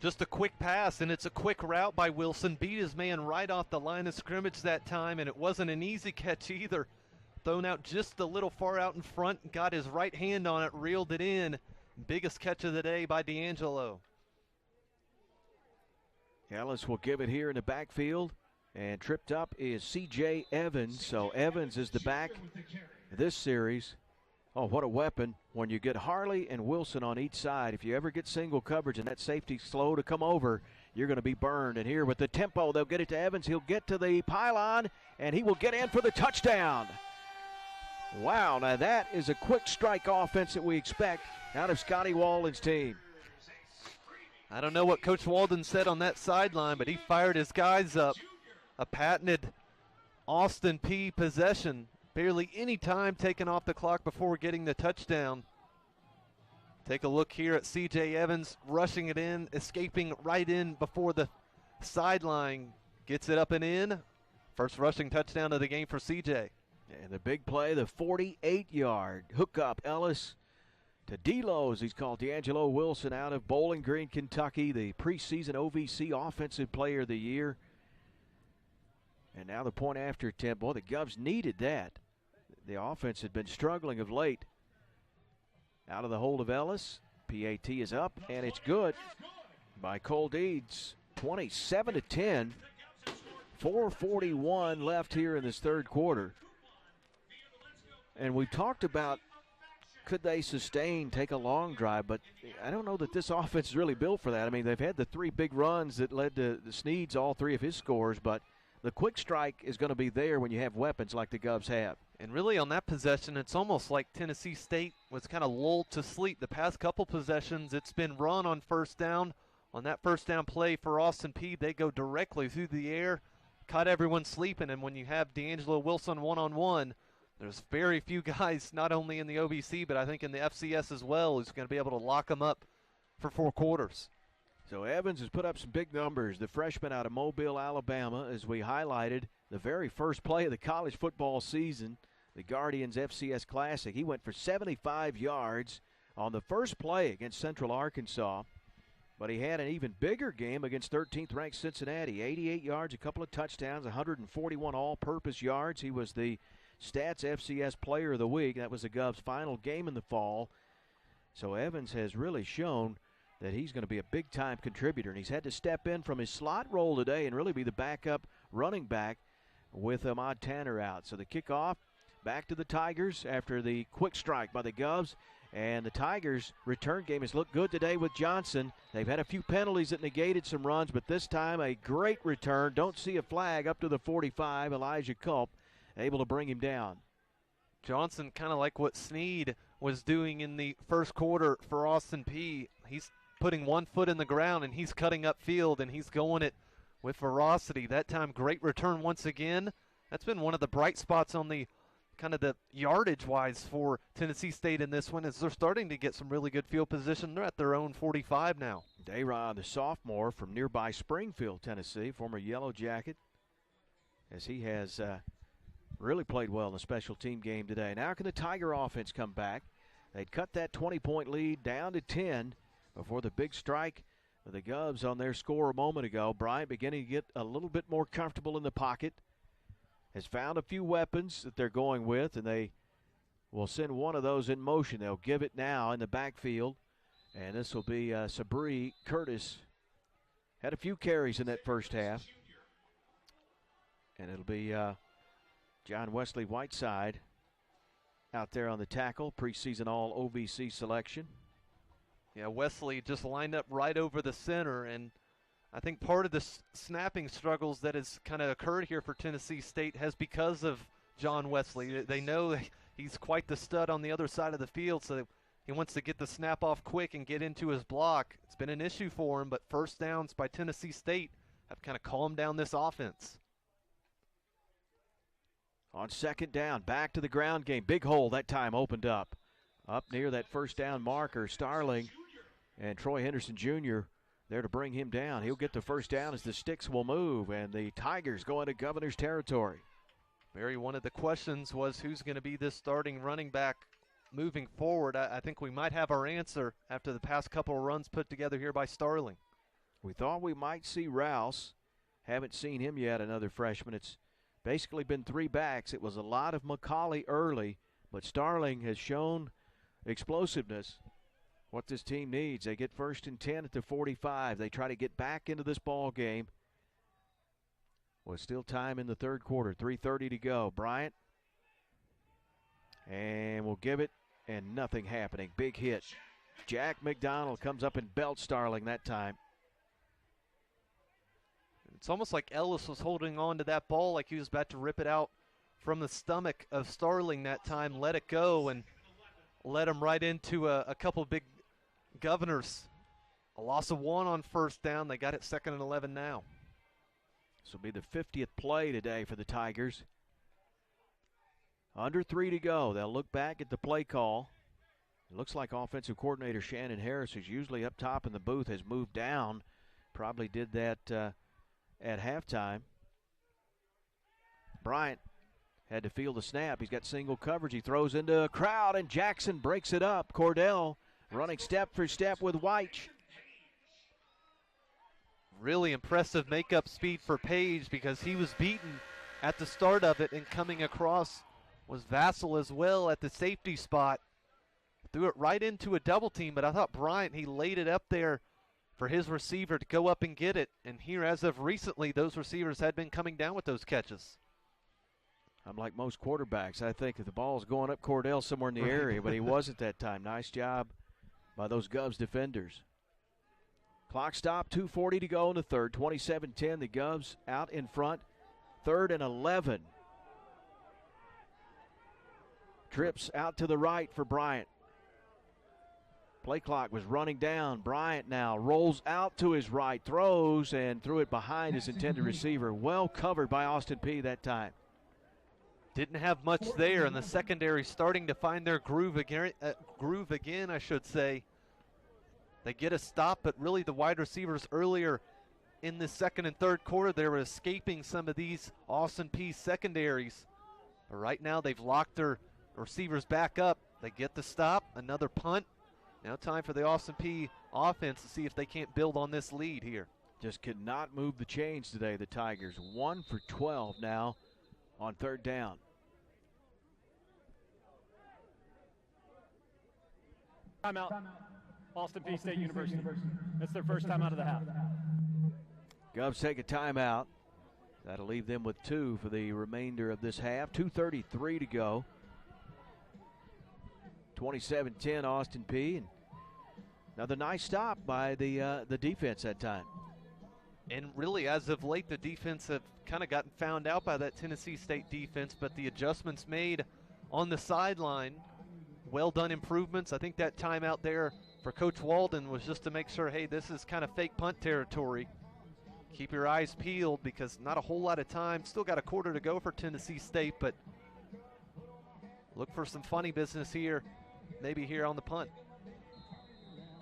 Just a quick pass, and it's a quick route by Wilson. Beat his man right off the line of scrimmage that time, and it wasn't an easy catch either. Thrown out just a little far out in front, got his right hand on it, reeled it in. Biggest catch of the day by D'Angelo. Ellis will give it here in the backfield. And tripped up is C.J. Evans. So Evans is the back this series. Oh, what a weapon when you get Harley and Wilson on each side. If you ever get single coverage and that safety slow to come over, you're going to be burned. And here with the tempo, they'll get it to Evans. He'll get to the pylon, and he will get in for the touchdown. Wow, now that is a quick strike offense that we expect out of Scotty Walden's team. I don't know what Coach Walden said on that sideline, but he fired his guys up. A patented Austin Peay possession. Barely any time taken off the clock before getting the touchdown. Take a look here at C.J. Evans rushing it in, escaping right in before the sideline. Gets it up and in. First rushing touchdown of the game for C.J. And the big play, the 48-yard hookup. Ellis to D-Lo, as he's called, D'Angelo Wilson out of Bowling Green, Kentucky, the preseason OVC Offensive Player of the Year. And now the point after attempt. Boy, the Govs needed that. The offense had been struggling of late. Out of the hold of Ellis. PAT is up, and it's good by Cole Deeds. 27-10. 4:41 left here in this 3rd quarter. And we talked about could they sustain, take a long drive, but I don't know that this offense is really built for that. I mean, they've had the 3 big runs that led to the Snead's, all 3 of his scores, but the quick strike is going to be there when you have weapons like the Govs have. And really on that possession, it's almost like Tennessee State was kind of lulled to sleep. The past couple possessions, it's been run on 1st down. On that 1st down play for Austin Peay, they go directly through the air, caught everyone sleeping. And when you have D'Angelo Wilson one-on-one, there's very few guys, not only in the OVC, but I think in the FCS as well, who's going to be able to lock them up for 4 quarters. So Evans has put up some big numbers. The freshman out of Mobile, Alabama, as we highlighted, the very first play of the college football season, the Guardians FCS Classic. He went for 75 yards on the first play against Central Arkansas, but he had an even bigger game against 13th-ranked Cincinnati. 88 yards, a couple of touchdowns, 141 all-purpose yards. He was the Stats FCS Player of the Week. That was the Govs' final game in the fall. So Evans has really shown that he's going to be a big-time contributor, and he's had to step in from his slot role today and really be the backup running back with Ahmad Tanner out. So the kickoff back to the Tigers after the quick strike by the Govs. And the Tigers' return game has looked good today with Johnson. They've had a few penalties that negated some runs, but this time a great return. Don't see a flag up to the 45. Elijah Culp able to bring him down. Johnson, kind of like what Snead was doing in the first quarter for Austin Peay. He's putting one foot in the ground, and he's cutting upfield, and he's going it with ferocity. That time, great return once again. That's been one of the bright spots on the kind of the yardage-wise for Tennessee State in this one, as they're starting to get some really good field position. They're at their own 45 now. Dayrod, the sophomore from nearby Springfield, Tennessee, former Yellow Jacket, as he has really played well in the special team game today. Now can the Tiger offense come back? They'd cut that 20-point lead down to 10 before the big strike of the Govs on their score a moment ago. Bryant beginning to get a little bit more comfortable in the pocket. Has found a few weapons that they're going with, and they will send one of those in motion. They'll give it now in the backfield, and this will be Sabri Curtis. Had a few carries in that first half, and it'll be John Wesley Whiteside out there on the tackle, preseason all OVC selection. Yeah, Wesley just lined up right over the center, and I think part of the snapping struggles that has kind of occurred here for Tennessee State has because of John Wesley. They know he's quite the stud on the other side of the field, so he wants to get the snap off quick and get into his block. It's been an issue for him, but first downs by Tennessee State have kind of calmed down this offense. On second down, back to the ground game. Big hole that time opened up near that first down marker. Starling and Troy Henderson Jr. there to bring him down. He'll get the first down as the sticks will move, and the Tigers go into Governor's territory. Barry, one of the questions was who's going to be this starting running back moving forward. I think we might have our answer after the past couple of runs put together here by Starling. We thought we might see Rouse. Haven't seen him yet, another freshman. It's basically been three backs. It was a lot of McCauley early, but Starling has shown explosiveness. What this team needs. They get 1st and 10 at the 45. They try to get back into this ball game. Well, still time in the third quarter. 3:30 to go. Bryant. And we'll give it, and nothing happening. Big hit. Jack McDonald comes up and belts Starling that time. It's almost like Ellis was holding on to that ball like he was about to rip it out from the stomach of Starling that time. Let it go and led him right into a couple big Governors. A loss of 1 on first down. They got it 2nd and 11 now. This will be the 50th play today for the Tigers. Under 3 to go. They'll look back at the play call. It looks like offensive coordinator Shannon Harris, who's usually up top in the booth, has moved down. Probably did that at halftime. Bryant had to field the snap. He's got single coverage. He throws into a crowd, and Jackson breaks it up. Cordell running step for step with White. Really impressive makeup speed for Page, because he was beaten at the start of it, and coming across was Vassell as well at the safety spot. Threw it right into a double team, but I thought Bryant, he laid it up there for his receiver to go up and get it. And here, as of recently, those receivers had been coming down with those catches. Unlike most quarterbacks, I think that the ball's going up Cordell somewhere in the area, but he wasn't that time. Nice job by those Govs defenders. Clock stop, 2:40 to go in the third. 27-10, the Govs out in front. 3rd and 11. Trips out to the right for Bryant. Play clock was running down. Bryant now rolls out to his right, throws, and threw it behind his intended receiver. Well covered by Austin Peay that time. Didn't have much there, and the secondary starting to find their groove again, I should say. They get a stop, but really the wide receivers earlier in the second and third quarter, they were escaping some of these Austin Peay secondaries. But right now they've locked their receivers back up. They get the stop, another punt. Now time for the Austin Peay offense to see if they can't build on this lead here. Just could not move the chains today, the Tigers. 1 for 12 now on 3rd down. Timeout. Austin Peay State University. That's their first time out of the half. Govs take a timeout. That'll leave them with 2 for the remainder of this half. 2:33 to go. 27-10 Austin Peay. And another nice stop by the defense that time. And really, as of late, the defense have kind of gotten found out by that Tennessee State defense, but the adjustments made on the sideline, well done improvements. I think that time out there for Coach Walden was just to make sure, hey, this is kind of fake punt territory. Keep your eyes peeled because not a whole lot of time. Still got a quarter to go for Tennessee State, but look for some funny business here, maybe here on the punt.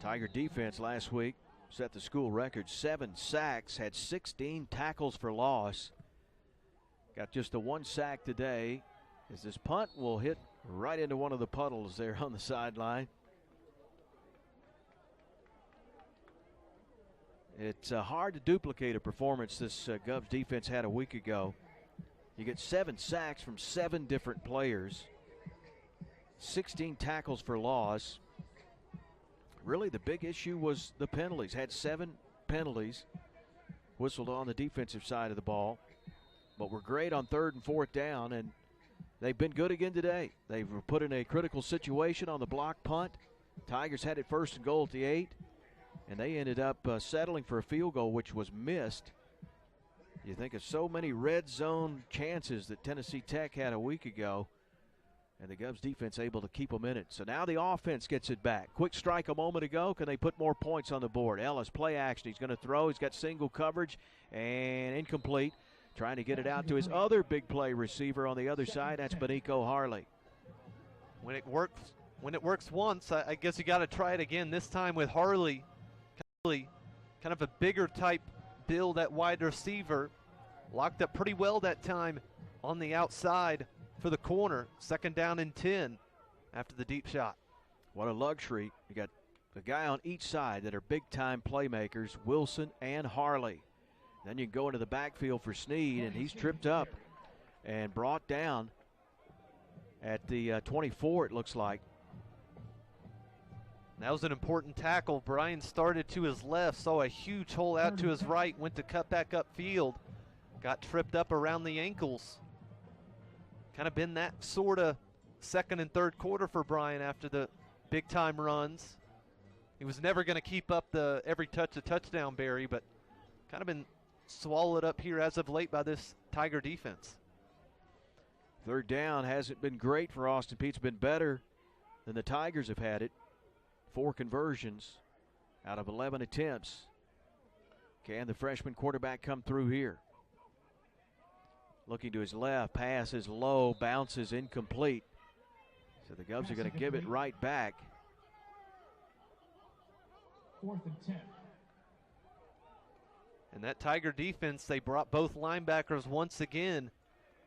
Tiger defense last week set the school record, 7 sacks, had 16 tackles for loss. Got just the 1 sack today, as this punt will hit right into one of the puddles there on the sideline. It's hard to duplicate a performance this Govs defense had a week ago. You get 7 sacks from 7 different players, 16 tackles for loss. Really, the big issue was the penalties. Had 7 penalties whistled on the defensive side of the ball, but were great on 3rd and 4th down, and they've been good again today. They were put in a critical situation on the block punt. Tigers had it 1st and goal at the 8, and they ended up settling for a field goal, which was missed. You think of so many red zone chances that Tennessee Tech had a week ago, and the Govs defense able to keep them in it. So now the offense gets it back. Quick strike a moment ago. Can they put more points on the board? Ellis, play action. He's going to throw. He's got single coverage and incomplete. Trying to get it out to his other big play receiver on the other side. That's Benico Harley. When it works once, I guess you got to try it again. This time with Harley, kind of a bigger type build at wide receiver. Locked up pretty well that time on the outside for the corner. 2nd down and 10 after the deep shot. What a luxury. You got a guy on each side that are big-time playmakers, Wilson and Harley. Then you can go into the backfield for Snead, and he's tripped up and brought down at the 24, it looks like. That was an important tackle. Brian started to his left, saw a huge hole out to his right, went to cut back upfield, got tripped up around the ankles. Kind of been that sort of 2nd and 3rd quarter for Brian after the big-time runs. He was never going to keep up the every touch a touchdown, Barry, but kind of been swallowed up here as of late by this Tiger defense. 3rd down hasn't been great for Austin Peay. It's been better than the Tigers have had it. 4 conversions out of 11 attempts. Can the freshman quarterback come through here? Looking to his left, pass is low, bounces incomplete. So the Govs are going to give it right back. 4th and 10. And that Tiger defense, they brought both linebackers once again.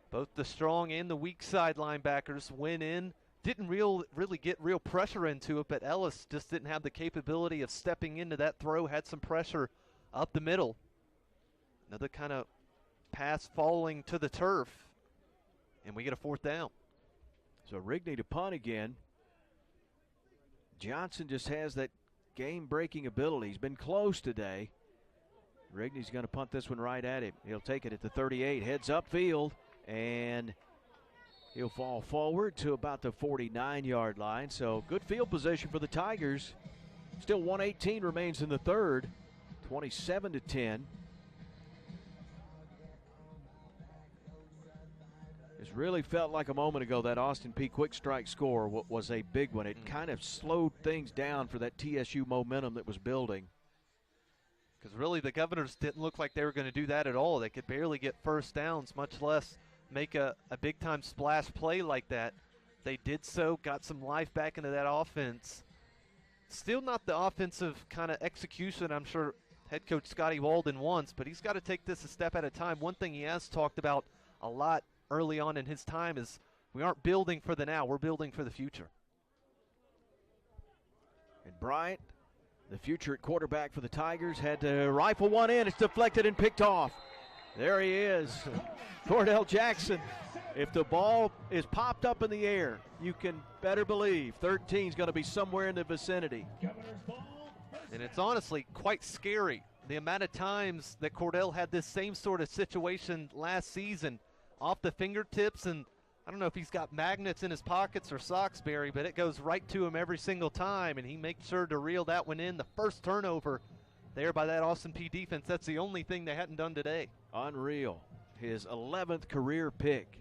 Both the strong and the weak side linebackers went in. Didn't really get real pressure into it, but Ellis just didn't have the capability of stepping into that throw, had some pressure up the middle. Another kind of pass falling to the turf, and we get a 4th down. So Rigney to punt again. Johnson just has that game-breaking ability. He's been close today. Rigney's going to punt this one right at him. He'll take it at the 38, heads upfield, and he'll fall forward to about the 49-yard line. So good field position for the Tigers. Still 1:18 remains in the 3rd, 27-10. It really felt like a moment ago that Austin Peay quick strike score was a big one. It kind of slowed things down for that TSU momentum that was building. Because really the Governors didn't look like they were going to do that at all. They could barely get 1st downs, much less make a big-time splash play like that. They did so, got some life back into that offense. Still not the offensive kind of execution I'm sure head coach Scotty Walden wants, but he's got to take this a step at a time. One thing he has talked about a lot early on in his time is we aren't building for the now, we're building for the future. And Bryant, the future at quarterback for the Tigers, had to rifle one in. It's deflected and picked off. There he is, Cordell Jackson. If the ball is popped up in the air, you can better believe 13 is going to be somewhere in the vicinity. And it's honestly quite scary the amount of times that Cordell had this same sort of situation last season off the fingertips, and I don't know if he's got magnets in his pockets or socks, Barry, but it goes right to him every single time, and he makes sure to reel that one in. The first turnover there by that Austin Peay defense, that's the only thing they hadn't done today. Unreal. His 11th career pick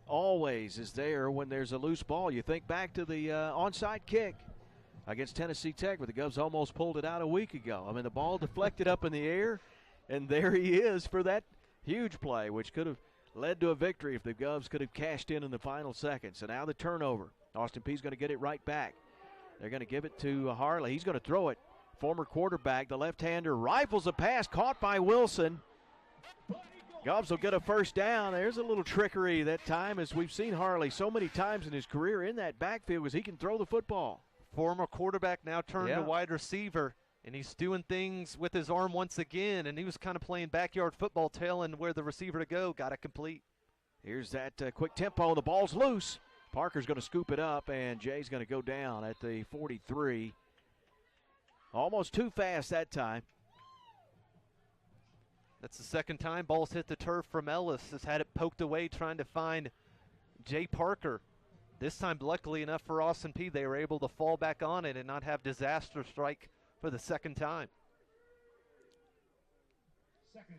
always is there when there's a loose ball. You think back to the onside kick against Tennessee Tech where the Govs almost pulled it out a week ago. I mean, the ball deflected up in the air, and there he is for that huge play, which could have led to a victory if the Govs could have cashed in the final seconds. So now the turnover. Austin Peay's going to get it right back. They're going to give it to Harley. He's going to throw it. Former quarterback, the left-hander, rifles a pass, caught by Wilson. Govs will get a first down. There's a little trickery that time, as we've seen Harley so many times in his career in that backfield, because he can throw the football. Former quarterback now turned to wide receiver, and he's doing things with his arm once again, and he was kind of playing backyard football, telling where the receiver to go. Got it complete. Here's that quick tempo. The ball's loose. Parker's going to scoop it up, and Jay's going to go down at the 43. Almost too fast that time. That's the second time ball's hit the turf from Ellis. Has had it poked away trying to find Jay Parker. This time, luckily enough for Austin Peay, they were able to fall back on it and not have disaster strike for the second time.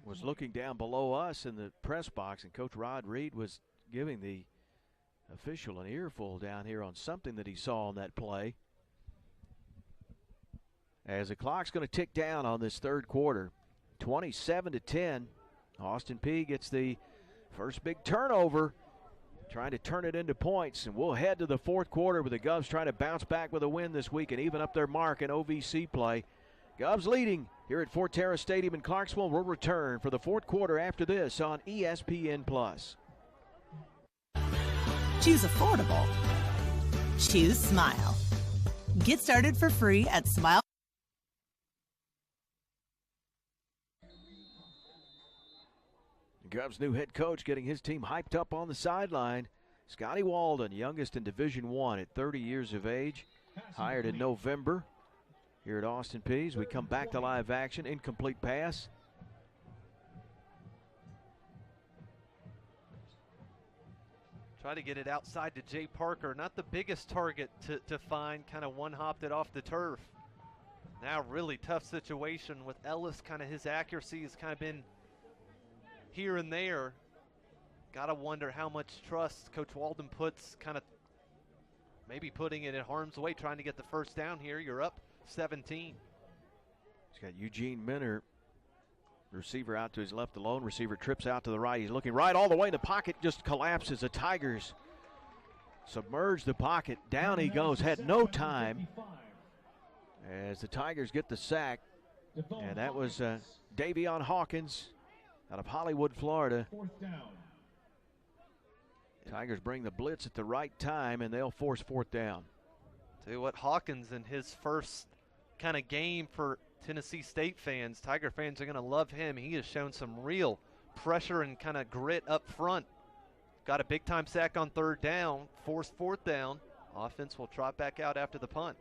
Was looking down below us in the press box, and Coach Rod Reed was giving the official an earful down here on something that he saw on that play. As the clock's going to tick down on this third quarter, 27-10. Austin Peay gets the first big turnover, trying to turn it into points, and we'll head to the fourth quarter with the Govs trying to bounce back with a win this week and even up their mark in OVC play. Govs leading here at Fort Terra Stadium in Clarksville. We'll return for the fourth quarter after this on ESPN+. Choose affordable. Choose Smile. Get started for free at Smile. Govs' new head coach getting his team hyped up on the sideline. Scotty Walden, youngest in Division I at 30 years of age, hired in November here at Austin Peay. As we come back to live action, incomplete pass. Try to get it outside to Jay Parker. Not the biggest target to find, kind of one-hopped it off the turf. Now really tough situation with Ellis. Kind of his accuracy has kind of been here and there. Gotta wonder how much trust Coach Walden puts, kind of maybe putting it in harm's way, trying to get the first down here. You're up 17. He's got Eugene Minner, receiver out to his left alone. Receiver trips out to the right. He's looking right all the way. The pocket just collapses. The Tigers submerge the pocket. Down he goes. Had no time as the Tigers get the sack. And that was Davion Hawkins out of Hollywood, Florida. Tigers bring the blitz at the right time, and they'll force fourth down. Tell you what, Hawkins in his first kind of game for Tennessee State fans, Tiger fans are going to love him. He has shown some real pressure and kind of grit up front. Got a big-time sack on third down, forced fourth down. Offense will trot back out after the punt.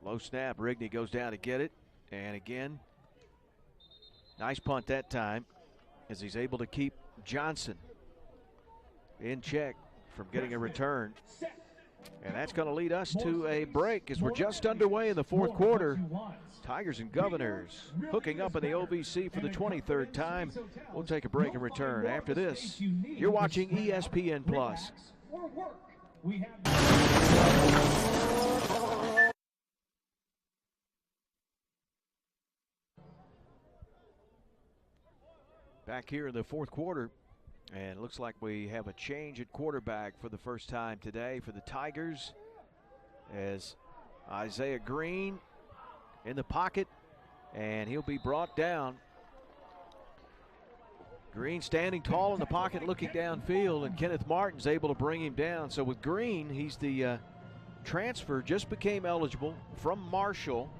Low snap. Rigney goes down to get it. And again, nice punt that time as he's able to keep Johnson in check from getting a return. And that's going to lead us to a break as we're just underway in the fourth quarter. Tigers and Governors hooking up in the OVC for the 23rd time. We'll take a break and return. After this, you're watching ESPN+. Back here in the fourth quarter, and it looks like we have a change at quarterback for the first time today for the Tigers, as Isaiah Green in the pocket, and he'll be brought down. Green standing tall in the pocket looking downfield, and Kenneth Martin's able to bring him down. So with Green, he's the transfer, just became eligible from Marshall,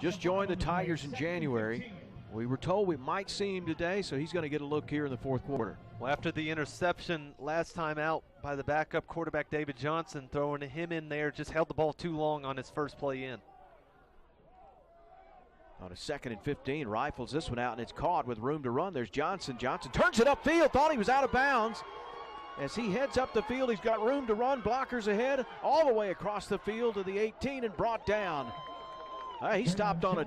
just joined the Tigers in January. We were told we might see him today, so he's going to get a look here in the fourth quarter. Well, after the interception last time out by the backup quarterback David Johnson, throwing him in there, just held the ball too long on his first play in. On a 2nd and 15, rifles this one out, and it's caught with room to run. There's Johnson. Johnson turns it upfield, thought he was out of bounds. As he heads up the field, he's got room to run, blockers ahead, all the way across the field to the 18 and brought down. He stopped on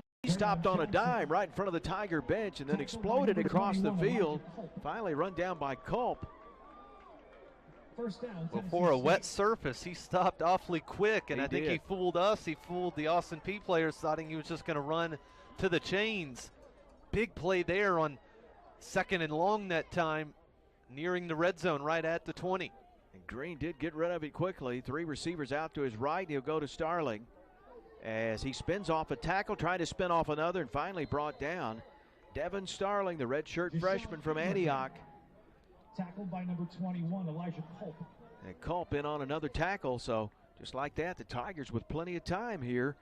a dime right in front of the Tiger bench and then exploded across the field. Finally run down by Culp. Before a wet surface, he stopped awfully quick, and I think he fooled us. He fooled the Austin Peay players, thoughting he was just going to run to the chains. Big play there on 2nd and long that time, nearing the red zone right at the 20. And Green did get rid of it quickly. 3 receivers out to his right. He'll go to Starling as he spins off a tackle, trying to spin off another, and finally brought down. Devin Starling, the redshirt freshman from Antioch. Tackled by number 21, Elijah Culp. And Culp in on another tackle, so just like that, the Tigers with plenty of time here,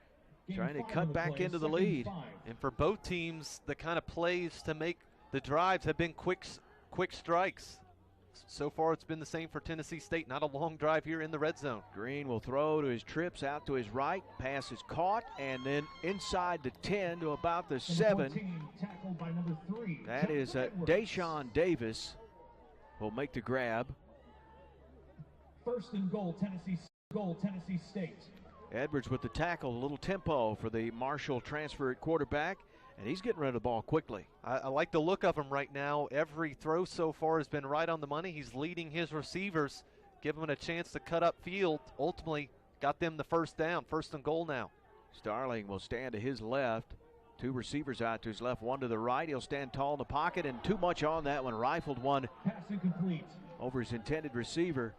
trying to cut back into the lead. And for both teams, the kind of plays to make the drives have been quick strikes. So far, it's been the same for Tennessee State. Not a long drive here in the red zone. Green will throw to his trips out to his right. Pass is caught, and then inside the 10 to about the 7. 14, tackled by number 3. That is Deshaun Davis will make the grab. 1st and goal, Tennessee State. Edwards with the tackle, a little tempo for the Marshall transfer at quarterback, and he's getting rid of the ball quickly. I like the look of him right now. Every throw so far has been right on the money. He's leading his receivers, giving them a chance to cut up field. Ultimately, got them the first down. 1st and goal now. Starling will stand to his left. 2 receivers out to his left, 1 to the right. He'll stand tall in the pocket, and too much on that one. Rifled one over his intended receiver.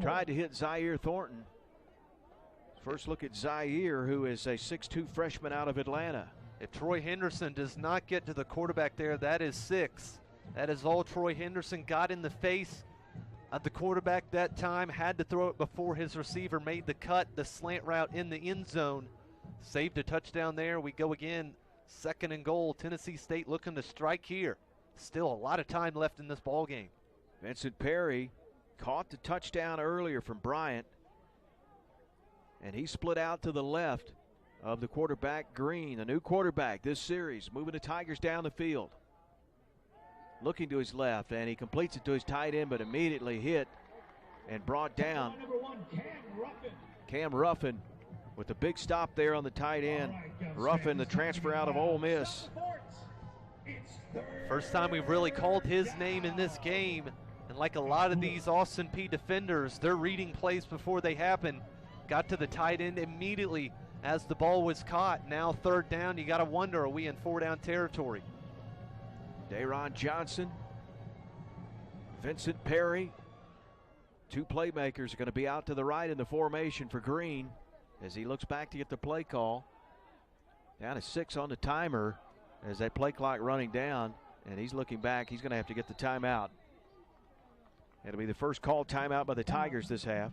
Tried to hit Zaire Thornton. First look at Zaire, who is a 6'2 freshman out of Atlanta. If Troy Henderson does not get to the quarterback there, that is 6. That is all Troy Henderson got in the face of the quarterback that time. Had to throw it before his receiver made the cut, the slant route in the end zone. Saved a touchdown there. We go again. 2nd and goal. Tennessee State looking to strike here. Still a lot of time left in this ball game. Vincent Perry caught the touchdown earlier from Bryant, and he split out to the left of the quarterback, Green, a new quarterback this series, moving the Tigers down the field. Looking to his left, and he completes it to his tight end, but immediately hit and brought down. Cam Ruffin with a big stop there on the tight end. Ruffin, the transfer out of Ole Miss. First time we've really called his name in this game, and like a lot of these Austin Peay defenders, they're reading plays before they happen. Got to the tight end immediately as the ball was caught. Now 3rd down, you got to wonder, are we in 4-down territory? Daron Johnson, Vincent Perry, 2 playmakers are going to be out to the right in the formation for Green as he looks back to get the play call. Down to 6 on the timer as that play clock running down, and he's looking back. He's going to have to get the timeout. It'll be the first called timeout by the Tigers this half.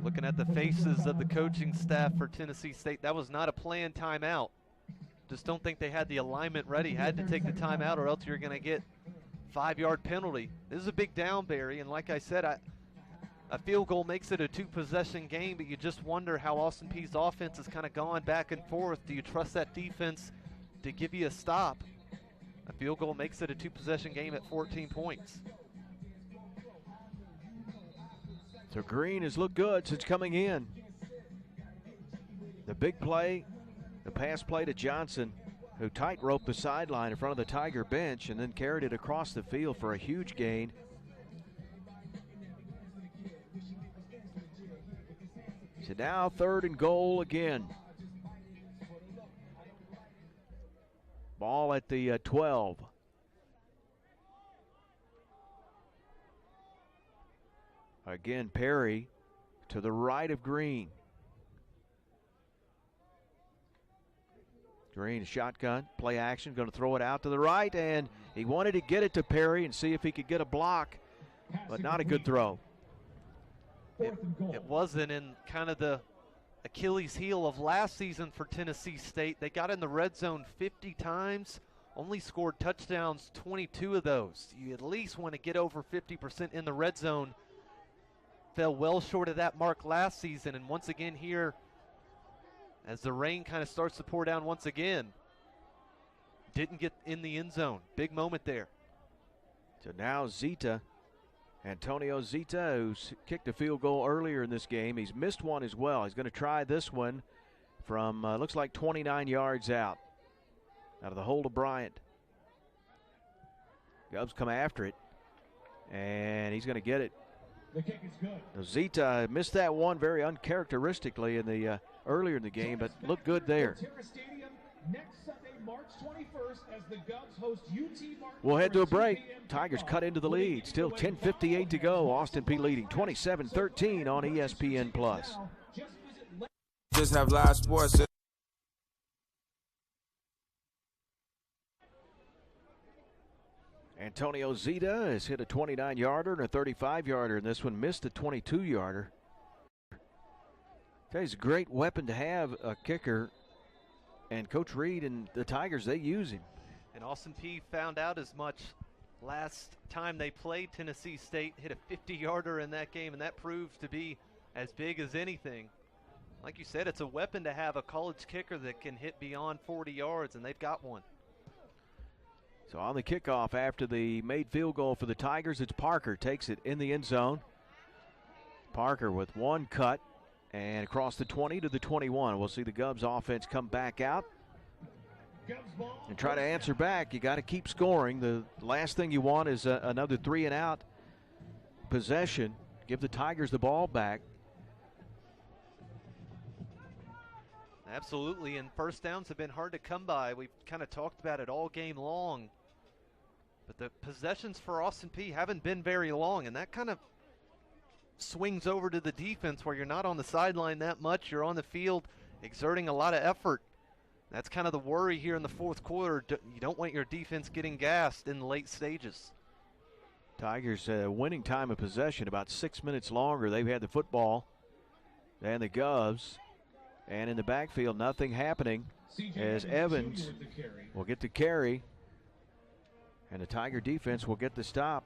Looking at the faces of the coaching staff for Tennessee State, that was not a planned timeout. Just don't think they had the alignment ready. Had to take the timeout or else you're going to get 5-yard penalty. This is a big down, Barry, and like I said, a field goal makes it a 2-possession game, but you just wonder how Austin Peay's offense has kind of gone back and forth. Do you trust that defense to give you a stop? A field goal makes it a 2-possession game at 14 points. So Green has looked good since coming in. The big play, the pass play to Johnson, who tight-roped the sideline in front of the Tiger bench and then carried it across the field for a huge gain. So now 3rd and goal again. Ball at the 12. Again, Perry to the right of Green. Green, shotgun, play action, going to throw it out to the right, and he wanted to get it to Perry and see if he could get a block, but not a good throw. It wasn't in kind of the Achilles heel of last season for Tennessee State. They got in the red zone 50 times, only scored touchdowns 22 of those. You at least want to get over 50% in the red zone. Fell well short of that mark last season, and once again here as the rain kind of starts to pour down once again. Didn't get in the end zone. Big moment there. So now Zita, Antonio Zita, who's kicked a field goal earlier in this game. He's missed one as well. He's going to try this one from, looks like 29 yards out of the hold of Bryant. Govs come after it, and he's going to get it. The kick is good. Now Zita missed that one very uncharacteristically in the earlier in the game, but looked good there. Stadium next Sunday, March 21st, as the Govs host UT Martin. We'll head to a break. Tigers cut into the lead. Still 10:58 to go. Austin Peay leading 27-13 on ESPN+. Just have live sports. Antonio Zita has hit a 29-yarder and a 35-yarder, and this one missed a 22-yarder. He's a great weapon to have, a kicker, and Coach Reed and the Tigers, they use him. And Austin Peay found out as much last time they played Tennessee State, hit a 50-yarder in that game, and that proved to be as big as anything. Like you said, it's a weapon to have, a college kicker that can hit beyond 40 yards, and they've got one. So on the kickoff after the made field goal for the Tigers, it's Parker, takes it in the end zone. Parker with one cut and across the 20 to the 21. We'll see the Govs offense come back out and try to answer back. You got to keep scoring. The last thing you want is another 3-and-out possession. Give the Tigers the ball back. Absolutely, and first downs have been hard to come by. We've kind of talked about it all game long. But the possessions for Austin Peay haven't been very long, and that kind of swings over to the defense where you're not on the sideline that much. You're on the field exerting a lot of effort. That's kind of the worry here in the fourth quarter. You don't want your defense getting gassed in the late stages. Tigers winning time of possession about 6 minutes longer. They've had the football than the Govs. And in the backfield, nothing happening as Evans will get the carry. And the Tiger defense will get the stop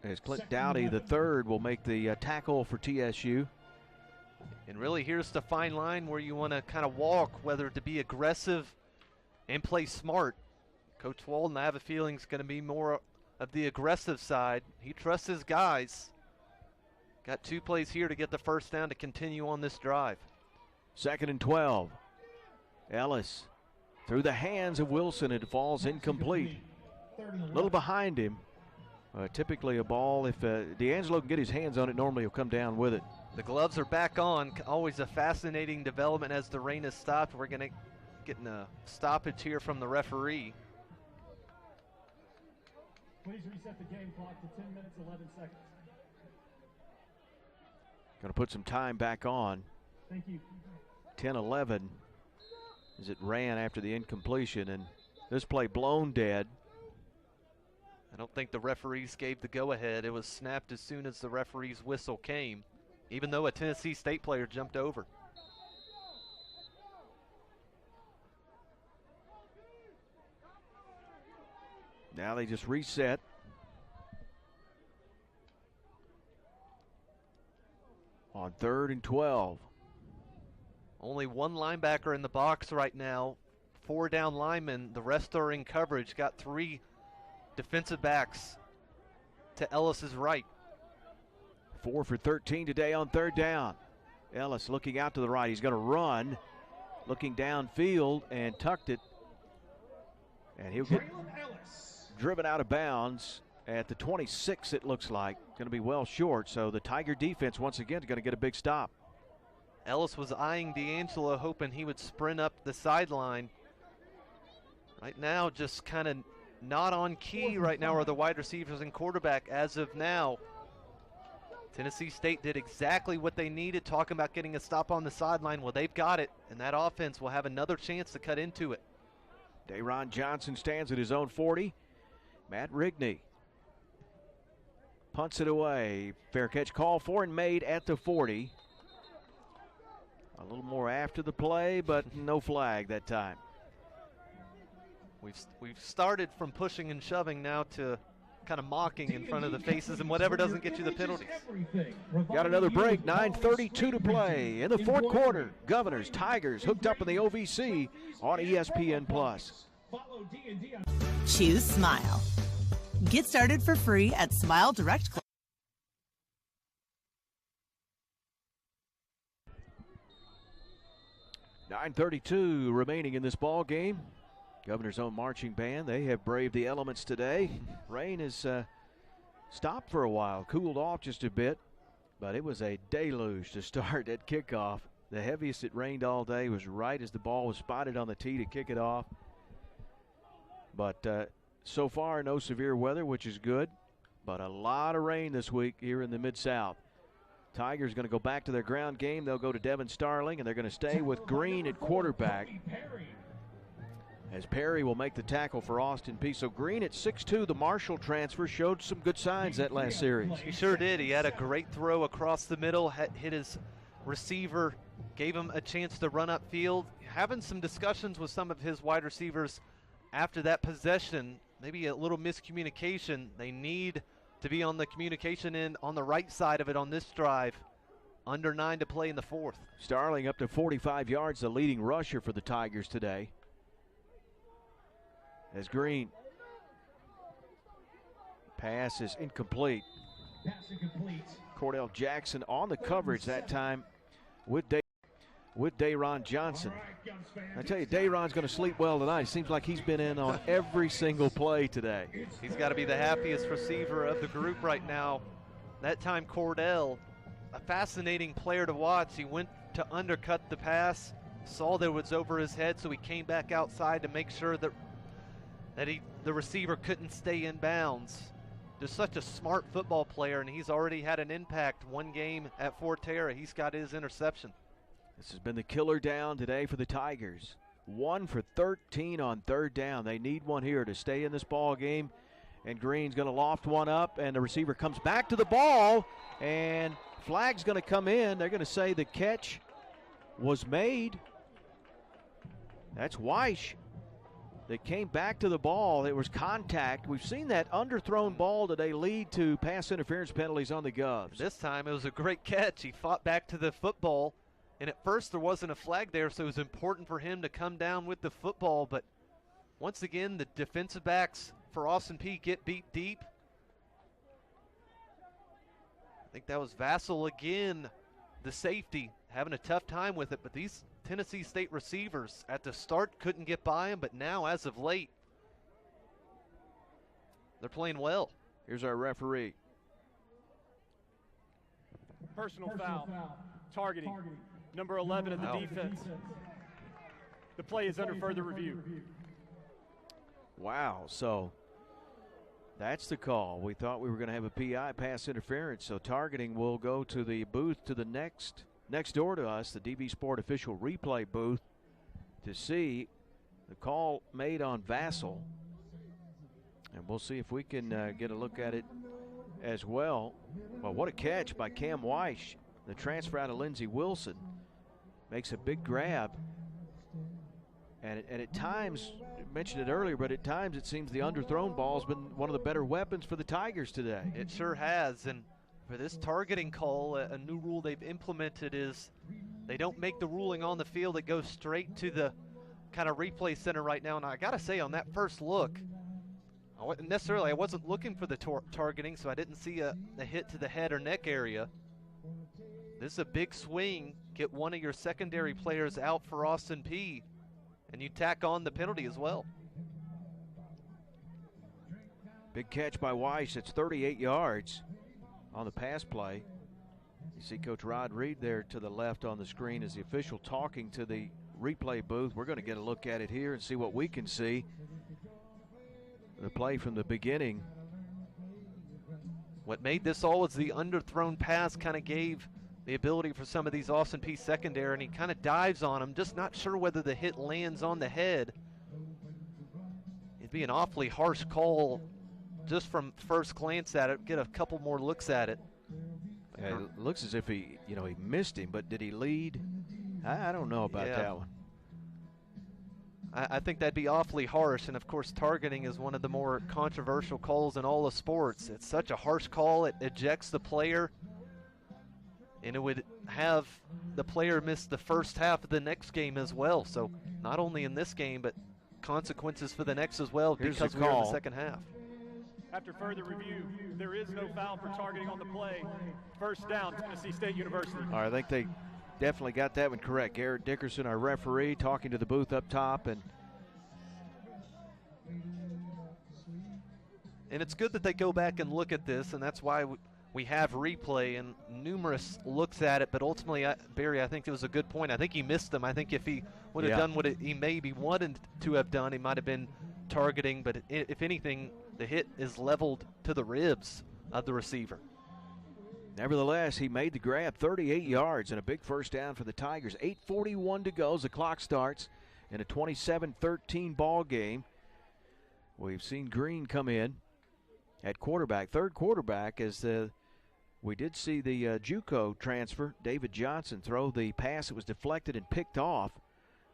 as Clint Dowdy, the third, will make the tackle for TSU. And really, here's the fine line where you want to kind of walk, whether to be aggressive and play smart. Coach Walden, I have a feeling, is going to be more of the aggressive side. He trusts his guys. Got 2 plays here to get the first down to continue on this drive. 2nd and 12. Ellis through the hands of Wilson. It falls incomplete. A little behind him. Typically a ball, if D'Angelo can get his hands on it, normally he'll come down with it. The gloves are back on. Always a fascinating development as the rain has stopped. We're going to get a stoppage here from the referee. Please reset the game clock to 10 minutes, 11 seconds. Going to put some time back on. Thank you. 10-11 as it ran after the incompletion, and this play blown dead. I don't think the referees gave the go-ahead. It was snapped as soon as the referee's whistle came, even though a Tennessee State player jumped over. Now they just reset. On 3rd and 12. Only one linebacker in the box right now. 4 down linemen. The rest are in coverage. Got 3 defensive backs to Ellis's right. 4 for 13 today on 3rd down. Ellis looking out to the right. He's going to run, looking downfield, and tucked it. And he'll get driven out of bounds at the 26, it looks like. Going to be well short, so the Tiger defense once again is going to get a big stop. Ellis was eyeing D'Angelo, hoping he would sprint up the sideline. Right now, just kind of not on key right now are the wide receivers and quarterback as of now. Tennessee State did exactly what they needed, talking about getting a stop on the sideline. Well, they've got it, and that offense will have another chance to cut into it. Dayron Johnson stands at his own 40. Matt Rigney punts it away. Fair catch call for and made at the 40. A little more after the play, but no flag that time. We've started from pushing and shoving now to kind of mocking in front of the faces and whatever doesn't get you the penalties. Got another break, 9:32 to play in the fourth quarter. Governors, Tigers hooked up in the OVC on ESPN+. Choose Smile. Get started for free at Smile Direct Club. .932 remaining in this ball game. Governor's own marching band, they have braved the elements today. Rain has stopped for a while, cooled off just a bit, but it was a deluge to start at kickoff. The heaviest it rained all day was right as the ball was spotted on the tee to kick it off. But so far, no severe weather, which is good, but a lot of rain this week here in the Mid-South. Tigers going to go back to their ground game. They'll go to Devin Starling, and they're going to stay with Green at quarterback, as Perry will make the tackle for Austin Peay. So Green at 6'2", the Marshall transfer, showed some good signs that last series. He sure did. He had a great throw across the middle, hit his receiver, gave him a chance to run upfield. Having some discussions with some of his wide receivers after that possession, maybe a little miscommunication. They need to be on the communication end on the right side of it on this drive. Under 9 to play in the fourth. Starling up to 45 yards, the leading rusher for the Tigers today. As Green, pass is incomplete. Cordell Jackson on the coverage that time with Dayron Johnson. I tell you, Dayron's going to sleep well tonight. It seems like he's been in on every single play today. He's got to be the happiest receiver of the group right now. That time Cordell, a fascinating player to watch. He went to undercut the pass, saw that it was over his head, so he came back outside to make sure that the receiver couldn't stay in bounds. Just such a smart football player, and he's already had an impact. One game at Fort Terra, he's got his interception. This has been the killer down today for the Tigers. 1 for 13 on third down. They need one here to stay in this ball game. And Green's going to loft one up, and the receiver comes back to the ball, and flag's going to come in. They're going to say the catch was made. That's Weish that came back to the ball. There was contact. We've seen that underthrown ball today lead to pass interference penalties on the Govs. This time it was a great catch. He fought back to the football, and at first there wasn't a flag there, so it was important for him to come down with the football. But once again, the defensive backs for Austin Peay get beat deep. I think that was Vassell again, the safety, having a tough time with it, but these Tennessee State receivers at the start couldn't get by him, but now as of late, they're playing well. Here's our referee. Personal foul. Targeting. Number 11 of the defense. The play is under further review. Wow, so that's the call. We thought we were going to have a PI, pass interference, so targeting will go to the booth to the next door to us, the DB Sport official replay booth, to see the call made on Vassell. And we'll see if we can get a look at it as well. Well, what a catch by Cam Weish, the transfer out of Lindsey Wilson. Makes a big grab. And at times, I mentioned it earlier, but at times it seems the underthrown ball has been one of the better weapons for the Tigers today. It sure has. And for this targeting call, a new rule they've implemented is they don't make the ruling on the field. It goes straight to the kind of replay center right now. And I got to say, on that first look, I wasn't looking for the targeting, so I didn't see a hit to the head or neck area. This is a big swing. Get one of your secondary players out for Austin Peay, and you tack on the penalty as well. Big catch by Weiss. It's 38 yards on the pass play. You see Coach Rod Reed there to the left on the screen as the official talking to the replay booth. We're going to get a look at it here and see what we can see. The play from the beginning. What made this all was the underthrown pass kind of gave the ability for some of these Austin Peay secondary, and he kind of dives on him, just not sure whether the hit lands on the head. It'd be an awfully harsh call just from first glance at it. Get a couple more looks at it. Yeah, it looks as if he missed him, but did he lead? I don't know about that one. I think that'd be awfully harsh. And of course, targeting is one of the more controversial calls in all of sports. It's such a harsh call. It ejects the player, and it would have the player miss the first half of the next game as well. So not only in this game, but consequences for the next as well. Here's because the we're in the call. second half. After further review, there is no foul for targeting on the play. First down, Tennessee State University. All right, I think they definitely got that one correct. Garrett Dickerson, our referee, talking to the booth up top. And it's good that they go back and look at this, and that's why we have replay and numerous looks at it. But ultimately, Barry, I think it was a good point. I think he missed them. I think if he would have done what he maybe wanted to have done, he might have been targeting. But if anything, the hit is leveled to the ribs of the receiver. Nevertheless, he made the grab, 38 yards and a big first down for the Tigers. 8:41 to go as the clock starts in a 27-13 ball game. We've seen Green come in at quarterback, third quarterback, as we did see the JUCO transfer, David Johnson, throw the pass that was deflected and picked off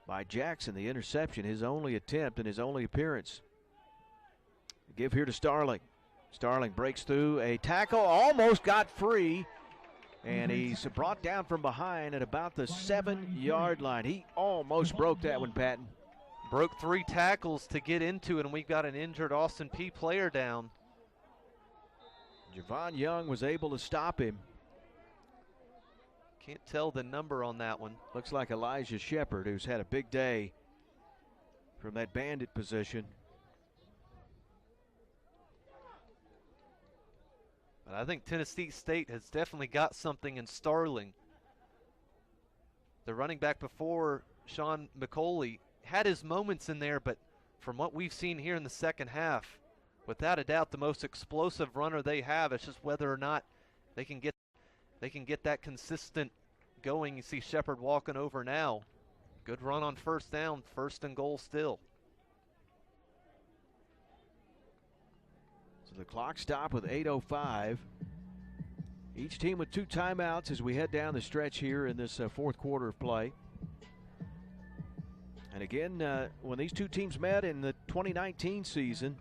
by Jackson. The interception, his only attempt and his only appearance. Give here to Starling. Starling breaks through a tackle, almost got free, and he's brought down from behind at about the 7-yard line. He almost broke that one, Patton. Broke 3 tackles to get into it, and we've got an injured Austin Peay player down. Javon Young was able to stop him. Can't tell the number on that one. Looks like Elijah Shepard, who's had a big day from that bandit position. But I think Tennessee State has definitely got something in Starling. The running back before, Sean McCauley, had his moments in there, but from what we've seen here in the second half, without a doubt the most explosive runner they have. It's just whether or not they can get that consistent going. You see Shepard walking over now. Good run on first down, first and goal still. So the clock stopped with 8:05. Each team with 2 timeouts as we head down the stretch here in this fourth quarter of play. And again, when these two teams met in the 2019 season,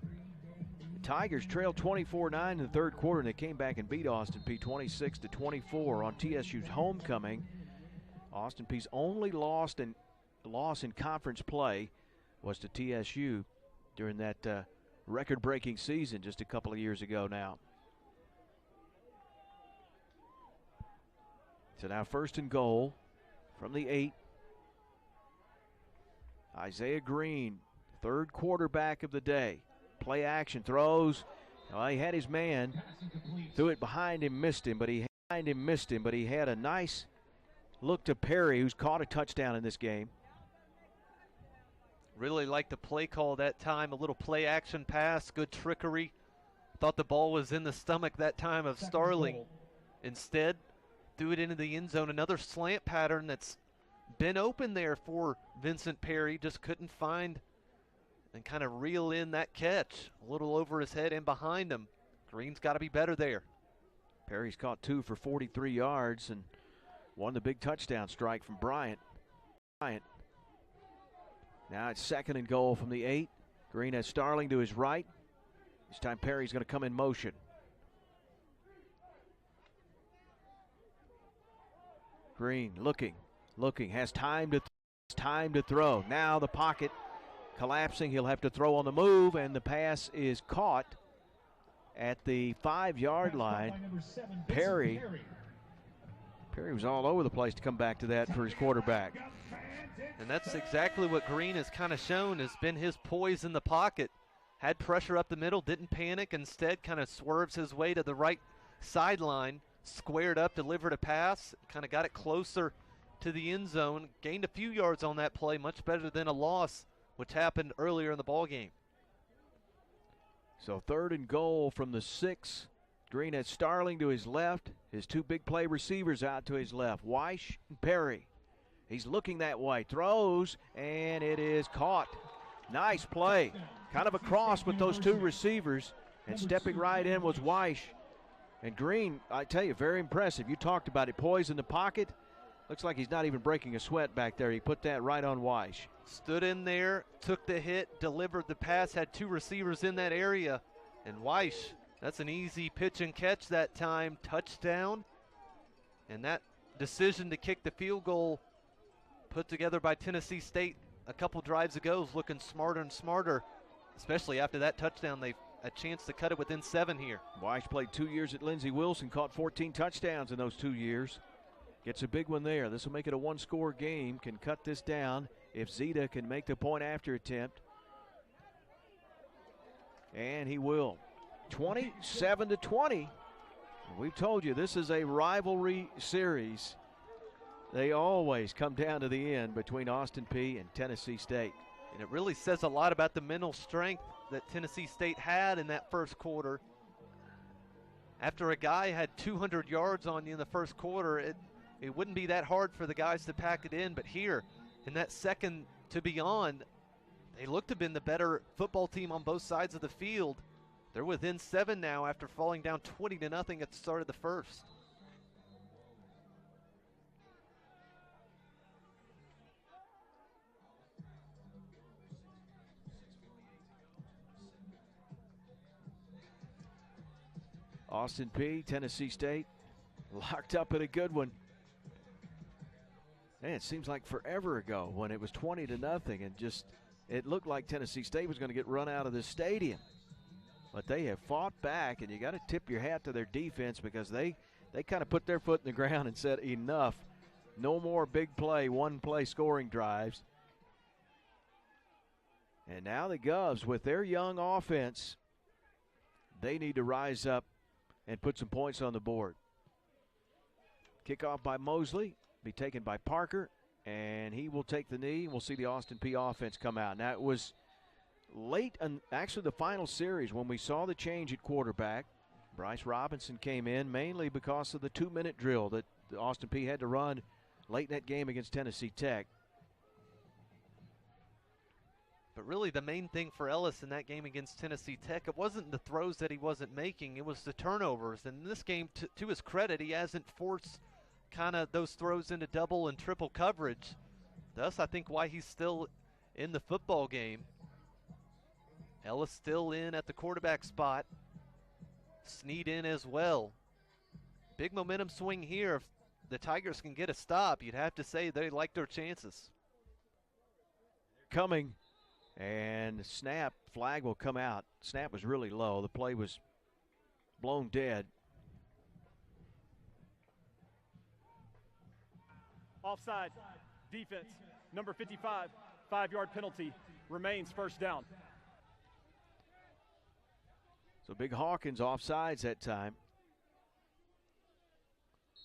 the Tigers trailed 24-9 in the third quarter, and they came back and beat Austin Peay 26-24 on TSU's homecoming. Austin Peay's only loss in conference play was to TSU during that record-breaking season just a couple of years ago now. So now first and goal from the 8. Isaiah Green, third quarterback of the day. Play action, throws. Well, he had his man, threw it behind him, missed him, but he had a nice look to Perry, who's caught a touchdown in this game. Really liked the play call that time, a little play action pass, good trickery. Thought the ball was in the stomach that time of Starling. Instead, threw it into the end zone. Another slant pattern that's been open there for Vincent Perry, just couldn't find and kind of reel in that catch. A little over his head and behind him. Green's got to be better there. Perry's caught 2 for 43 yards and won the big touchdown strike from Bryant. Now it's second and goal from the 8. Green has Starling to his right. This time Perry's going to come in motion. Green looking, has time to throw. Now the pocket collapsing. He'll have to throw on the move, and the pass is caught at the 5-yard line. Perry was all over the place to come back to that for his quarterback. And that's exactly what Green has kind of shown, has been his poise in the pocket. Had pressure up the middle, didn't panic, instead kind of swerves his way to the right sideline, squared up, delivered a pass, kind of got it closer to the end zone, gained a few yards on that play, much better than a loss, which happened earlier in the ball game. So third and goal from the 6. Green has Starling to his left, his 2 big play receivers out to his left, Weish and Perry. He's looking that way, throws, and it is caught. Nice play. Kind of a cross with those 2 receivers, and stepping right in was Weish. And Green, I tell you, very impressive. You talked about it, poise in the pocket. Looks like he's not even breaking a sweat back there. He put that right on Weish. Stood in there, took the hit, delivered the pass, had 2 receivers in that area. And Weish, that's an easy pitch and catch that time. Touchdown. And that decision to kick the field goal put together by Tennessee State a couple drives ago is looking smarter and smarter, especially after that touchdown. They've a chance to cut it within 7 here. Weish played 2 years at Lindsey Wilson, caught 14 touchdowns in those 2 years. Gets a big one there. This will make it a 1-score game. Can cut this down if Zeta can make the point after attempt. And he will. 27-20. We've told you this is a rivalry series. They always come down to the end between Austin Peay and Tennessee State. And it really says a lot about the mental strength that Tennessee State had in that first quarter. After a guy had 200 yards on you in the first quarter, it wouldn't be that hard for the guys to pack it in. But here, in that second to beyond, they look to have been the better football team on both sides of the field. They're within 7 now after falling down 20-0 at the start of the first. Austin Peay, Tennessee State, locked up in a good one. Man, it seems like forever ago when it was 20-0 and just it looked like Tennessee State was going to get run out of this stadium. But they have fought back, and you got to tip your hat to their defense because they kind of put their foot in the ground and said enough. No more big play, one-play scoring drives. And now the Govs, with their young offense, they need to rise up and put some points on the board. Kickoff by Mosley, be taken by Parker, and he will take the knee. We'll see the Austin Peay offense come out. Now, it was late, actually the final series, when we saw the change at quarterback. Bryce Robinson came in mainly because of the 2-minute drill that Austin Peay had to run late in that game against Tennessee Tech. But really the main thing for Ellis in that game against Tennessee Tech, it wasn't the throws that he wasn't making, it was the turnovers. And in this game, to his credit, he hasn't forced kind of those throws into double and triple coverage. Thus, I think why he's still in the football game. Ellis still in at the quarterback spot. Snead in as well. Big momentum swing here. If the Tigers can get a stop, you'd have to say they like their chances. Coming, and snap, flag will come out. Snap was really low. The play was blown dead. Offside, defense, number 55, 5-yard penalty, remains first down. So Big Hawkins offsides that time.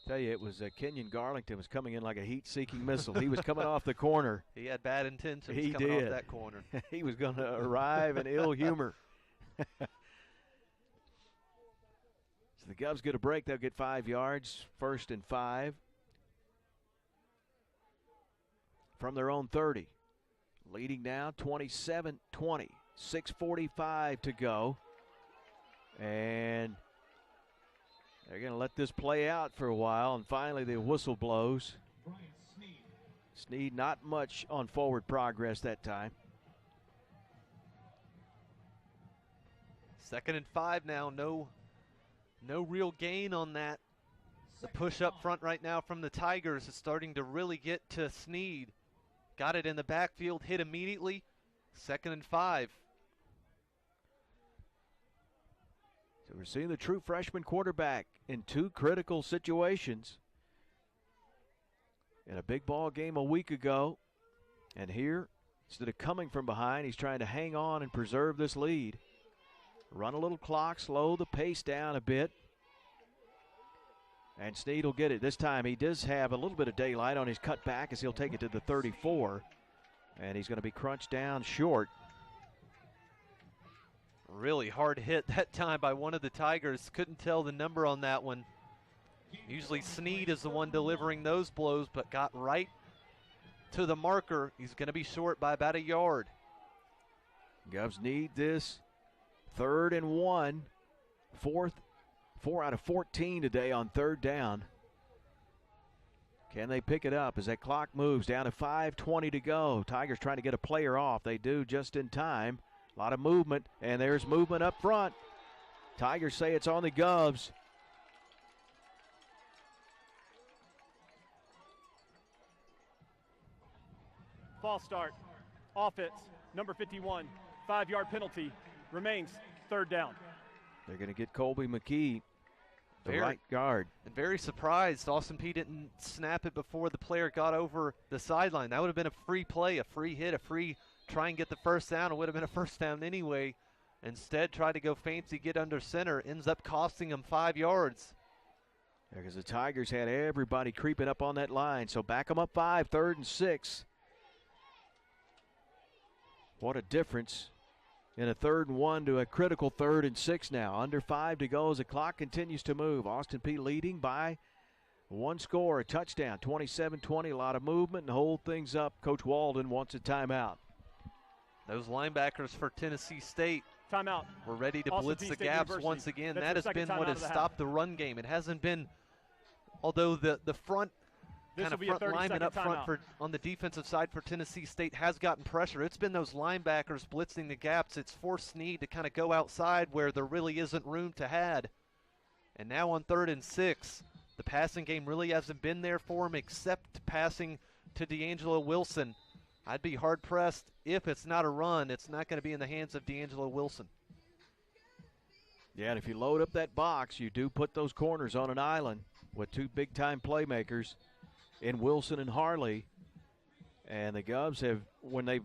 Tell you, it was Kenyon Garlington was coming in like a heat-seeking missile. He was coming off the corner. He had bad intentions he coming did. Off that corner. He was going to arrive in ill humor. So the Govs get a break. They'll get 5 yards, 1st and 5. From their own 30. Leading now 27-20. 6:45 to go. And they're going to let this play out for a while, and finally the whistle blows. Snead not much on forward progress that time. 2nd and 5 now. No real gain on that. The push up front right now from the Tigers is starting to really get to Snead. Got it in the backfield, hit immediately. 2nd and 5. So we're seeing the true freshman quarterback in 2 critical situations. In a big ball game a week ago. And here, instead of coming from behind, he's trying to hang on and preserve this lead. Run a little clock, slow the pace down a bit. And Snead will get it. This time he does have a little bit of daylight on his cutback as he'll take it to the 34. And he's going to be crunched down short. Really hard hit that time by one of the Tigers. Couldn't tell the number on that one. Usually Snead is the one delivering those blows, but got right to the marker. He's going to be short by about a yard. Govs need this 3rd and 1. 4 out of 14 today on 3rd down. Can they pick it up as that clock moves down to 5:20 to go? Tigers trying to get a player off. They do just in time. A lot of movement, and there's movement up front. Tigers say it's on the Govs. False start. Offense, number 51. 5-yard penalty. Remains third down. They're going to get Colby McKee, the right guard. And very surprised Austin Peay didn't snap it before the player got over the sideline. That would have been a free play, a free hit, a free try and get the first down. It would have been a first down anyway. Instead, tried to go fancy, get under center. Ends up costing him 5 yards. Because the Tigers had everybody creeping up on that line. So back them up 5, 3rd and 6. What a difference in a 3rd and 1 to a critical 3rd and 6 now. Under 5 to go as the clock continues to move. Austin Peay leading by 1 score, a touchdown, 27-20, a lot of movement and hold things up. Coach Walden wants a timeout. Those linebackers for Tennessee State timeout. We're ready to Austin blitz Peay the State gaps University. once again. That's that has been what has stopped the run game. It hasn't been, although the front kind of front lineman up front on the defensive side for Tennessee State has gotten pressure. It's been those linebackers blitzing the gaps. It's forced Snead to kind of go outside where there really isn't room to had. And now on 3rd and 6, the passing game really hasn't been there for him except passing to D'Angelo Wilson. I'd be hard-pressed if it's not a run. It's not going to be in the hands of D'Angelo Wilson. Yeah, and if you load up that box, you do put those corners on an island with 2 big-time playmakers in Wilson and Harley. And the Govs have, when they've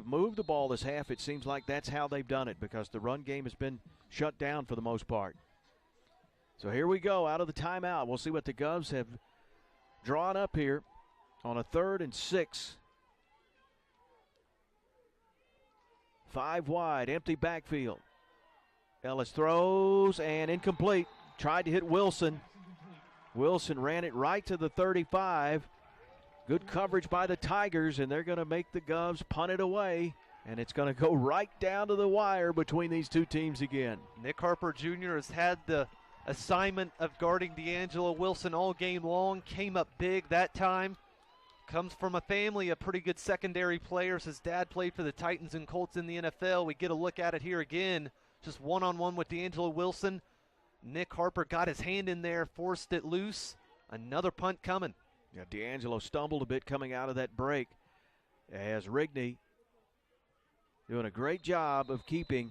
moved the ball this half, it seems like that's how they've done it because the run game has been shut down for the most part. So here we go out of the timeout. We'll see what the Govs have drawn up here on a 3rd and 6. 5 wide, empty backfield. Ellis throws and incomplete. Tried to hit Wilson. Wilson ran it right to the 35. Good coverage by the Tigers, and they're going to make the Govs punt it away. And it's going to go right down to the wire between these two teams again. Nick Harper Jr. has had the assignment of guarding D'Angelo Wilson all game long. Came up big that time. Comes from a family of pretty good secondary players. His dad played for the Titans and Colts in the NFL. We get a look at it here again. Just one-on-one with D'Angelo Wilson. Nick Harper got his hand in there, forced it loose. Another punt coming. Yeah, D'Angelo stumbled a bit coming out of that break as Rigney doing a great job of keeping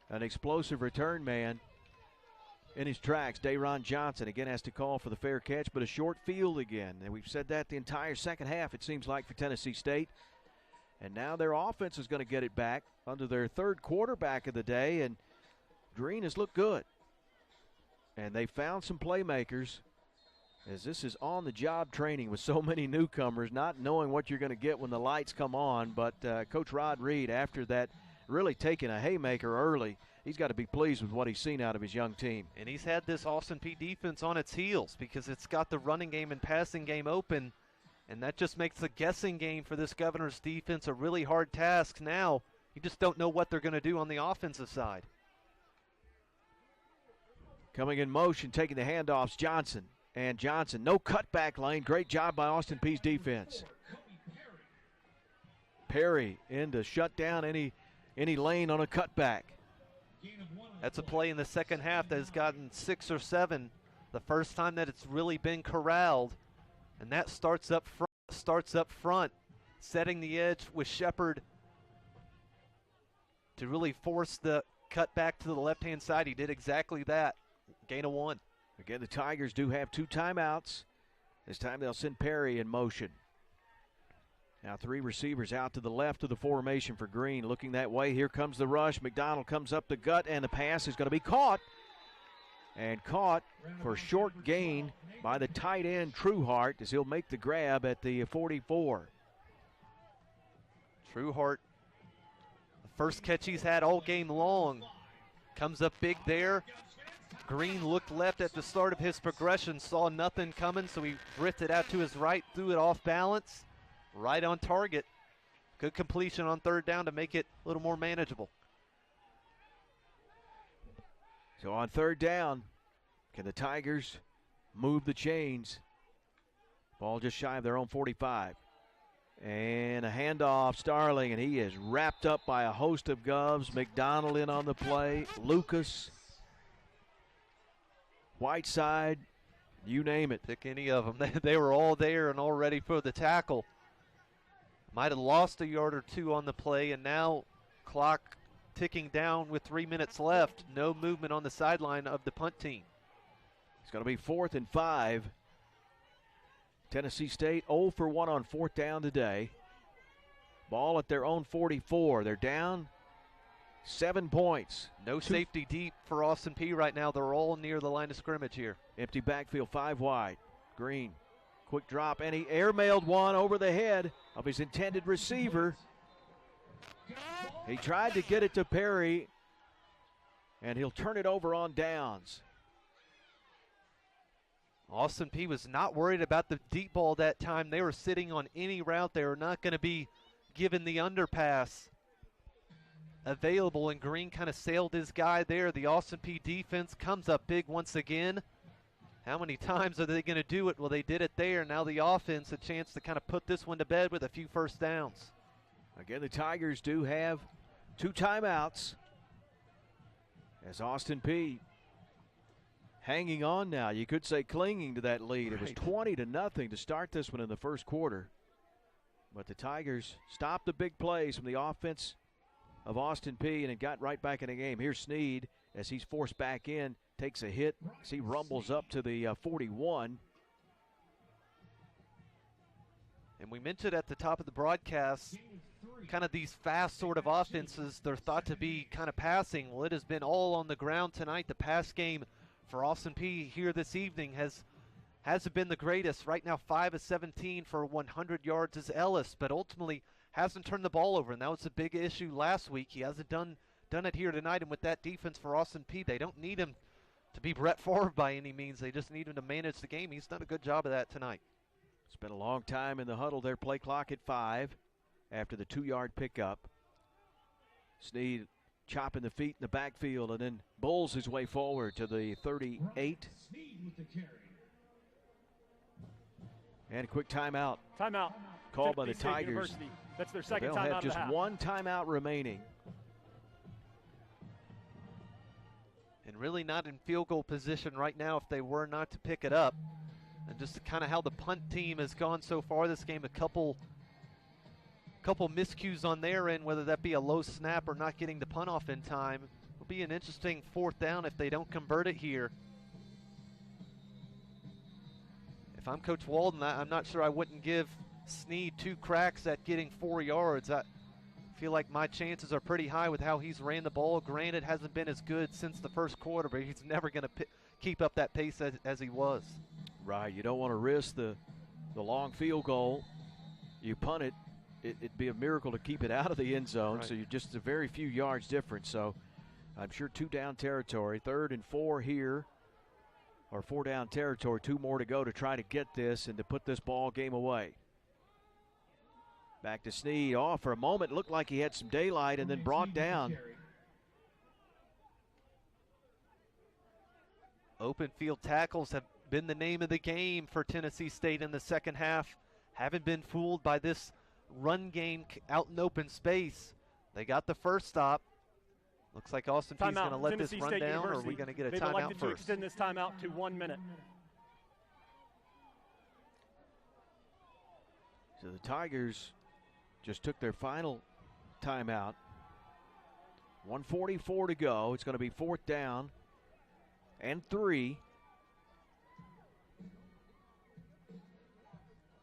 an explosive return man in his tracks. Dayron Johnson again has to call for the fair catch, but a short field again. And we've said that the entire second half, it seems like, for Tennessee State. And now their offense is going to get it back under their 3rd quarterback of the day, and Green has looked good. And they found some playmakers, as this is on-the-job training with so many newcomers, not knowing what you're going to get when the lights come on. But Coach Rod Reed, after that, really taking a haymaker early, he's got to be pleased with what he's seen out of his young team. And he's had this Austin Peay defense on its heels because it's got the running game and passing game open, and that just makes the guessing game for this Governors defense a really hard task now. You just don't know what they're going to do on the offensive side. Coming in motion, taking the handoffs, Johnson. And Johnson, no cutback lane. Great job by Austin Peay's defense. Perry in to shut down any lane on a cutback. That's a play in the second half that has gotten 6 or 7. The first time that it's really been corralled. And that starts up front, setting the edge with Shepard to really force the cut back to the left-hand side. He did exactly that. Gain of 1. Again, the Tigers do have 2 timeouts. This time they'll send Perry in motion. Now 3 receivers out to the left of the formation for Green. Looking that way, here comes the rush. McDonald comes up the gut, and the pass is going to be caught. And caught for short gain by the tight end, Trueheart, as he'll make the grab at the 44. Trueheart, the first catch he's had all game long, comes up big there. Green looked left at the start of his progression, saw nothing coming, so he drifted out to his right, threw it off balance, right on target. Good completion on 3rd down to make it a little more manageable. So on 3rd down, can the Tigers move the chains? Ball just shy of their own 45. And a handoff, Starling, and he is wrapped up by a host of Govs. McDonald in on the play, Lucas, Whiteside, you name it. Pick any of them. They were all there and all ready for the tackle. Might have lost a yard or two on the play, and now clock ticking down with 3 minutes left. No movement on the sideline of the punt team. It's going to be 4th and 5. Tennessee State 0 for 1 on 4th down today. Ball at their own 44. They're down 7 points. No safety deep for Austin Peay right now. They're all near the line of scrimmage here. Empty backfield, 5 wide. Green, quick drop, and he airmailed one over the head of his intended receiver. He tried to get it to Perry, and he'll turn it over on downs. Austin Peay was not worried about the deep ball that time. They were sitting on any route. They were not going to be given the underpass available, and Green kind of sailed his guy there. The Austin Peay defense comes up big once again. How many times are they going to do it? Well, they did it there. Now the offense a chance to kind of put this one to bed with a few first downs. Again, the Tigers do have 2 timeouts as Austin Peay hanging on now. You could say clinging to that lead. It was 20-0 to start this one in the first quarter. But the Tigers stopped the big plays from the offense of Austin Peay and it got right back in the game. Here's Sneed as he's forced back in, takes a hit as he rumbles up to the 41. And we mentioned at the top of the broadcast, kind of these fast sort of offenses, they're thought to be kind of passing. Well, it has been all on the ground tonight. The pass game for Austin Peay here this evening hasn't been the greatest. Right now, 5 of 17 for 100 yards is Ellis, but ultimately hasn't turned the ball over, and that was a big issue last week. He hasn't done it here tonight, and with that defense for Austin Peay, they don't need him to be Brett Favre by any means. They just need him to manage the game. He's done a good job of that tonight. It's been a long time in the huddle there. Play clock at 5 after the 2-yard pickup. Sneed chopping the feet in the backfield and then bowls his way forward to the 38. And a quick timeout. Timeout. Called by the Tigers. University. That's their second timeout. They'll have just one timeout remaining. And really not in field goal position right now if they were not to pick it up. And just kind of how the punt team has gone so far this game, a couple miscues on their end, whether that be a low snap or not getting the punt off in time. Will be an interesting 4th down if they don't convert it here. If I'm Coach Walden, I'm not sure I wouldn't give Sneed 2 cracks at getting 4 yards. I feel like my chances are pretty high with how he's ran the ball. Granted, hasn't been as good since the first quarter, but he's never going to keep up that pace as he was. Right, you don't want to risk the long field goal. You punt it, it'd be a miracle to keep it out of the end zone, right. So you're just a very few yards difference. So I'm sure 2 down territory, 3rd and 4 here, or 4 down territory, 2 more to go to try to get this and to put this ball game away. Back to Sneed. Off for a moment, looked like he had some daylight and then brought down. Open field tackles have been the name of the game for Tennessee State in the second half. Haven't been fooled by this run game out in open space. They got the first stop. Looks like Austin Peay's going to let this run down, or are we going to get a timeout first? They've elected to extend this timeout to 1 minute. So the Tigers just took their final timeout. 1:44 to go. It's going to be 4th down and 3.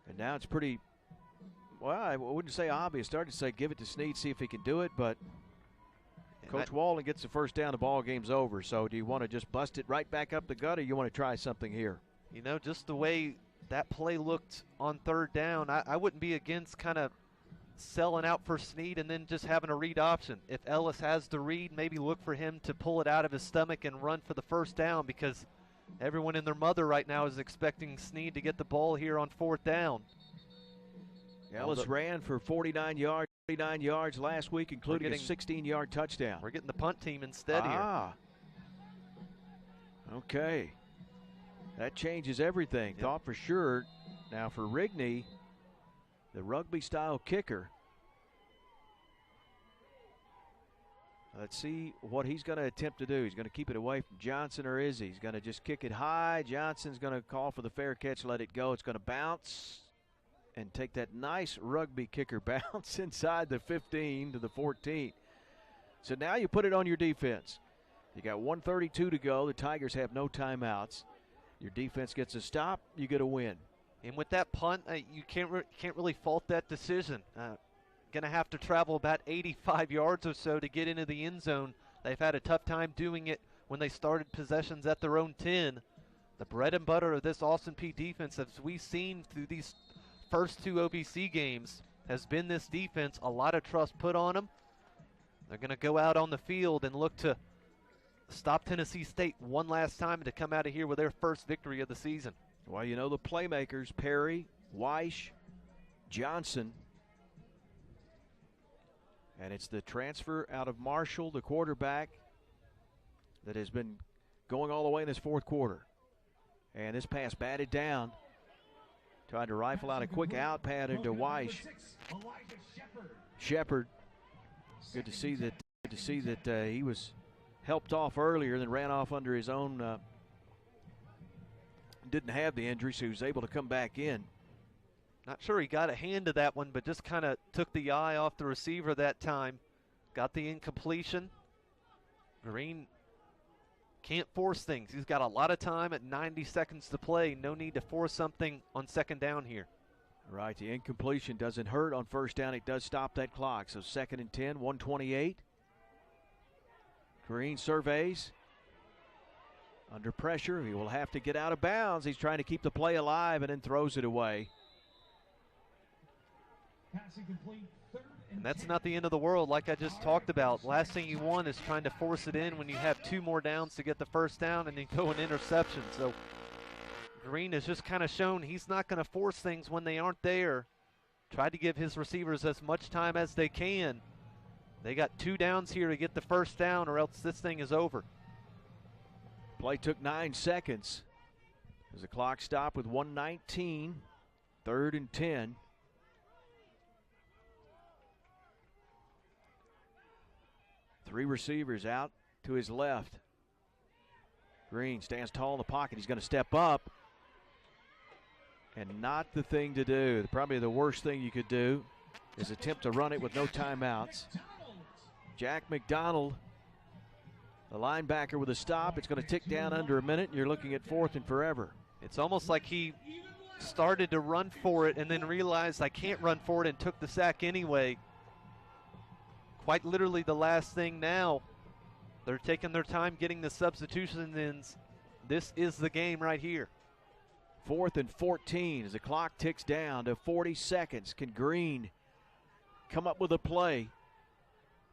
And now it's pretty, well, I wouldn't say obvious. Started to say give it to Sneed, see if he can do it, but Coach Walden gets the first down, the ball game's over. So do you want to just bust it right back up the gut, or you want to try something here? You know, just the way that play looked on 3rd down, I wouldn't be against kind of selling out for Sneed and then just having a read option. If Ellis has the read, maybe look for him to pull it out of his stomach and run for the first down, because everyone and their mother right now is expecting Sneed to get the ball here on 4th down. Ellis ran for 49 yards last week, including a 16-yard touchdown. We're getting the punt team instead here. Okay. That changes everything. Yep. Thought for sure Now for Rigney, the rugby-style kicker, let's see what he's going to attempt to do. He's going to keep it away from Johnson, or is he? He's going to just kick it high. Johnson's going to call for the fair catch, let it go. It's going to bounce and take that nice rugby kicker bounce inside the 15 to the 14. So now you put it on your defense. You got 1:32 to go. The Tigers have no timeouts. Your defense gets a stop, you get a win. And with that punt, you can't really fault that decision. Going to have to travel about 85 yards or so to get into the end zone. They've had a tough time doing it when they started possessions at their own 10. The bread and butter of this Austin Peay defense, as we've seen through these first 2 OVC games, has been this defense. A lot of trust put on them. They're going to go out on the field and look to stop Tennessee State one last time and to come out of here with their first victory of the season. Well, you know the playmakers, Perry, Weish, Johnson. And it's the transfer out of Marshall, the quarterback, that has been going all the way in this fourth quarter. And this pass batted down. Tried to rifle out a quick out pad into Weish. Shepard. Good to see that he was helped off earlier, then ran off under his own. Didn't have the injury, so he was able to come back in. Not sure he got a hand to that one, but just kind of took the eye off the receiver that time. Got the incompletion. Green can't force things. He's got a lot of time at 90 seconds to play. No need to force something on second down here. Right, the incompletion doesn't hurt on first down. It does stop that clock. So 2nd and 10, 1:28. Green surveys. Under pressure, he will have to get out of bounds. He's trying to keep the play alive and then throws it away. And that's not the end of the world, like I just talked about. Last thing you want is trying to force it in when you have 2 more downs to get the first down and then go an interception. So Green has just kind of shown he's not going to force things when they aren't there. Try to give his receivers as much time as they can. They got 2 downs here to get the first down, or else this thing is over. Play took 9 seconds. As the clock stopped with 1:19, 3rd and 10. Three receivers out to his left. Green stands tall in the pocket. He's going to step up. And not the thing to do. Probably the worst thing you could do is attempt to run it with no timeouts. Jack McDonald, the linebacker, with a stop. It's going to tick down under a minute, and you're looking at 4th and forever. It's almost like he started to run for it and then realized I can't run for it and took the sack anyway. Quite literally the last thing now. They're taking their time getting the substitutions in. This is the game right here. 4th and 14 as the clock ticks down to 40 seconds. Can Green come up with a play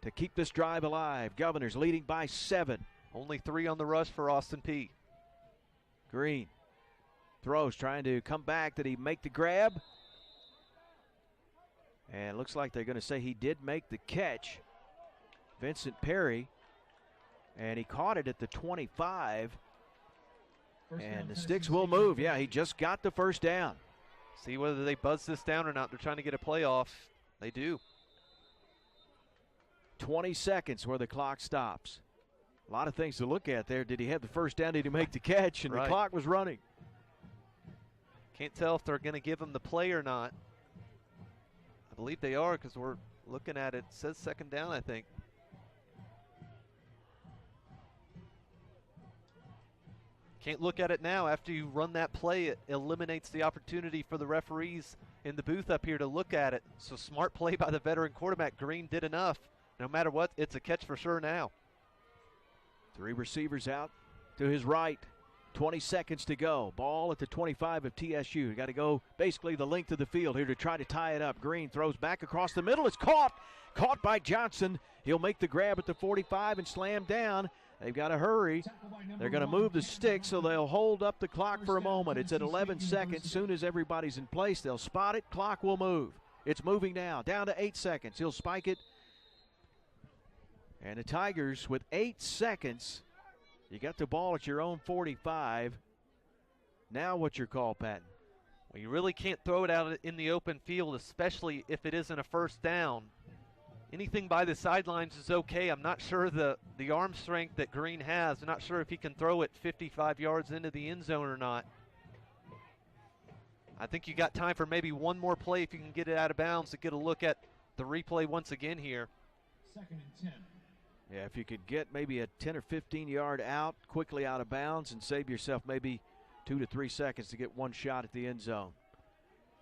to keep this drive alive? Governors leading by 7. Only 3 on the rush for Austin Peay. Green throws, trying to come back. Did he make the grab? And it looks like they're going to say he did make the catch. Vincent Perry. And he caught it at the 25. And the sticks will move. Yeah, he just got the first down. See whether they buzz this down or not. They're trying to get a play off. They do. 20 seconds where the clock stops. A lot of things to look at there. Did he have the first down? Did he make the catch? And the clock was running. Can't tell if they're going to give him the play or not. I believe they are, because we're looking at it. It says second down, I think. Can't look at it now. After you run that play, it eliminates the opportunity for the referees in the booth up here to look at it. So smart play by the veteran quarterback. Green did enough. No matter what, it's a catch for sure now. 3 receivers out to his right. 20 seconds to go. Ball at the 25 of TSU. Got to go basically the length of the field here to try to tie it up. Green throws back across the middle. It's caught. Caught by Johnson. He'll make the grab at the 45 and slam down. They've got to hurry. They're going to move the stick, so they'll hold up the clock for a moment. It's at 11 seconds. Soon as everybody's in place, they'll spot it. Clock will move. It's moving now. Down to 8 seconds. He'll spike it. And the Tigers with 8 seconds. You got the ball at your own 45. Now what's your call, Patton? Well, you really can't throw it out in the open field, especially if it isn't a first down. Anything by the sidelines is okay. I'm not sure the arm strength that Green has. I'm not sure if he can throw it 55 yards into the end zone or not. I think you got time for maybe one more play if you can get it out of bounds to get a look at the replay once again here. 2nd and 10. Yeah, if you could get maybe a 10 or 15 yard out, quickly out of bounds, and save yourself maybe 2 to 3 seconds to get one shot at the end zone.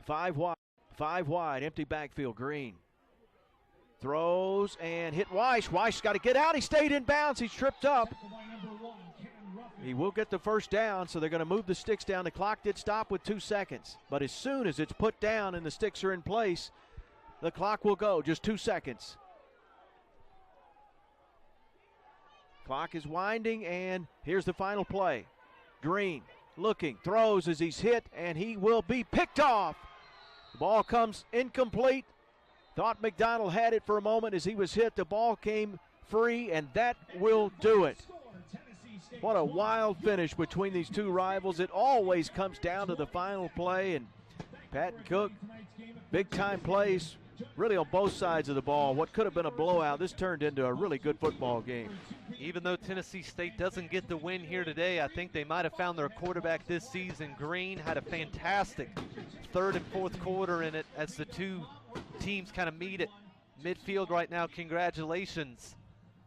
5 wide, empty backfield. Green throws and hit Weiss. Weiss got to get out. He stayed in bounds. He's tripped up. He will get the first down, so they're going to move the sticks down. The clock did stop with 2 seconds, but as soon as it's put down and the sticks are in place, the clock will go. Just 2 seconds. Clock is winding, and here's the final play. Green looking, throws as he's hit, and he will be picked off. The ball comes incomplete. Thought McDonald had it for a moment as he was hit. The ball came free, and that will do it. What a wild finish between these two rivals. It always comes down to the final play, and Patton Cook, big-time plays really on both sides of the ball. What could have been a blowout, this turned into a really good football game. Even though Tennessee State doesn't get the win here today, I think they might have found their quarterback this season. Green had a fantastic third and fourth quarter in it as the two teams kind of meet at midfield right now. Congratulations.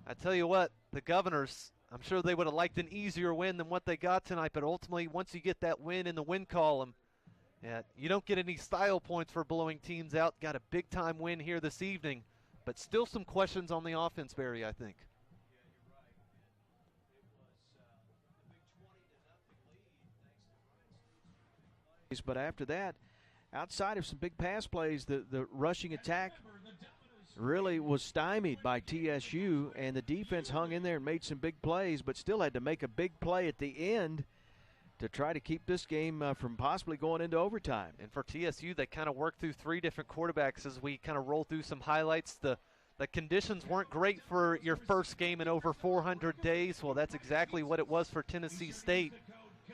I tell you what, the Governors, I'm sure they would have liked an easier win than what they got tonight, but ultimately once you get that win in the win column, yeah, you don't get any style points for blowing teams out. Got a big-time win here this evening, but still some questions on the offense, Barry, I think. But after that, outside of some big pass plays, the rushing attack really was stymied by TSU, and the defense hung in there and made some big plays, but still had to make a big play at the end to try to keep this game from possibly going into overtime. And for TSU, they kind of worked through 3 different quarterbacks as we kind of roll through some highlights. The conditions weren't great for your first game in over 400 days. Well, that's exactly what it was for Tennessee State.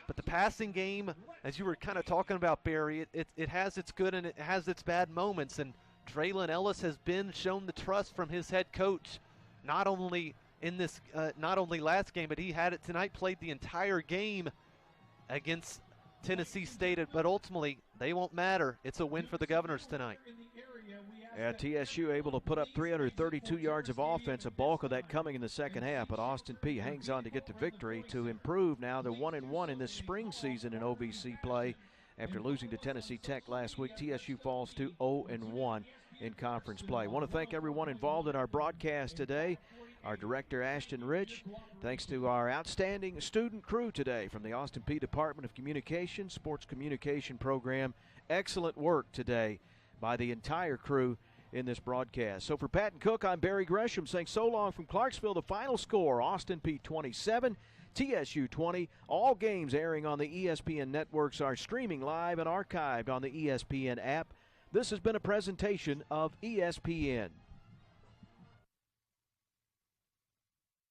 But the passing game, as you were kind of talking about, Barry, it has its good and it has its bad moments. And Traylon Ellis has been shown the trust from his head coach, not only last game, but he had it tonight, played the entire game against Tennessee State, but ultimately they won't matter. It's a win for the Governors tonight. Yeah, TSU able to put up 332 yards of offense, a bulk of that coming in the second half, but Austin Peay hangs on to get the victory to improve now. They're 1-1 in this spring season in OVC play. After losing to Tennessee Tech last week, TSU falls to 0-1 in conference play. I want to thank everyone involved in our broadcast today. Our director, Ashton Rich. Thanks to our outstanding student crew today from the Austin Peay Department of Communication, Sports Communication Program. Excellent work today by the entire crew in this broadcast. So for Patton Cook, I'm Barry Gresham saying so long from Clarksville. The final score, Austin Peay 27, TSU 20. All games airing on the ESPN networks are streaming live and archived on the ESPN app. This has been a presentation of ESPN.